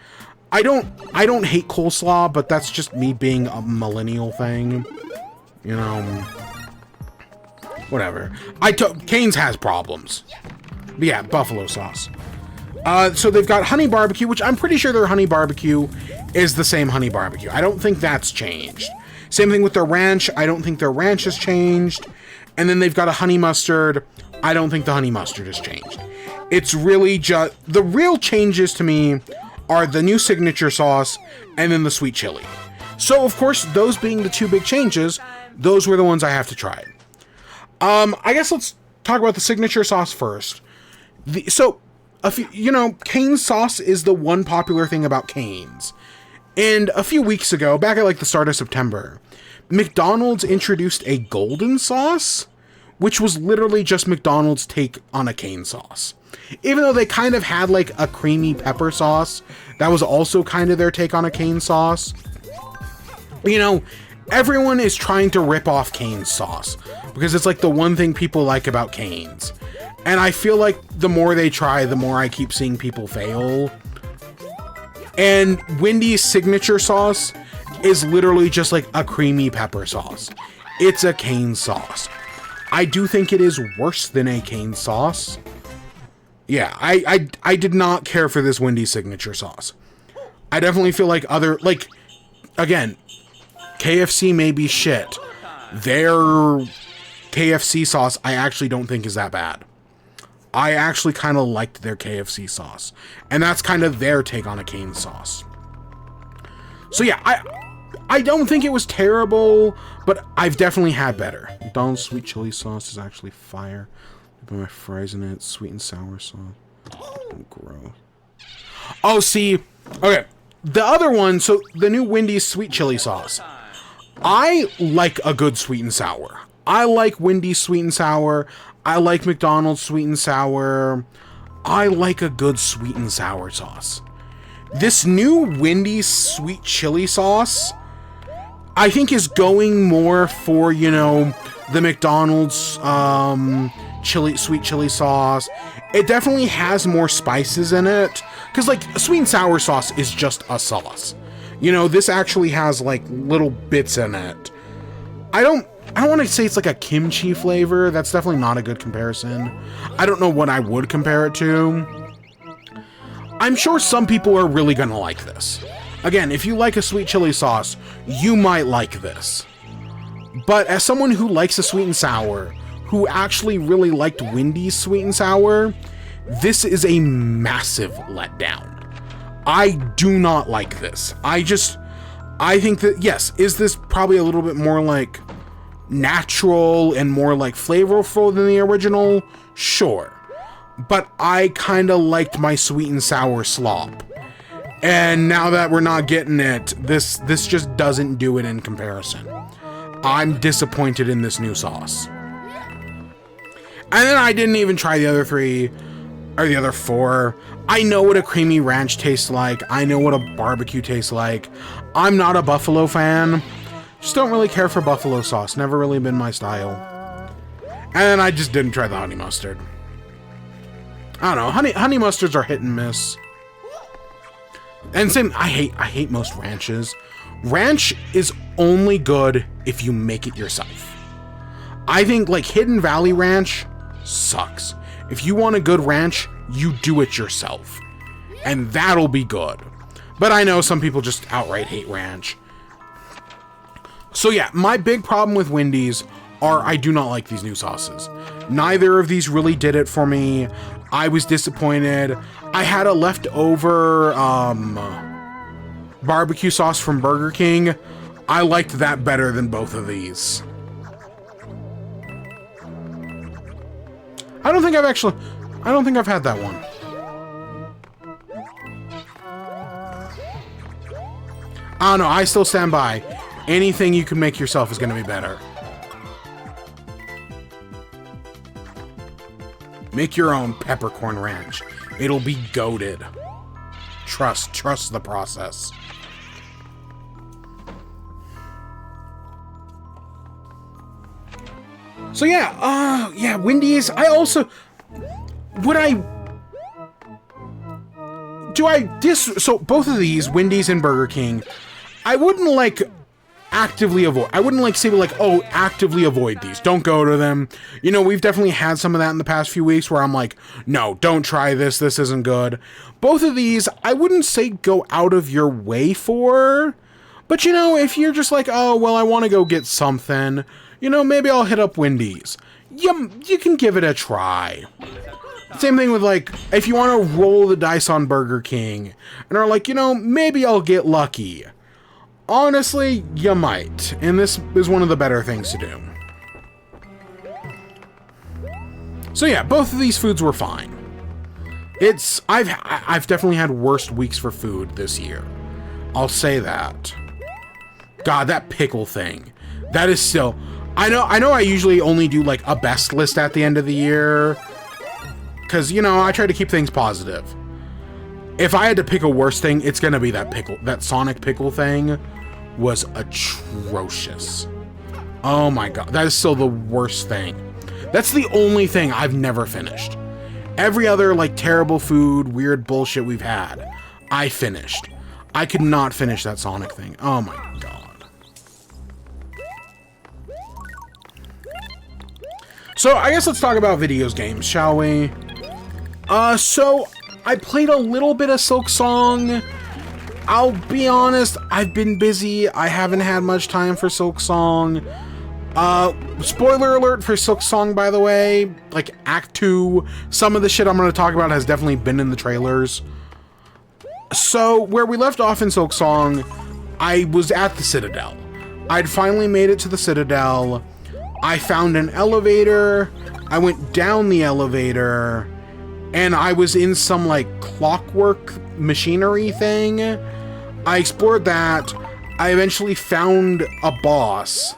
I don't hate coleslaw, but that's just me being a millennial thing. You know, whatever. Cane's has problems. But yeah, buffalo sauce. So they've got honey barbecue, which I'm pretty sure their honey barbecue is the same honey barbecue. I don't think that's changed. Same thing with their ranch. I don't think their ranch has changed. And then they've got a honey mustard. I don't think the honey mustard has changed. It's really just... The real changes to me are the new signature sauce and then the sweet chili. So, of course, those being the two big changes, those were the ones I have to try. I guess let's talk about the signature sauce first. Cane's sauce is the one popular thing about Cane's. And a few weeks ago, back at like the start of September, McDonald's introduced a golden sauce, which was literally just McDonald's take on a Cane sauce. Even though they kind of had like a creamy pepper sauce, that was also kind of their take on a Cane sauce. You know, everyone is trying to rip off Cane's sauce because it's like the one thing people like about Cane's. And I feel like the more they try, the more I keep seeing people fail. And Wendy's signature sauce is literally just like a creamy pepper sauce. It's a Cane sauce. I do think it is worse than a Cane sauce. Yeah, I did not care for this Wendy's signature sauce. I definitely feel like again, KFC may be shit. Their KFC sauce I actually don't think is that bad. I actually kind of liked their KFC sauce. And that's kind of their take on a Cane sauce. So yeah, I don't think it was terrible, but I've definitely had better. McDonald's sweet chili sauce is actually fire. I put my fries in it. Sweet and sour sauce. Gross. Oh, see. Okay. The other one, so the new Wendy's sweet chili sauce. I like a good sweet and sour. I like Wendy's sweet and sour. I like McDonald's sweet and sour. I like a good sweet and sour sauce. This new Wendy's sweet chili sauce, I think is going more for, you know, the McDonald's sweet chili sauce. It definitely has more spices in it. Because, like, a sweet and sour sauce is just a sauce. You know, this actually has, like, little bits in it. I don't want to say it's like a kimchi flavor. That's definitely not a good comparison. I don't know what I would compare it to. I'm sure some people are really going to like this. Again, if you like a sweet chili sauce, you might like this. But as someone who likes a sweet and sour, who actually really liked Wendy's sweet and sour, this is a massive letdown. I do not like this. I think that, yes, is this probably a little bit more like natural and more like flavorful than the original? Sure. But I kind of liked my sweet and sour slop. And now that we're not getting it, this just doesn't do it in comparison. I'm disappointed in this new sauce. And then I didn't even try the other three, or the other four. I know what a creamy ranch tastes like. I know what a barbecue tastes like. I'm not a buffalo fan. Just don't really care for buffalo sauce. Never really been my style. And then I just didn't try the honey mustard. I don't know. Honey mustards are hit and miss. And same, I hate most ranches. Ranch is only good if you make it yourself. I think like Hidden Valley Ranch sucks. If you want a good ranch, you do it yourself. And that'll be good. But I know some people just outright hate ranch. So yeah, my big problem with Wendy's are I do not like these new sauces. Neither of these really did it for me. I was disappointed. I had a leftover barbecue sauce from Burger King. I liked that better than both of these. I don't think I've had that one. I don't know, I still stand by. Anything you can make yourself is going to be better. Make your own peppercorn ranch. It'll be goated. Trust the process. So yeah, Wendy's. I also, So both of these, Wendy's and Burger King, I wouldn't like actively avoid. I wouldn't like say like, oh, actively avoid these. Don't go to them. You know, we've definitely had some of that in the past few weeks where I'm like, no, don't try this. This isn't good. Both of these, I wouldn't say go out of your way for. But, you know, if you're just like, oh, well, I want to go get something, you know, maybe I'll hit up Wendy's. You can give it a try. Same thing with, like, if you want to roll the dice on Burger King and are like, you know, maybe I'll get lucky. Honestly, you might. And this is one of the better things to do. So yeah, both of these foods were fine. I've definitely had worse weeks for food this year. I'll say that. God, that pickle thing. That is still... I know I usually only do like a best list at the end of the year. Because, you know, I try to keep things positive. If I had to pick a worse thing, it's going to be that pickle. That Sonic pickle thing was atrocious. Oh my God. That is still the worst thing. That's the only thing I've never finished. Every other, like, terrible food, weird bullshit we've had, I finished. I could not finish that Sonic thing. Oh my God. So, I guess let's talk about video games, shall we? So, I played a little bit of Silksong. I'll be honest, I've been busy. I haven't had much time for Silksong. Spoiler alert for Silksong, by the way. Like, Act 2, some of the shit I'm going to talk about has definitely been in the trailers. So, where we left off in Silksong, I was at the Citadel. I'd finally made it to the Citadel. I found an elevator. I went down the elevator. And I was in some, like, clockwork machinery thing. I explored that. I eventually found a boss,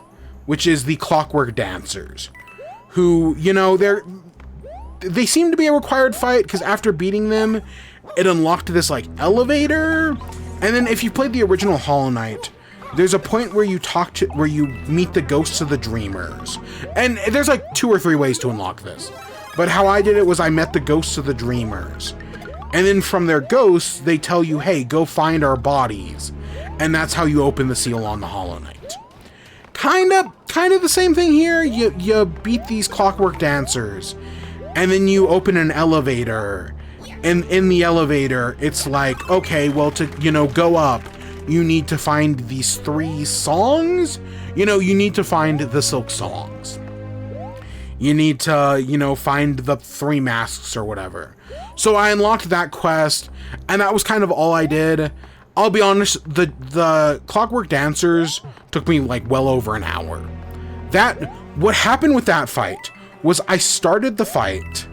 which is the Clockwork Dancers, who, you know, they seem to be a required fight, because after beating them, it unlocked this, like, elevator. And then if you played the original Hollow Knight, there's a point where where you meet the ghosts of the dreamers. And there's like 2 or 3 ways to unlock this. But how I did it was I met the ghosts of the dreamers. And then from their ghosts, they tell you, hey, go find our bodies. And that's how you open the seal on the Hollow Knight. Kind of the same thing here. You beat these Clockwork Dancers. And then you open an elevator. And in the elevator, it's like, okay, well, to, you know, go up, you need to find these 3 songs. You know, you need to find the Silksongs. You need to, you know, find the 3 masks or whatever. So I unlocked that quest, and that was kind of all I did. I'll be honest, the Clockwork Dancers took me like well over an hour. What happened with that fight was I started the fight,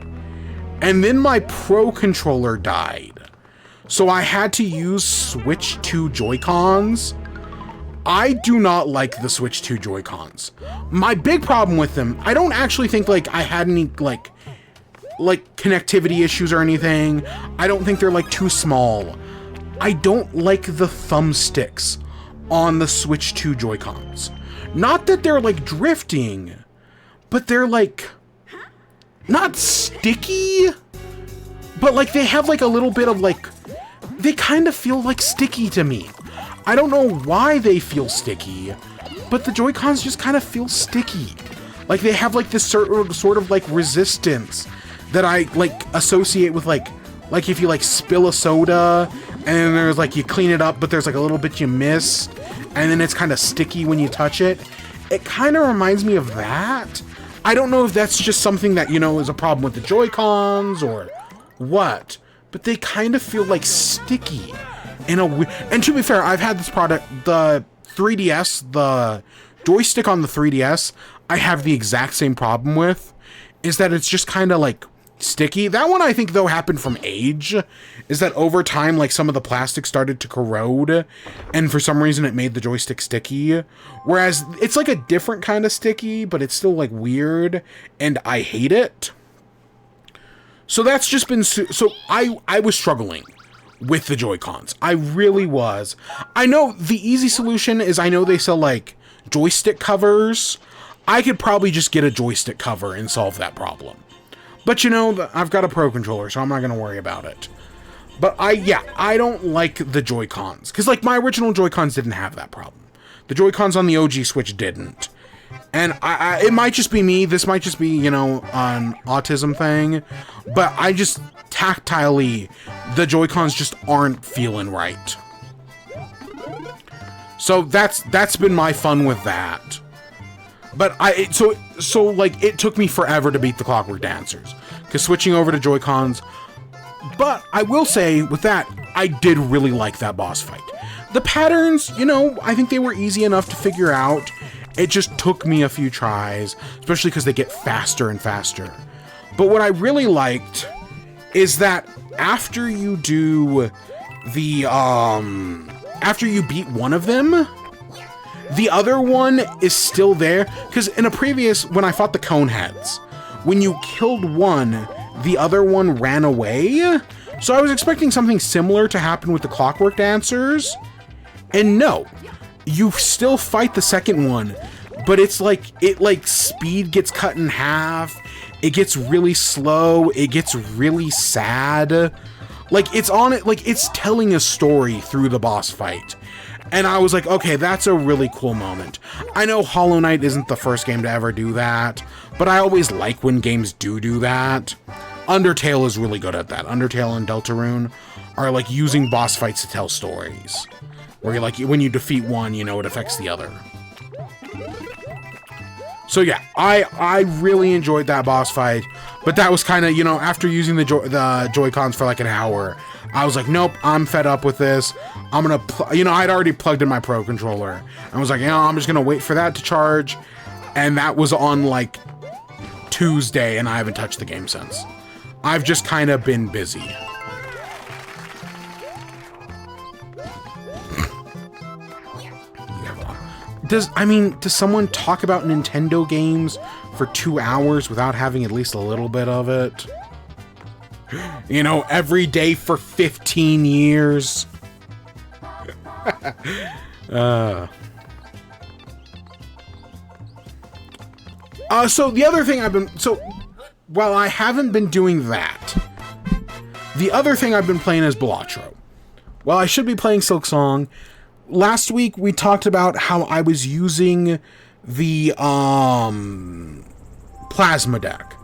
and then my Pro Controller died. So I had to use Switch 2 Joy-Cons. I do not like the Switch 2 Joy-Cons. My big problem with them, I don't actually think like I had any like connectivity issues or anything. I don't think they're like too small. I don't like the thumbsticks on the Switch 2 Joy-Cons. Not that they're like drifting, but they're like not sticky, but like they have like a little bit of like, they kind of feel like sticky to me. I don't know why they feel sticky, but the Joy-Cons just kind of feel sticky. Like they have like this sort of like resistance that I like associate with like if you like spill a soda and then there's like you clean it up, but there's like a little bit you missed, and then it's kind of sticky when you touch it. It kind of reminds me of that. I don't know if that's just something that, you know, is a problem with the Joy-Cons or what, but they kind of feel like sticky in a way. And to be fair, I've had this product, the 3DS, the joystick on the 3DS, I have the exact same problem with, is that it's just kind of like sticky. That one I think though happened from age, is that over time like some of the plastic started to corrode, and for some reason it made the joystick sticky, whereas it's like a different kind of sticky, but it's still like weird, and I hate it. So that's just been so I was struggling with the Joy-Cons. I really was. I know the easy solution is, I know they sell like joystick covers. I could probably just get a joystick cover and solve that problem. But you know, I've got a Pro Controller, so I'm not going to worry about it. But I don't like the Joy-Cons. Because, like, my original Joy-Cons didn't have that problem. The Joy-Cons on the OG Switch didn't. And it might just be me. This might just be, you know, an autism thing. But I just, tactilely, the Joy-Cons just aren't feeling right. So that's been my fun with that. But so like, it took me forever to beat the Clockwork Dancers. Because switching over to Joy-Cons... But I will say, with that, I did really like that boss fight. The patterns, you know, I think they were easy enough to figure out. It just took me a few tries, especially because they get faster and faster. But what I really liked is that after you do the, after you beat one of them, the other one is still there. Because in a previous, when I fought the Coneheads, when you killed one, the other one ran away. So I was expecting something similar to happen with the Clockwork Dancers. And no, you still fight the second one, but it's like, speed gets cut in half. It gets really slow. It gets really sad. Like, it's telling a story through the boss fight. And I was like, okay, that's a really cool moment. I know Hollow Knight isn't the first game to ever do that, but I always like when games do that. Undertale is really good at that. Undertale and Deltarune are like using boss fights to tell stories. Where you're like, when you defeat one, you know, it affects the other. So yeah, I really enjoyed that boss fight, but that was kind of, you know, after using the Joy-Cons for like an hour, I was like, nope, I'm fed up with this. I'm gonna, you know, I'd already plugged in my Pro Controller. I was like, you know, I'm just gonna wait for that to charge, and that was on like Tuesday, and I haven't touched the game since. I've just kind of been busy. Does someone talk about Nintendo games for 2 hours without having at least a little bit of it? You know, every day for 15 years. So the other thing while I haven't been doing that, the other thing I've been playing is Balatro. Well, I should be playing Silksong. Last week we talked about how I was using the plasma deck.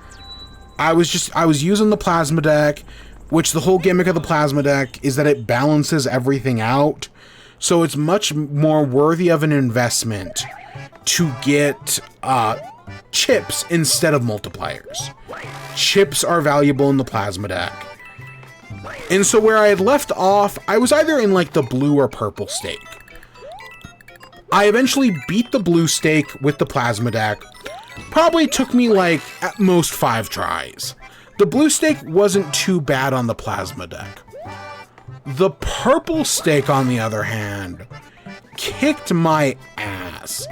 I was using the plasma deck, which the whole gimmick of the plasma deck is that it balances everything out. So it's much more worthy of an investment to get chips instead of multipliers. Chips are valuable in the plasma deck. And so where I had left off, I was either in like the blue or purple stake. I eventually beat the blue stake with the plasma deck. Probably took me like at most 5 tries. The blue stake wasn't too bad on the plasma deck. The purple stake, on the other hand, kicked my ass.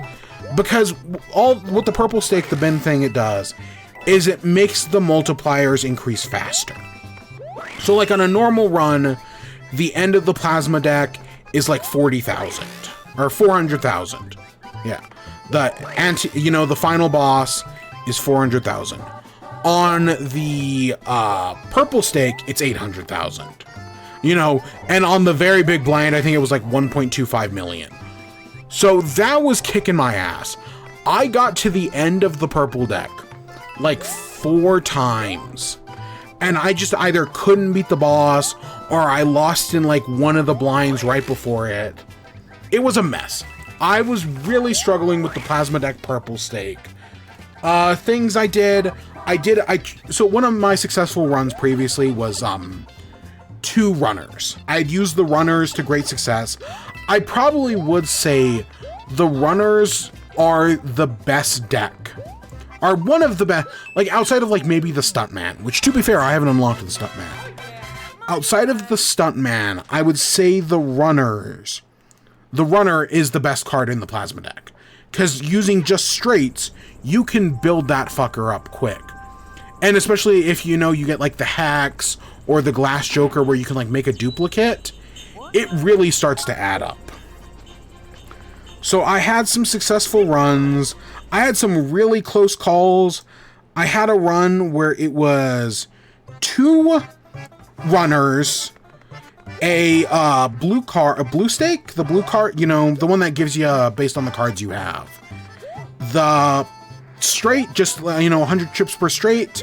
Because what the purple stake, the bin thing it does, is it makes the multipliers increase faster. So like on a normal run, the end of the plasma deck is like 40,000 or 400,000. Yeah. The final boss is 400,000. On the purple stake, it's 800,000. You know, and on the very big blind, I think it was like 1.25 million. So that was kicking my ass. I got to the end of the purple deck like 4 times. And I just either couldn't beat the boss, or I lost in like one of the blinds right before it. It was a mess. I was really struggling with the plasma deck purple stake. Things I did, so one of my successful runs previously was 2 runners. I'd used the runners to great success. I probably would say the runners are the best deck. Are one of the best, like outside of like maybe the Stuntman, which to be fair, I haven't unlocked the Stuntman. Outside of the Stuntman, I would say the runner is the best card in the plasma deck. Because using just straights, you can build that fucker up quick. And especially if you know you get like the hacks or the glass joker where you can like make a duplicate, it really starts to add up. So I had some successful runs. I had some really close calls. I had a run where it was 2 runners, a blue stake, the blue card, you know, the one that gives you based on the cards you have. The straight, just, you know, 100 chips per straight,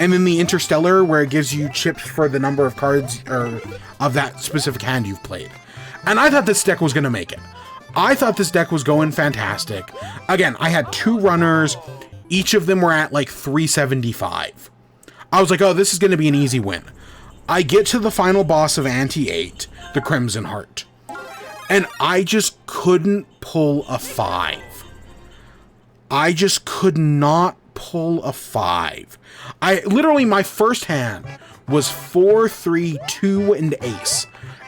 and then the interstellar, where it gives you chips for the number of cards or of that specific hand you've played. And I thought this deck was going to make it. I thought this deck was going fantastic. Again, I had 2 runners. Each of them were at like 375. I was like, oh, this is going to be an easy win. I get to the final boss of Ante 8, the Crimson Heart, and I just couldn't pull a 5. I just could not pull a 5. Literally, my first hand was 4, 3, 2, and ace,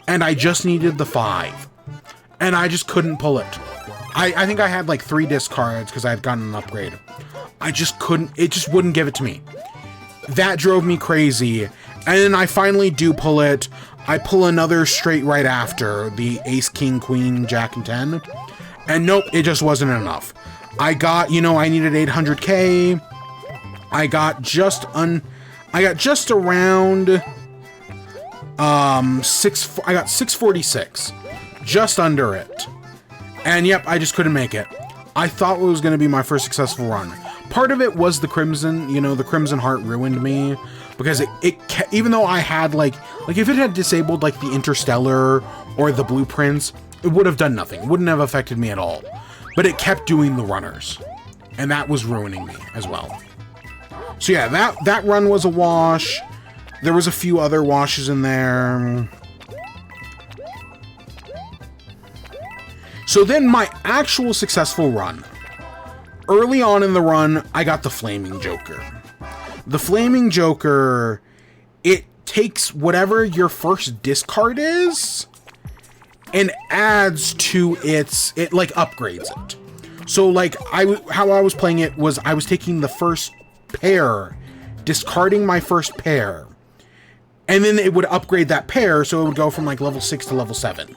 and I just needed the 5, and I just couldn't pull it. I think I had like 3 discards because I had gotten an upgrade. I just couldn't, it just wouldn't give it to me. That drove me crazy, and then I finally do pull it. I pull another straight right after, the ace, king, queen, jack, and 10, and nope, it just wasn't enough. I got, you know, I needed 800k. I got just around I got 646, just under it. And yep, I just couldn't make it. I thought it was going to be my first successful run. Part of it was the Crimson, you know, the Crimson Heart ruined me because even though I had like if it had disabled like the Interstellar or the blueprints, it would have done nothing. It wouldn't have affected me at all. But it kept doing the runners, and that was ruining me as well. So yeah, that run was a wash. There was a few other washes in there. So then my actual successful run. Early on in the run, I got the Flaming Joker. The Flaming Joker, it takes whatever your first discard is and adds to it like upgrades it. So like how I was playing it was I was taking the first pair, discarding my first pair, and then it would upgrade that pair, so it would go from like level 6 to level 7.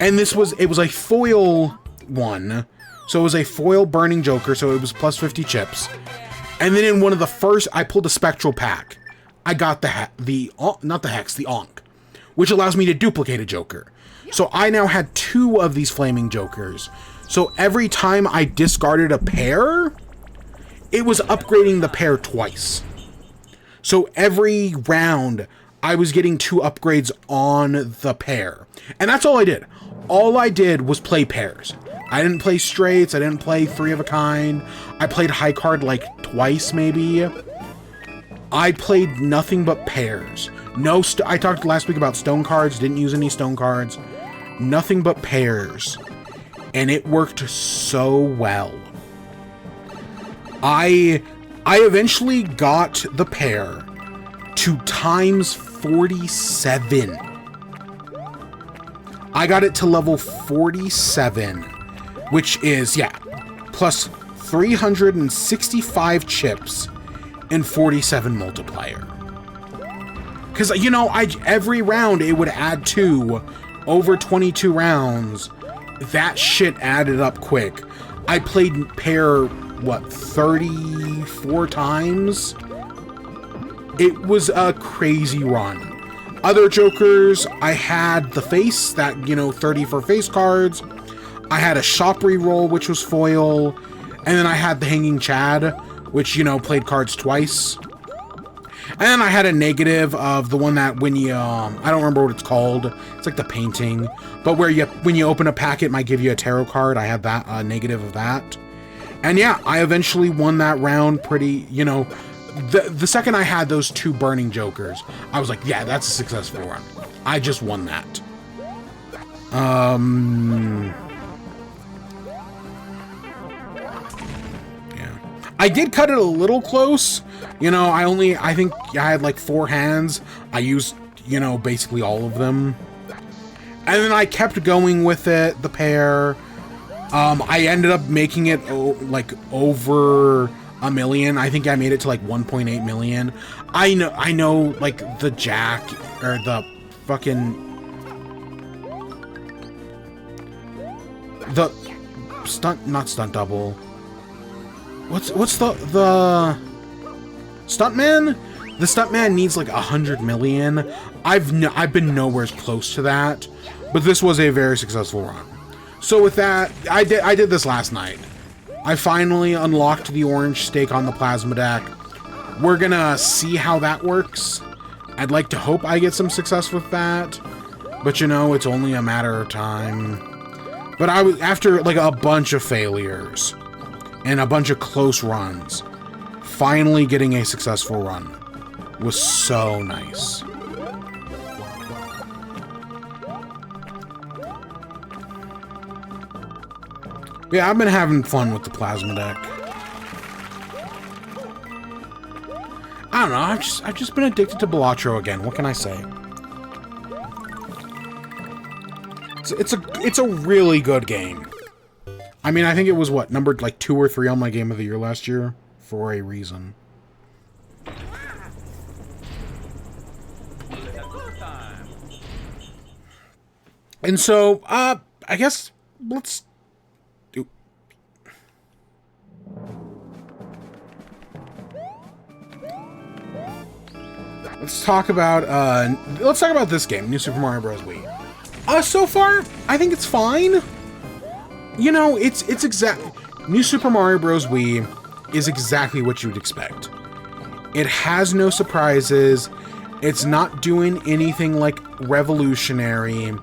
And it was a foil one, so it was a foil Burning Joker, so it was plus 50 chips. And then in one of the first, I pulled a Spectral Pack. I got the Ankh, which allows me to duplicate a Joker. So I now had 2 of these Flaming Jokers. So every time I discarded a pair, it was upgrading the pair twice. So every round, I was getting 2 upgrades on the pair. And that's all I did. All I did was play pairs. I didn't play straights. I didn't play 3 of a kind. I played high card like twice, maybe. I played nothing but pairs. I talked last week about stone cards. Didn't use any stone cards. Nothing but pairs. And it worked so well. I eventually got the pair to times 47. I got it to level 47, which is, yeah, plus 365 chips and 47 multiplier. Because, you know, every round it would add 2, over 22 rounds. That shit added up quick. I played pair, 34 times? It was a crazy run. Other Jokers, I had the face, that, you know, 30 for face cards. I had a shop reroll, which was foil. And then I had the Hanging Chad, which, you know, played cards twice. And then I had a negative of the one that when you, I don't remember what it's called. It's like the painting. But when you open a packet, it might give you a tarot card. I had that, negative of that. And yeah, I eventually won that round pretty, you know, the second I had those 2 Burning Jokers, I was like, yeah, that's a successful run. I just won that. Yeah. I did cut it a little close. You know, I think I had like 4 hands. I used, you know, basically all of them. And then I kept going with it, the pair. I ended up making it like over 1 million. I think I made it to like 1.8 million. I know like the jack or the fucking not stunt double. What's the stuntman? The Stuntman needs like 100 million. I've been nowhere close to that, but this was a very successful run. So with that, I did this last night. I finally unlocked the orange stake on the plasma deck. We're gonna see how that works. I'd like to hope I get some success with that, but you know, it's only a matter of time. But I was, after like a bunch of failures and a bunch of close runs, finally getting a successful run was so nice. Yeah, I've been having fun with the plasma deck. I don't know, I've just been addicted to Balatro again. What can I say? It's a really good game. I mean, I think it was what, numbered like 2 or 3 on my Game of the Year last year for a reason. And so, I guess let's do. Let's talk about this game, New Super Mario Bros. Wii. So far, I think it's fine. You know, it's New Super Mario Bros. Wii is exactly what you would expect. It has no surprises. It's not doing anything like revolutionary.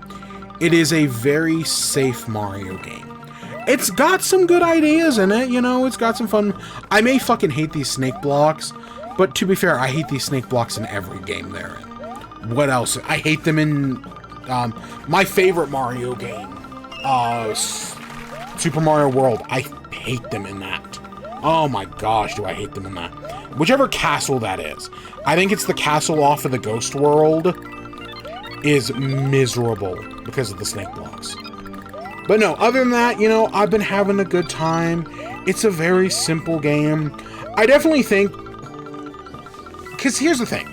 It is a very safe Mario game. It's got some good ideas in it, you know, it's got some fun. I may fucking hate these snake blocks, but to be fair, I hate these snake blocks in every game they're in. What else? I hate them in my favorite Mario game, Super Mario World. I hate them in that. Oh my gosh, do I hate them in that. Whichever castle that is. I think it's the castle off of the Ghost World is miserable because of the snake blocks. But no, other than that, you know, I've been having a good time. It's a very simple game. I definitely think, because here's the thing.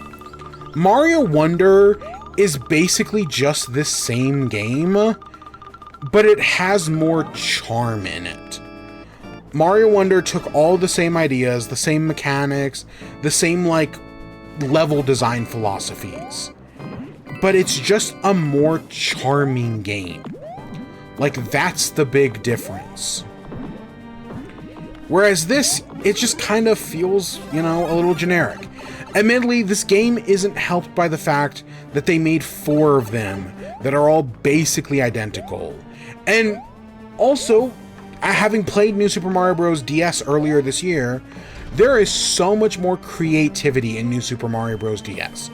Mario Wonder is basically just the same game, but it has more charm in it. Mario Wonder took all the same ideas, the same mechanics, the same, like, level design philosophies. But it's just a more charming game. Like, that's the big difference. Whereas this, it just kind of feels, you know, a little generic. Admittedly, this game isn't helped by the fact that they made 4 of them that are all basically identical. And also, having played New Super Mario Bros. DS earlier this year, there is so much more creativity in New Super Mario Bros. DS.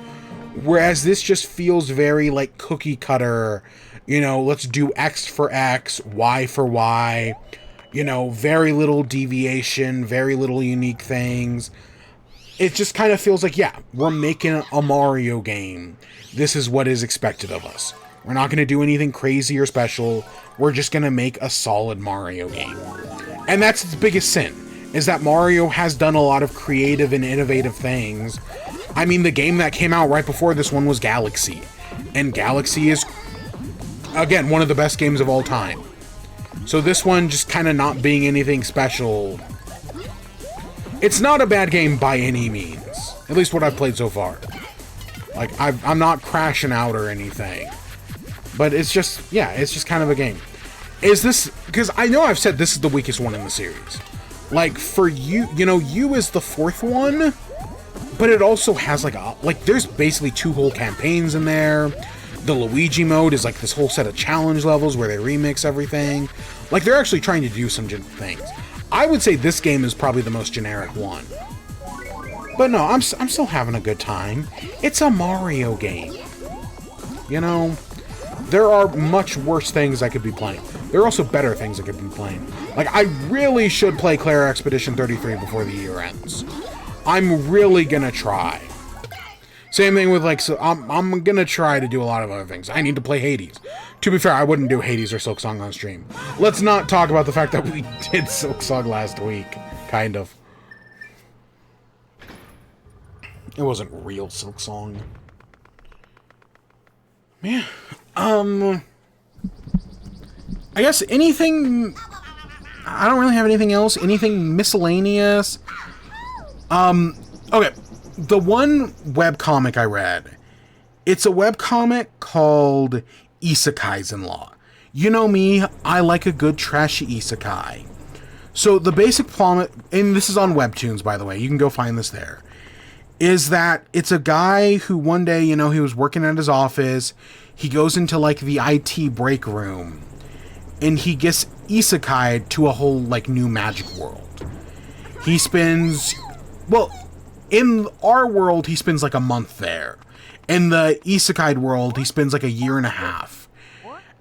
Whereas this just feels very like cookie cutter, you know, let's do X for X, Y for Y, you know, very little deviation, very little unique things. It just kind of feels like, yeah, we're making a Mario game. This is what is expected of us. We're not going to do anything crazy or special. We're just going to make a solid Mario game. And that's its biggest sin, is that Mario has done a lot of creative and innovative things. I mean, the game that came out right before this one was Galaxy. And Galaxy is, again, one of the best games of all time. So this one just kind of not being anything special. It's not a bad game by any means. At least what I've played so far. Like, I'm not crashing out or anything. But it's just, yeah, it's just kind of a game. Is this, because I know I've said this is the weakest one in the series. Like, for you, you know, you is the 4th one. But it also has like there's basically 2 whole campaigns in there. The Luigi mode is like this whole set of challenge levels where they remix everything. Like, they're actually trying to do some things. I would say this game is probably the most generic one. But no, I'm still having a good time. It's a Mario game. You know, there are much worse things I could be playing. There are also better things I could be playing. Like, I really should play Claire Expedition 33 before the year ends. I'm really gonna try. Same thing with, like, so I'm gonna try to do a lot of other things. I need to play Hades. To be fair, I wouldn't do Hades or Silksong on stream. Let's not talk about the fact that we did Silksong last week. Kind of. It wasn't real Silksong. Yeah. I guess anything... I don't really have anything else. Anything miscellaneous. Okay. the one webcomic I read, it's a webcomic called Isekai's in Law. You know me, I like a good trashy isekai. So the basic plot, and this is on Webtoons, by the way, you can go find this there, is that it's a guy who one day, you know, he was working at his office, he goes into, like, the IT break room, and he gets isekai'd to a whole, like, new magic world. He spends, well, in our world, he spends, like, a month there. In the isekai world, he spends, like, a year and a half.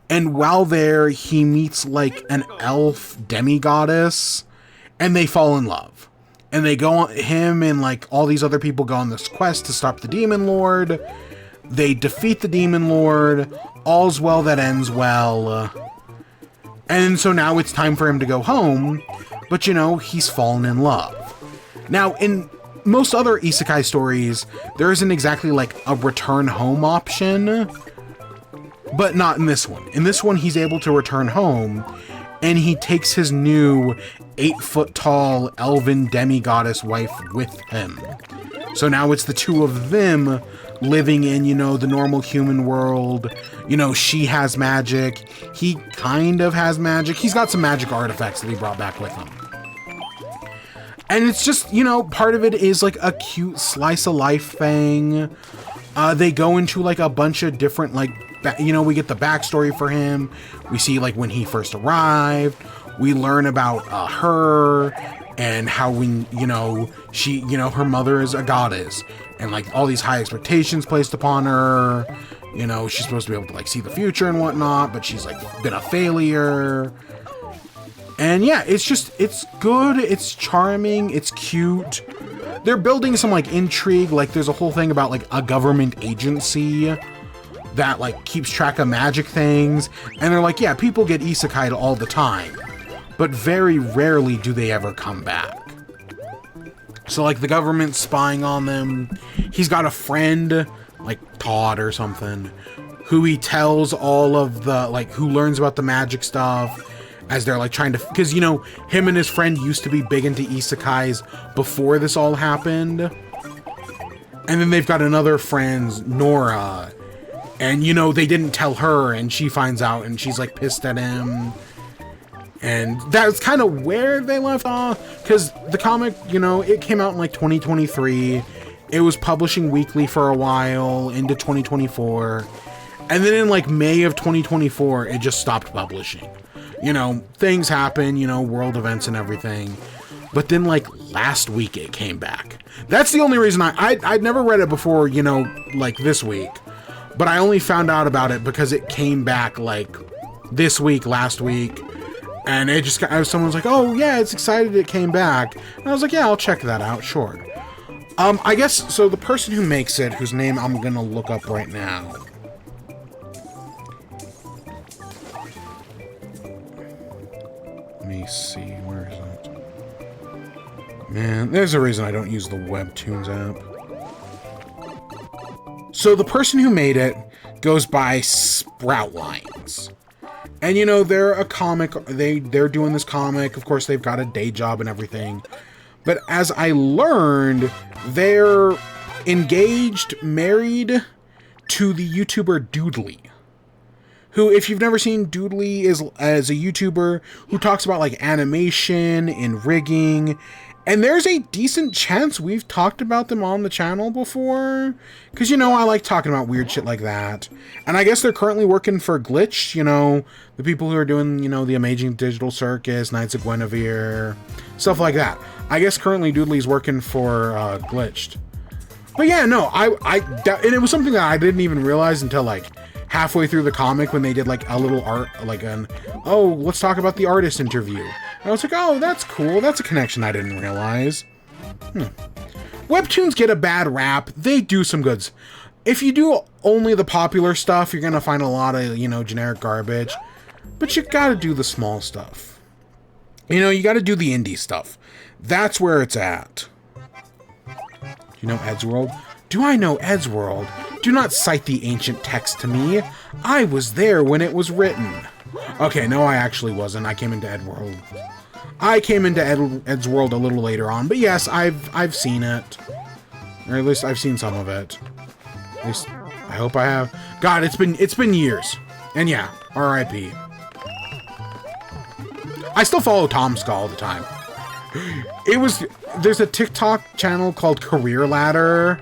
And while there, he meets, like, an elf demigoddess, and they fall in love. And they go on, him and, like, all these other people go on this quest to stop the Demon Lord. They defeat the Demon Lord. All's well that ends well. And so now it's time for him to go home, but, you know, he's fallen in love. Now, in most other isekai stories, there isn't exactly, like, a return home option, but not in this one. In this one, he's able to return home, and he takes his new 8-foot-tall elven demigoddess wife with him. So now it's the two of them living in, you know, the normal human world. You know, she has magic. He kind of has magic. He's got some magic artifacts that he brought back with him. And it's just, you know, part of it is like a cute slice of life thing. They go into like a bunch of different, like, you know, we get the backstory for him. We see, like, when he first arrived. We learn about her and how, when, you know, she, you know, her mother is a goddess. And, like, all these high expectations placed upon her. You know, she's supposed to be able to, like, see the future and whatnot. But she's, like, been a failure. And, yeah, it's just, it's good. It's charming. It's cute. They're building some, like, intrigue. Like, there's a whole thing about, like, a government agency that, like, keeps track of magic things. And they're like, yeah, people get isekai'd all the time, but very rarely do they ever come back. So, like, the government's spying on them. He's got a friend, like Todd or something, who he tells all of the, like, who learns about the magic stuff as they're, like, trying to, because, you know, him and his friend used to be big into isekais before this all happened. And then they've got another friend, Nora, and, you know, they didn't tell her, and she finds out, and she's, like, pissed at him. And that's kind of where they left off, because the comic, you know, it came out in, like, 2023. It was publishing weekly for a while, into 2024. And then in, like, May of 2024, it just stopped publishing. You know, things happen, you know, world events and everything. But then, like, last week it came back. That's the only reason I'd never read it before, you know, like, this week. But I only found out about it because it came back, like, this week, last week. And it just, someone's like, oh, yeah, it's excited it came back. And I was like, yeah, I'll check that out, sure. I guess, so the person who makes it, whose name I'm gonna look up right now. Let me see, where is it? Man, there's a reason I don't use the Webtoons app. So the person who made it goes by Sproutlines. And, you know, they're a comic, they're doing this comic, of course they've got a day job and everything. But as I learned, they're engaged, married to the YouTuber Doodly. Who, if you've never seen Doodly, is as a YouTuber who talks about, like, animation and rigging. And there's a decent chance we've talked about them on the channel before. Because, you know, I like talking about weird shit like that. And I guess they're currently working for Glitch, you know, the people who are doing, you know, the Amazing Digital Circus, Knights of Guinevere, stuff like that. I guess currently Doodly's working for Glitched. But yeah, no, and it was something that I didn't even realize until, like, halfway through the comic when they did, like, a little art, like, oh, let's talk about the artist interview. And I was like, oh, that's cool. That's a connection I didn't realize. Webtoons get a bad rap. They do some goods. If you do only the popular stuff, you're going to find a lot of, you know, generic garbage. But you got to do the small stuff. You know, you got to do the indie stuff. That's where it's at. You know Eddsworld? Do I know Eddsworld? Do not cite the ancient text to me. I was there when it was written. Okay, no, I actually wasn't. I came into Eddsworld. I came into Eddsworld a little later on, but yes, I've seen it. Or at least I've seen some of it. At least I hope I have. God, it's been years. And yeah, R.I.P. I still follow Tomska all the time. There's a TikTok channel called Career Ladder.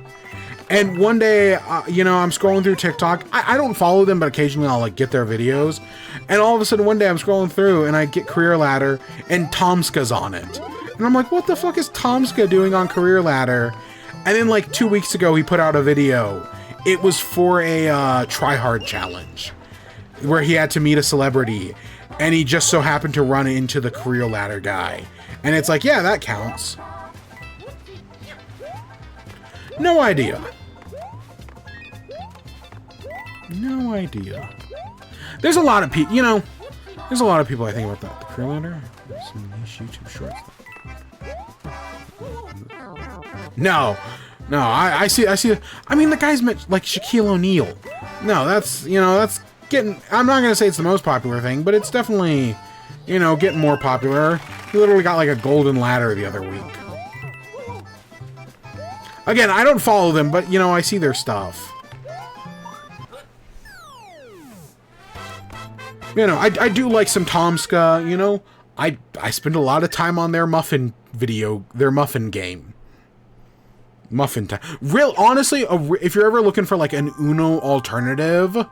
And one day, you know, I'm scrolling through TikTok. I don't follow them, but occasionally I'll like get their videos. And all of a sudden one day I'm scrolling through and I get Career Ladder and Tomska's on it. And I'm like, what the fuck is Tomska doing on Career Ladder? And then like 2 weeks ago he put out a video. It was for a try hard challenge where he had to meet a celebrity. And he just so happened to run into the Career Ladder guy. And it's like, yeah, that counts. No idea. No idea. There's a lot of people, you know, there's a lot of people I think about that. The Career Ladder? Some niche YouTube shorts. No, I see. I mean, the guy's met like Shaquille O'Neal. No, that's, you know, that's getting, I'm not going to say it's the most popular thing, but it's definitely, you know, getting more popular. He literally got like a golden ladder the other week. Again, I don't follow them, but, you know, I see their stuff. You know, I do like some Tomska, you know. I spend a lot of time on their muffin video, their muffin game. Muffin time. Honestly, if you're ever looking for like an Uno alternative,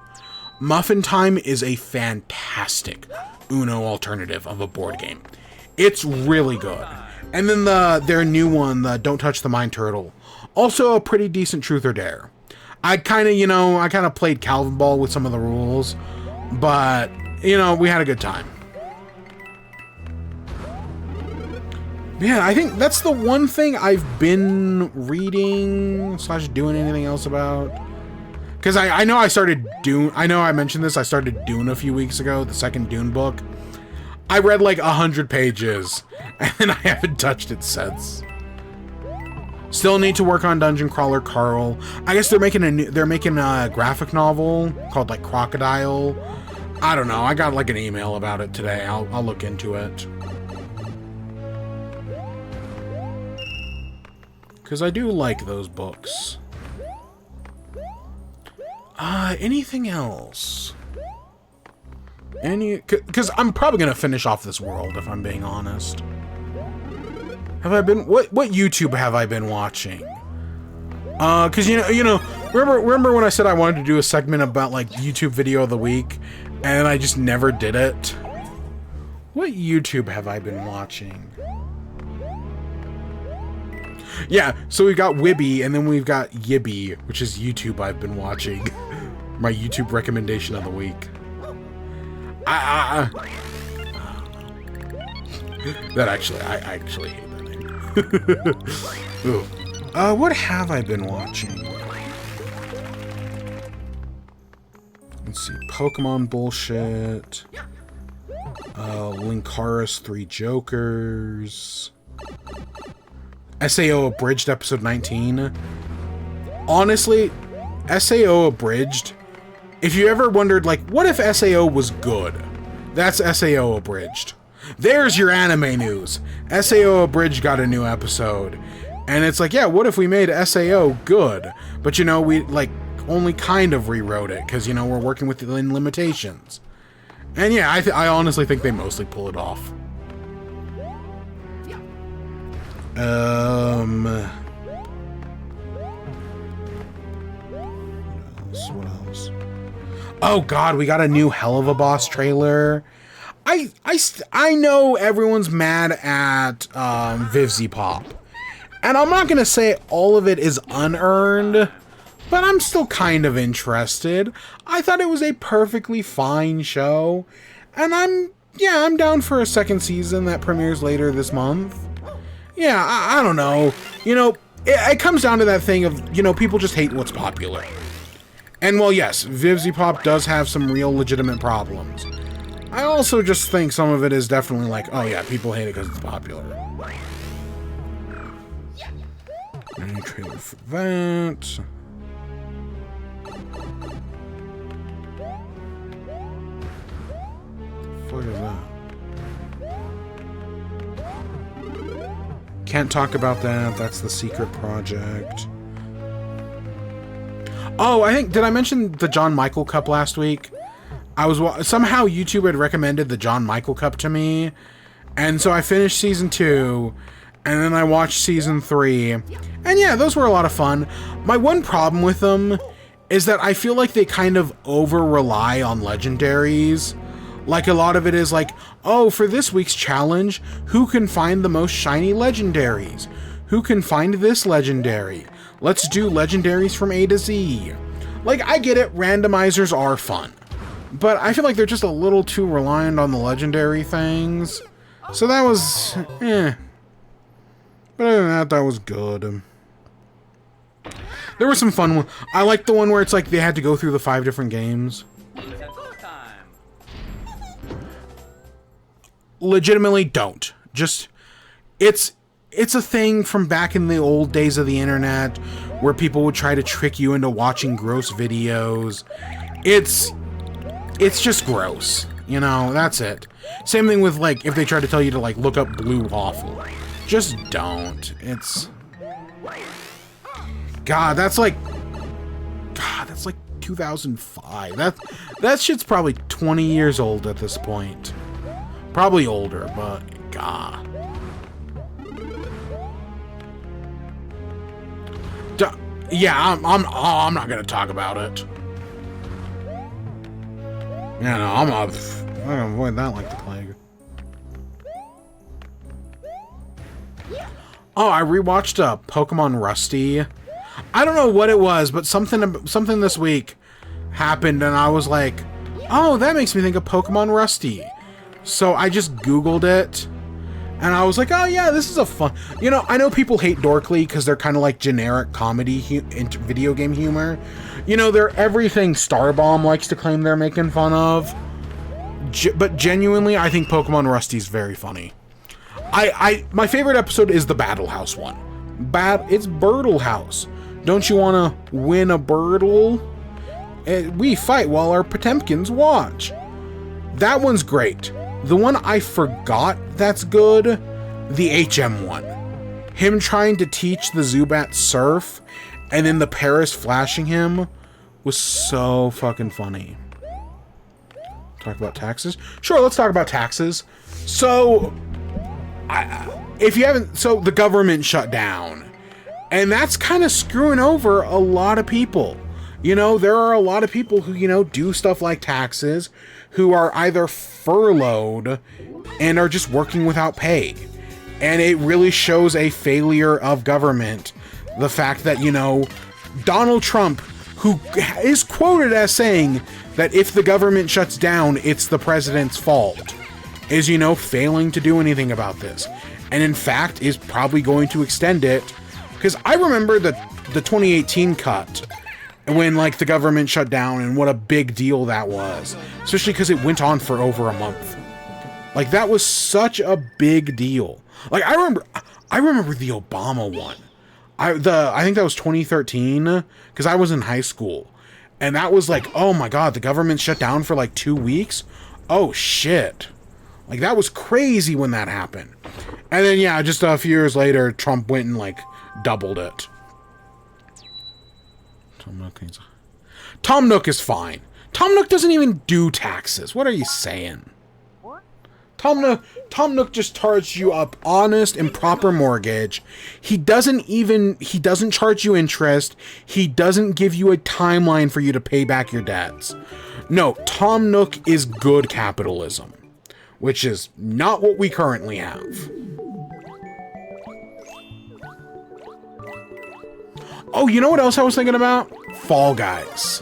Muffin Time is a fantastic Uno alternative of a board game. It's really good. And then their new one, the Don't Touch the Mind Turtle, also a pretty decent truth or dare. I kind of played Calvin Ball with some of the rules, but, you know, we had a good time. Yeah, I think that's the one thing I've been reading / doing anything else about. Because I know I started Dune. I know I mentioned this. I started Dune a few weeks ago, the second Dune book. I read like 100 pages, and then I haven't touched it since. Still need to work on Dungeon Crawler Carl. I guess they're making a graphic novel called like Crocodile. I don't know. I got like an email about it today. I'll look into it. Because I do like those books. Anything else? Because I'm probably going to finish off this world, if I'm being honest. Have I been... What YouTube have I been watching? Because, you know, remember when I said I wanted to do a segment about, like, YouTube video of the week, and I just never did it? What YouTube have I been watching? Yeah, so we've got WIBE, and then we've got YIBE, which is YouTube I've been watching. My YouTube recommendation of the week. I actually hate that name. Ooh. What have I been watching? Let's see. Pokemon bullshit. Linkara's 3 Jokers. SAO Abridged episode 19. Honestly, SAO Abridged, if you ever wondered, like, what if SAO was good? That's SAO Abridged. There's your anime news. SAO Abridged got a new episode. And it's like, yeah, what if we made SAO good? But, you know, we, like, only kind of rewrote it, because, you know, we're working within limitations. And yeah, I honestly think they mostly pull it off. What else? Oh god, we got a new Hell of a Boss trailer. I know everyone's mad at Vivzy Pop, and I'm not gonna say all of it is unearned, but I'm still kind of interested. I thought it was a perfectly fine show, and I'm down for a second season that premieres later this month. Yeah, I don't know. You know, it comes down to that thing of, you know, people just hate what's popular. And well, yes, Vivzy Pop does have some real legitimate problems. I also just think some of it is definitely like, oh yeah, people hate it because it's popular. Any trailer for that? What is that? Can't talk about that. That's the secret project. Oh, I think, did I mention the John Michael Cup last week? Somehow YouTube had recommended the John Michael Cup to me, and so I finished season 2, and then I watched season 3, and yeah, those were a lot of fun. My one problem with them is that I feel like they kind of over-rely on legendaries. Like, a lot of it is like, oh, for this week's challenge, who can find the most shiny legendaries? Who can find this legendary? Let's do legendaries from A to Z. Like, I get it, randomizers are fun, but I feel like they're just a little too reliant on the legendary things. So that was, eh. But other than that, that was good. There were some fun ones. I liked the one where it's like they had to go through the 5 different games. Legitimately don't. Just, it's a thing from back in the old days of the internet where people would try to trick you into watching gross videos. It's just gross. You know, that's it. Same thing with, like, if they try to tell you to, like, look up blue waffle. Just don't. It's... God, that's like 2005. That shit's probably 20 years old at this point. Probably older, but God. Yeah, I'm not gonna talk about it. Yeah, no, I'm gonna avoid that like the plague. Oh, I rewatched Pokemon Rusty. I don't know what it was, but something this week happened, and I was like, oh, that makes me think of Pokemon Rusty. So I just Googled it, and I was like, oh yeah, this is a fun... You know, I know people hate Dorkly because they're kind of like generic comedy video game humor. You know, they're everything Starbomb likes to claim they're making fun of. But genuinely, I think Pokemon Rusty is very funny. My favorite episode is the Battle House one. It's Birdle House. Don't you want to win a Birdle? We fight while our Potemkins watch. That one's great. The one I forgot that's good, the HM one. Him trying to teach the Zubat surf, and then the Paris flashing him was so fucking funny. Talk about taxes? Sure, let's talk about taxes. So, if you haven't... So, the government shut down. And that's kind of screwing over a lot of people. You know, there are a lot of people who, you know, do stuff like taxes, who are either furloughed and are just working without pay. And it really shows a failure of government. The fact that, you know, Donald Trump, who is quoted as saying that if the government shuts down, it's the president's fault, is, you know, failing to do anything about this. And in fact, is probably going to extend it. Because I remember the 2018 cut, when, like, the government shut down and what a big deal that was. Especially because it went on for over a month. Like, that was such a big deal. Like, I remember the Obama one. I think that was 2013, because I was in high school. And that was like, oh my god, the government shut down for like 2 weeks? Oh shit. Like, that was crazy when that happened. And then, yeah, just a few years later, Trump went and, like, doubled it. Tom Nook is fine. Tom Nook doesn't even do taxes. What are you saying? Tom Nook just charges you up honest and proper mortgage. He doesn't charge you interest. He doesn't give you a timeline for you to pay back your debts. No, Tom Nook is good capitalism, which is not what we currently have. Oh, you know what else I was thinking about? Fall Guys.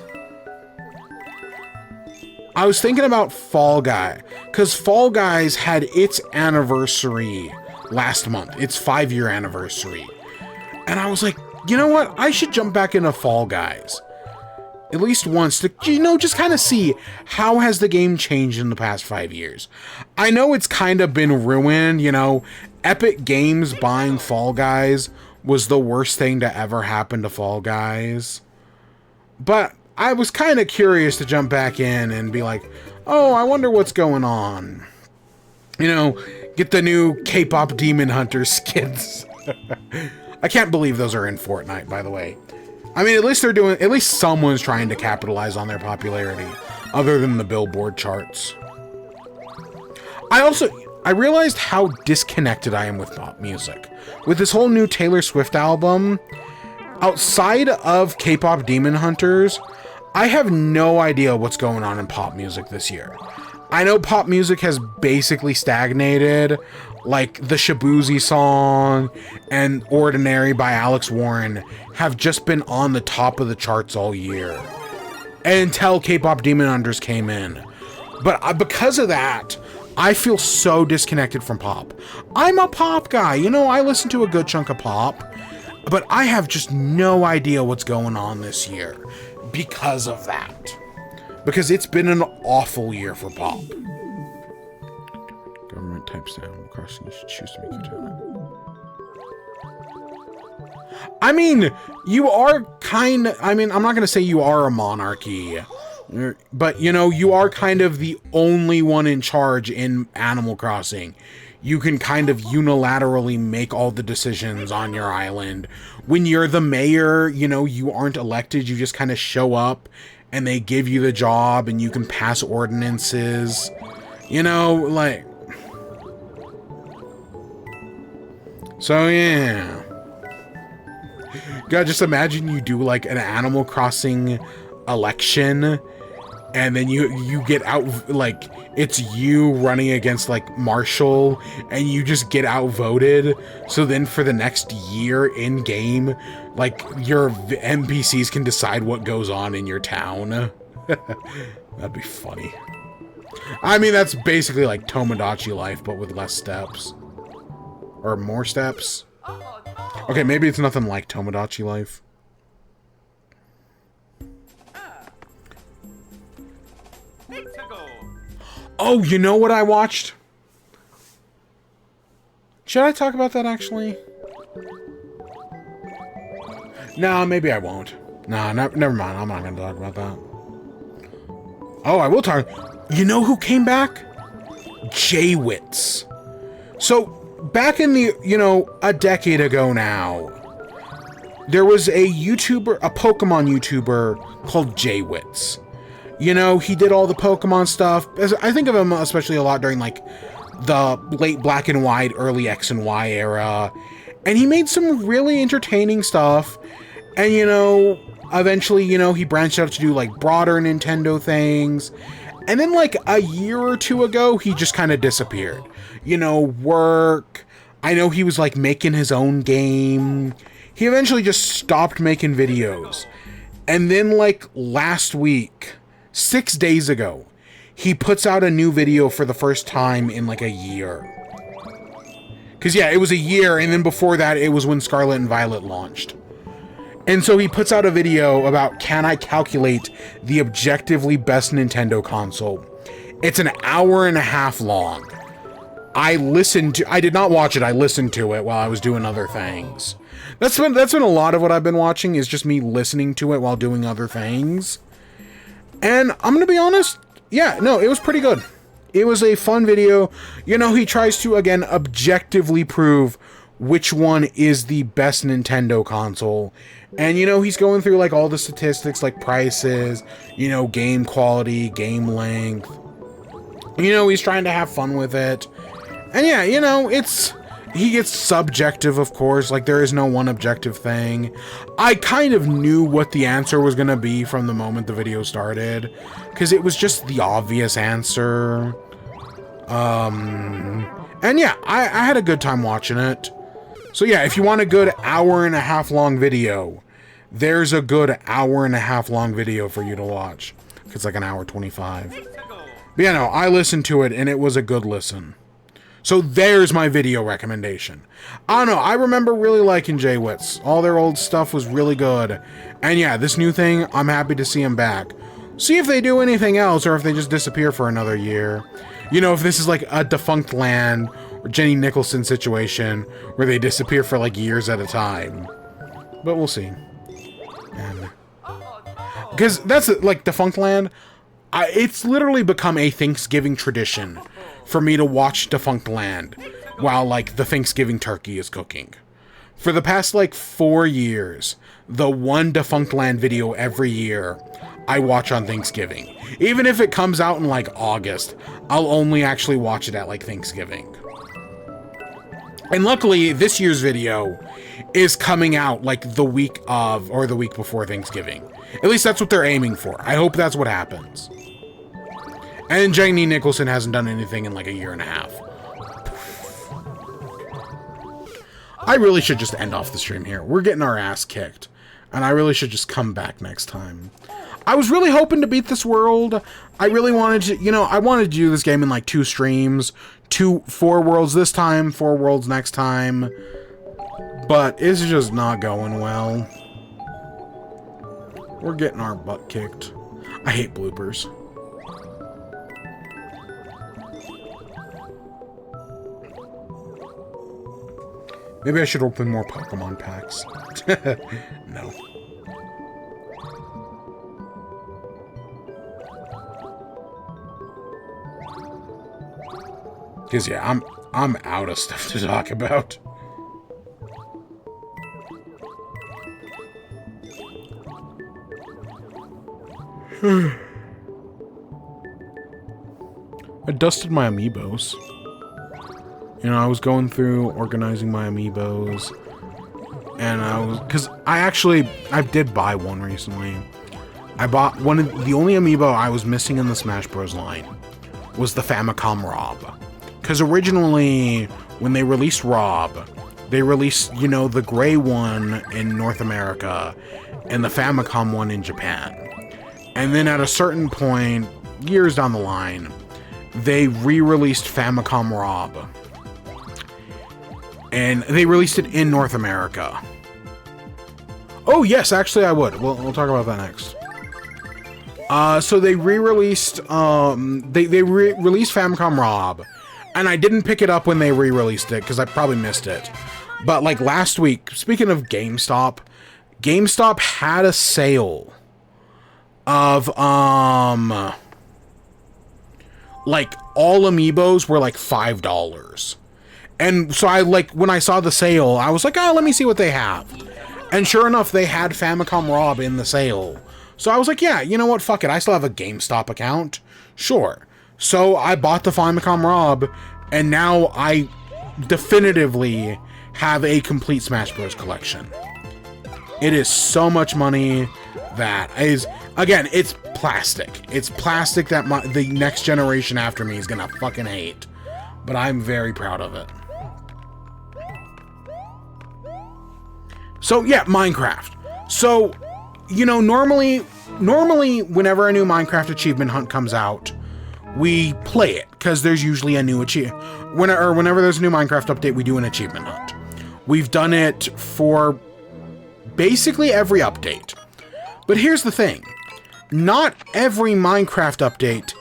I was thinking about Fall Guy, because Fall Guys had its anniversary last month. Its 5-year anniversary. And I was like, you know what? I should jump back into Fall Guys. At least once to, you know, just kind of see how has the game changed in the past 5 years. I know it's kind of been ruined, you know. Epic Games buying Fall Guys was the worst thing to ever happen to Fall Guys. But I was kind of curious to jump back in and be like, oh, I wonder what's going on. You know, get the new K-pop Demon Hunter skins. I can't believe those are in Fortnite, by the way. I mean, at least someone's trying to capitalize on their popularity, other than the Billboard charts. I realized how disconnected I am with pop music. With this whole new Taylor Swift album, outside of K-pop Demon Hunters, I have no idea what's going on in pop music this year. I know pop music has basically stagnated, like the Shabuzi song and Ordinary by Alex Warren have just been on the top of the charts all year, until K-pop Demon Hunters came in. But because of that, I feel so disconnected from pop. I'm a pop guy, you know, I listen to a good chunk of pop, but I have just no idea what's going on this year because of that. Because it's been an awful year for pop. Government types Animal Crossing, you should choose to make your town. I mean, you are I'm not going to say you are a monarchy, but, you know, you are kind of the only one in charge in Animal Crossing. You can kind of unilaterally make all the decisions on your island. When you're the mayor, you know, you aren't elected, you just kind of show up and they give you the job and you can pass ordinances. You know, like... So, yeah. God, just imagine you do, like, an Animal Crossing election, and then you get out, like, it's you running against, like, Marshall, and you just get outvoted. So then for the next year in-game, like, your NPCs can decide what goes on in your town. That'd be funny. I mean, that's basically like Tomodachi Life, but with less steps. Or more steps. Okay, maybe it's nothing like Tomodachi Life. Oh, you know what I watched? Should I talk about that, actually? No, maybe I won't. No, never mind. I'm not going to talk about that. Oh, I will talk. You know who came back? J-Wits. So, back in the, you know, a decade ago now, there was a YouTuber, a Pokemon YouTuber called J-Wits. You know, he did all the Pokemon stuff. I think of him especially a lot during, like, the late Black and White, early X and Y era. And he made some really entertaining stuff. And, you know, eventually, you know, he branched out to do, like, broader Nintendo things. And then, like, a year or two ago, he just kind of disappeared. You know, work. I know he was, like, making his own game. He eventually just stopped making videos. And then, like, last week, 6 days ago, he puts out a new video for the first time in, like, a year. Because, yeah, it was a year, and then before that, it was when Scarlet and Violet launched. And so he puts out a video about, can I calculate the objectively best Nintendo console? It's an hour and a half long. I did not watch it, I listened to it while I was doing other things. That's been a lot of what I've been watching, is just me listening to it while doing other things. And I'm gonna be honest, yeah, no, it was pretty good. It was a fun video. You know, he tries to, again, objectively prove which one is the best Nintendo console. And, you know, he's going through, like, all the statistics, like prices, you know, game quality, game length. You know, he's trying to have fun with it. And, yeah, you know, he gets subjective, of course. Like, there is no one objective thing. I kind of knew what the answer was going to be from the moment the video started, because it was just the obvious answer. And, yeah, I had a good time watching it. So yeah, if you want a good hour and a half long video, there's a good hour and a half long video for you to watch. It's like an hour 25. But yeah, no, I listened to it and it was a good listen. So there's my video recommendation. I don't know, I remember really liking J-Wits. All their old stuff was really good. And yeah, this new thing, I'm happy to see them back. See if they do anything else or if they just disappear for another year. You know, if this is like a Defunct Land or Jenny Nicholson situation where they disappear for like years at a time. But we'll see. And because that's like Defunct Land, it's literally become a Thanksgiving tradition for me to watch Defunct Land while like the Thanksgiving turkey is cooking. For the past, like, 4 years, the one Defunct Land video every year I watch on Thanksgiving. Even if it comes out in, like, August, I'll only actually watch it at, like, Thanksgiving. And luckily, this year's video is coming out, like, the week of, or the week before Thanksgiving. At least that's what they're aiming for. I hope that's what happens. And Jenny Nicholson hasn't done anything in, like, a year and a half. I really should just end off the stream here. We're getting our ass kicked. And I really should just come back next time. I was really hoping to beat this world. I really wanted to, you know, I wanted to do this game in like 2 streams. 4 worlds this time, 4 worlds next time. But it's just not going well. We're getting our butt kicked. I hate bloopers. Maybe I should open more Pokemon packs. No. Because, yeah, I'm out of stuff to talk about. I dusted my amiibos. You know, I was going through organizing my amiibos, and because I did buy one recently. I bought one of the only amiibo I was missing in the Smash Bros. Line was the Famicom Rob. Because originally, when they released Rob, they released, you know, the gray one in North America and the Famicom one in Japan. And then at a certain point, years down the line, they re-released Famicom Rob. And they released it in North America. Oh, yes, actually I would. We'll talk about that next. So they re-released, released Famicom Rob. And I didn't pick it up when they re-released it, because I probably missed it. But, like, last week, speaking of GameStop, GameStop had a sale of, like, all amiibos were, like, $5. And so I, like, when I saw the sale, I was like, oh, let me see what they have. And sure enough, they had Famicom Rob in the sale. So I was like, yeah, you know what, fuck it, I still have a GameStop account. Sure. So I bought the Famicom Rob, and now I definitively have a complete Smash Bros. Collection. It is so much money that is, again, it's plastic. It's plastic that the next generation after me is gonna fucking hate. But I'm very proud of it. So yeah, Minecraft. So, you know, normally whenever a new Minecraft achievement hunt comes out, we play it, because there's usually a new achievement. Whenever there's a new Minecraft update, we do an achievement hunt. We've done it for basically every update. But here's the thing. Not every Minecraft update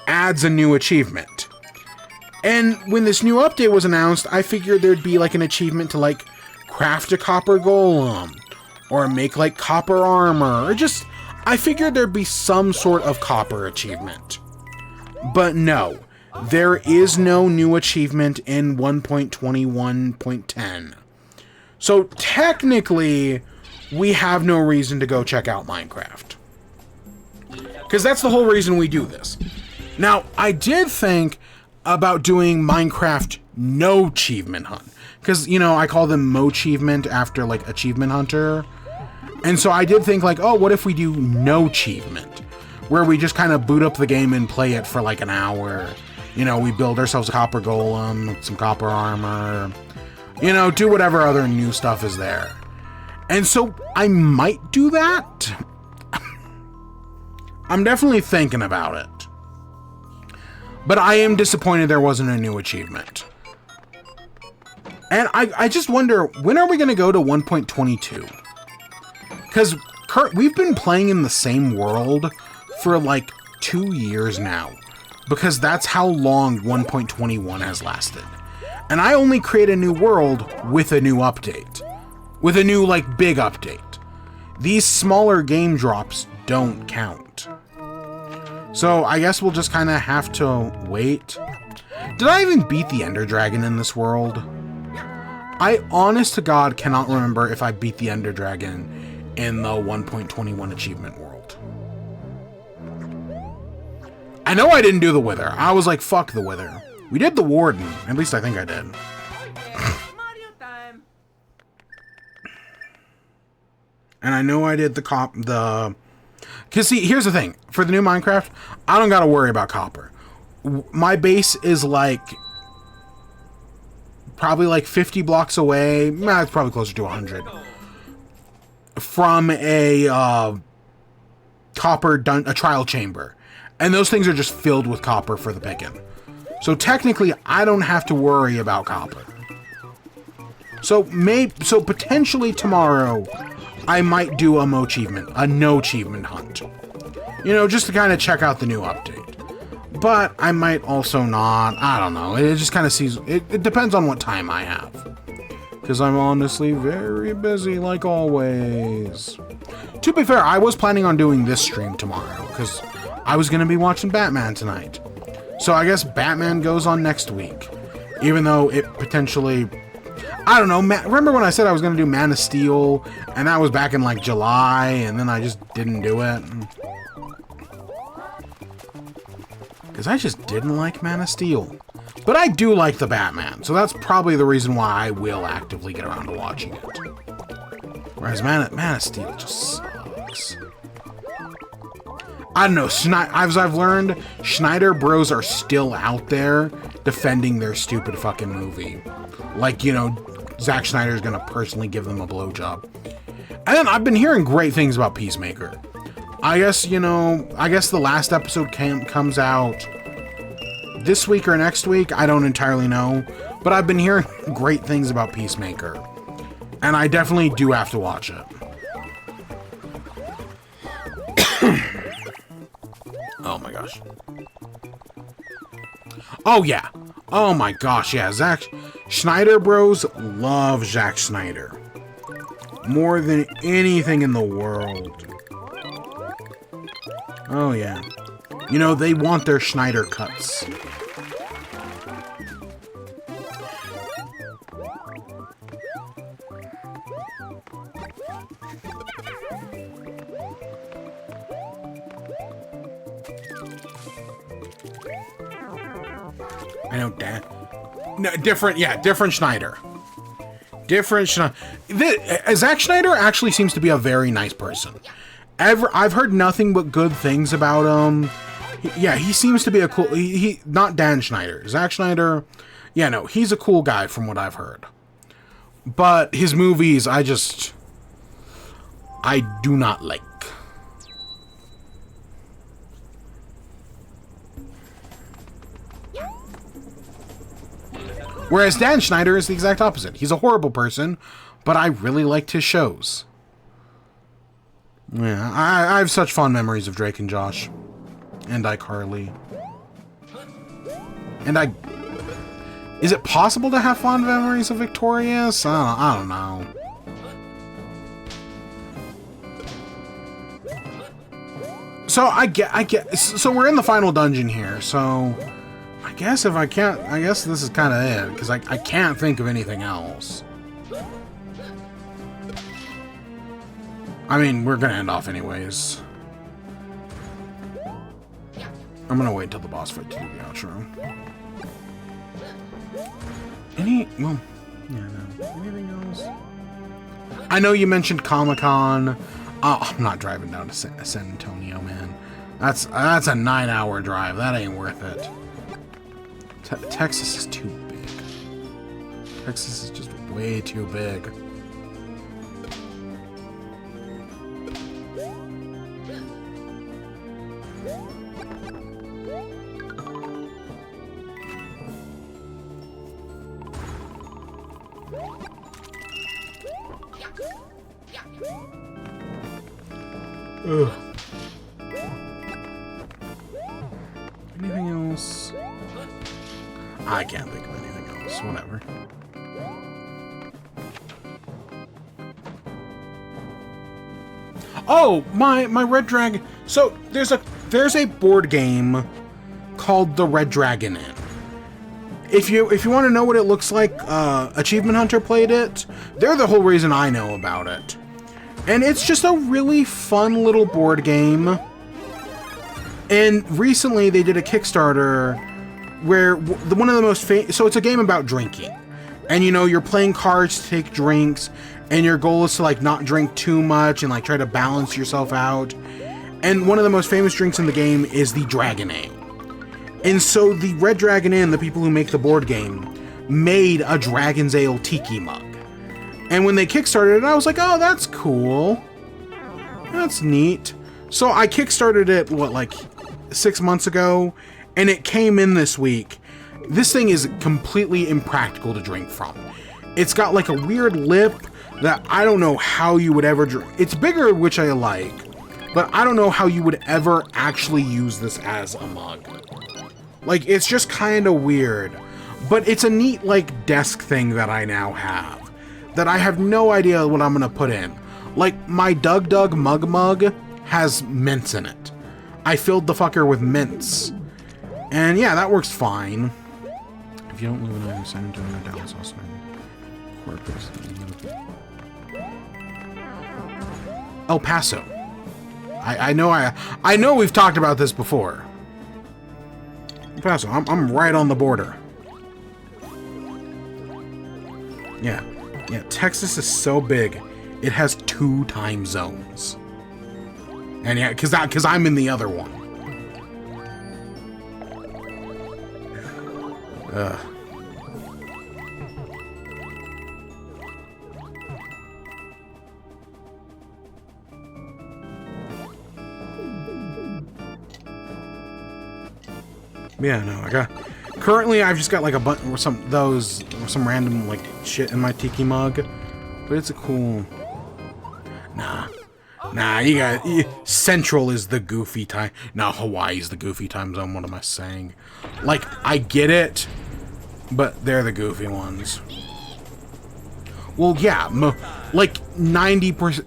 adds a new achievement. And when this new update was announced, I figured there'd be like an achievement to like craft a copper golem, or make like copper armor, or just, I figured there'd be some sort of copper achievement. But no, there is no new achievement in 1.21.10. So technically, we have no reason to go check out Minecraft. Because that's the whole reason we do this. Now, I did think about doing Minecraft no achievement hunt. Because, you know, I call them Mo-Achievement after, like, Achievement Hunter. And so I did think, like, oh, what if we do no achievement? Where we just kind of boot up the game and play it for, like, an hour. You know, we build ourselves a copper golem, some copper armor. You know, do whatever other new stuff is there. And so I might do that. I'm definitely thinking about it. But I am disappointed there wasn't a new achievement. And I just wonder, when are we going to go to 1.22? Because we've been playing in the same world for like 2 years now. Because that's how long 1.21 has lasted. And I only create a new world with a new update. With a new, like, big update. These smaller game drops don't count. So I guess we'll just kind of have to wait. Did I even beat the Ender Dragon in this world? I honest to God cannot remember if I beat the Ender Dragon in the 1.21 achievement world. I know I didn't do the Wither. I was like, fuck the Wither. We did the Warden. At least I think I did. And I know I did the... Because see, here's the thing. For the new Minecraft, I don't gotta worry about copper. My base is like... probably like 50 blocks away. Nah, it's probably closer to 100. From a a trial chamber. And those things are just filled with copper for the picking. So technically, I don't have to worry about copper. So potentially tomorrow, I might do a no achievement hunt. You know, just to kind of check out the new update. But I might also not. I don't know. It just kind of sees... It depends on what time I have. Because I'm honestly very busy, like always. To be fair, I was planning on doing this stream tomorrow. Because I was going to be watching Batman tonight. So I guess Batman goes on next week. Even though it potentially... I don't know. Remember when I said I was going to do Man of Steel? And that was back in like July. And then I just didn't do it. Because I just didn't like Man of Steel. But I do like the Batman. So that's probably the reason why I will actively get around to watching it. Whereas Man of Steel just sucks. I don't know. As I've learned, Schneider Bros are still out there defending their stupid fucking movie. Like, you know, Zack Snyder's gonna personally give them a blowjob. And then I've been hearing great things about Peacemaker. I guess, you know, the last episode comes out this week or next week. I don't entirely know. But I've been hearing great things about Peacemaker. And I definitely do have to watch it. Oh my gosh. Oh yeah. Oh my gosh, yeah. Zack Schneider Bros love Zack Snyder. More than anything in the world. Oh yeah. You know, they want their Schneider cuts. I know, Dad. No, different Schneider. Different Schneider. Zack Schneider actually seems to be a very nice person. I've heard nothing but good things about him. Yeah, he seems to be a cool... He not Dan Schneider. Zack Schneider... Yeah, no, he's a cool guy from what I've heard. But his movies, I do not like. Whereas Dan Schneider is the exact opposite. He's a horrible person, but I really liked his shows. Yeah, I have such fond memories of Drake and Josh. And iCarly. And is it possible to have fond memories of Victorious? I don't know. So so we're in the final dungeon here, so I guess this is kind of it, because I can't think of anything else. I mean, we're gonna end off anyways. I'm gonna wait till the boss fight to do the outro. Well, yeah, no. Anything else? I know you mentioned Comic-Con. Oh, I'm not driving down to San Antonio, man. That's a 9-hour drive. That ain't worth it. Texas is too big. Texas is just way too big. Ugh. Anything else? I can't think of anything else. Whatever. Oh, my Red Dragon. So there's a board game called the Red Dragon Inn. if you want to know what it looks like, Achievement Hunter played it. They're the whole reason I know about it. And it's just a really fun little board game. And recently they did a Kickstarter where one of the most so it's a game about drinking. And you know, you're playing cards to take drinks, and your goal is to like not drink too much and like try to balance yourself out. And one of the most famous drinks in the game is the Dragon Ale. And so the Red Dragon Inn, the people who make the board game, made a Dragon's Ale tiki mug. And when they kickstarted it, I was like, oh, that's cool. That's neat. So I kickstarted it, what, like 6 months ago, and it came in this week. This thing is completely impractical to drink from. It's got like a weird lip that I don't know how you would ever drink. It's bigger, which I like, but I don't know how you would ever actually use this as a mug. Like, it's just kind of weird. But it's a neat, like, desk thing that I now have, that I have no idea what I'm gonna put in. Like, my Doug Doug mug has mints in it. I filled the fucker with mints. And yeah, that works fine. If you don't live in either San Antonio or Dallas, Austin, Corpus, El Paso. I know we've talked about this before. El Paso, I'm right on the border. Yeah, Texas is so big, it has 2 time zones. And yeah, because I'm in the other one. Ugh. Yeah, no, currently I've just got like a button or some random like shit in my tiki mug, but it's a cool. Nah, Central is the goofy time. No, Hawaii's the goofy time zone. What am I saying? Like, I get it, but they're the goofy ones. Well, yeah, like 90%,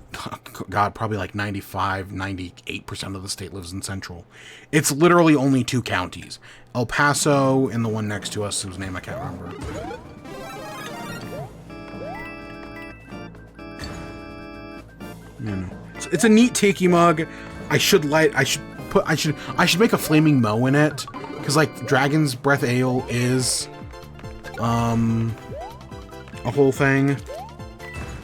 God, probably like 95, 98% of the state lives in Central. It's literally only 2 counties. El Paso and the one next to us, whose name I can't remember. You know, it's a neat tiki mug. I should make a flaming moe in it, because like Dragon's Breath Ale is a whole thing.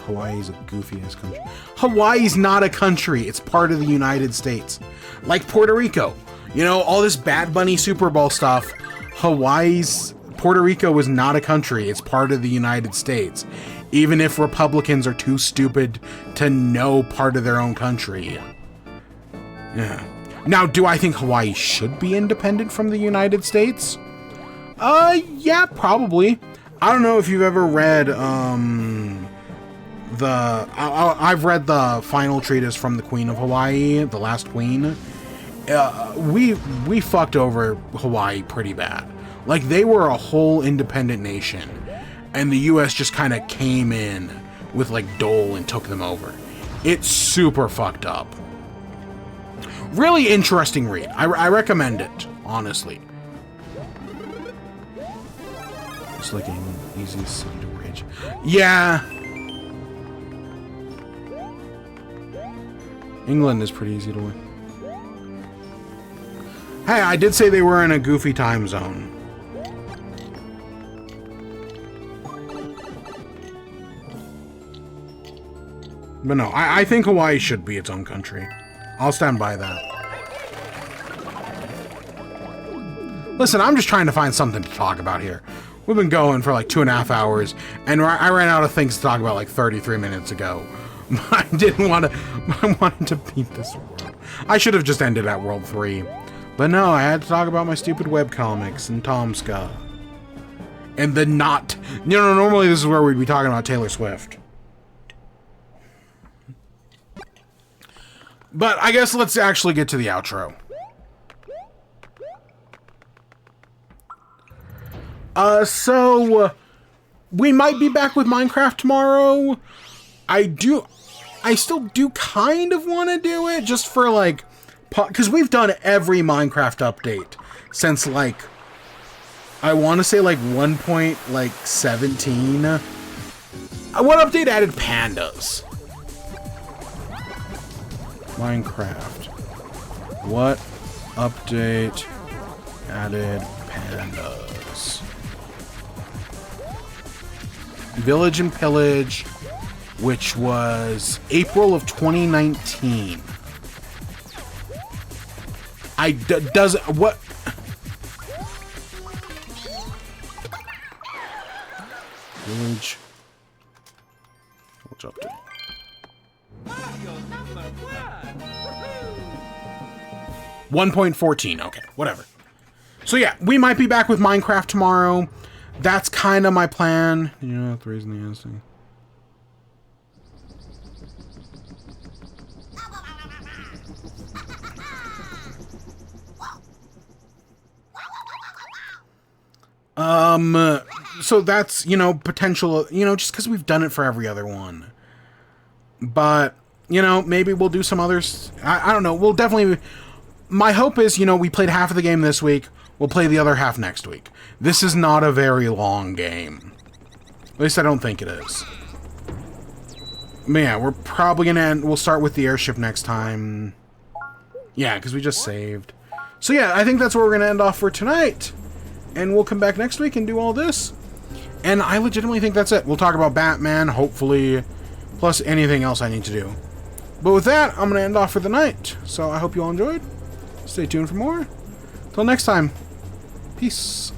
Hawaii's a goofy ass country. Hawaii's not a country. It's part of the United States. Like Puerto Rico. You know, all this Bad Bunny Super Bowl stuff. Puerto Rico is not a country. It's part of the United States. Even if Republicans are too stupid to know part of their own country. Yeah. Now, do I think Hawaii should be independent from the United States? Yeah, probably. I don't know if you've ever read, I've read the final treatise from the Queen of Hawaii, the last queen. We fucked over Hawaii pretty bad. Like, they were a whole independent nation, and the U.S. just kind of came in with, like, Dole and took them over. It's super fucked up. Really interesting read. I recommend it, honestly. It's like an easiest city to rage. Yeah. England is pretty easy to win. Hey, I did say they were in a goofy time zone. But no, I think Hawaii should be its own country. I'll stand by that. Listen, I'm just trying to find something to talk about here. We've been going for like 2.5 hours, and I ran out of things to talk about like 33 minutes ago. I didn't want to... I wanted to beat this world. I should have just ended at World 3. But no, I had to talk about my stupid webcomics and Tomska. And the not... You know, normally this is where we'd be talking about Taylor Swift. But I guess let's actually get to the outro. So we might be back with Minecraft tomorrow. I still do kind of want to do it just for like, because we've done every Minecraft update since like I want to say like 1.17. What update added pandas? Minecraft. What update added pandas? Village and Pillage, which was April of 2019. What? Village update. 1.14. Okay, whatever. So yeah, we might be back with Minecraft tomorrow. That's kind of my plan. You know, the reason the instinct. So that's, you know, potential, you know, just because we've done it for every other one. But, you know, maybe we'll do some others. I don't know. We'll definitely... My hope is, you know, we played half of the game this week. We'll play the other half next week. This is not a very long game. At least I don't think it is. But yeah, we're probably going to end... We'll start with the airship next time. Yeah, because we just saved. So yeah, I think that's where we're going to end off for tonight. And we'll come back next week and do all this. And I legitimately think that's it. We'll talk about Batman, hopefully, plus anything else I need to do. But with that, I'm going to end off for the night. So I hope you all enjoyed. Stay tuned for more. Till next time. Peace.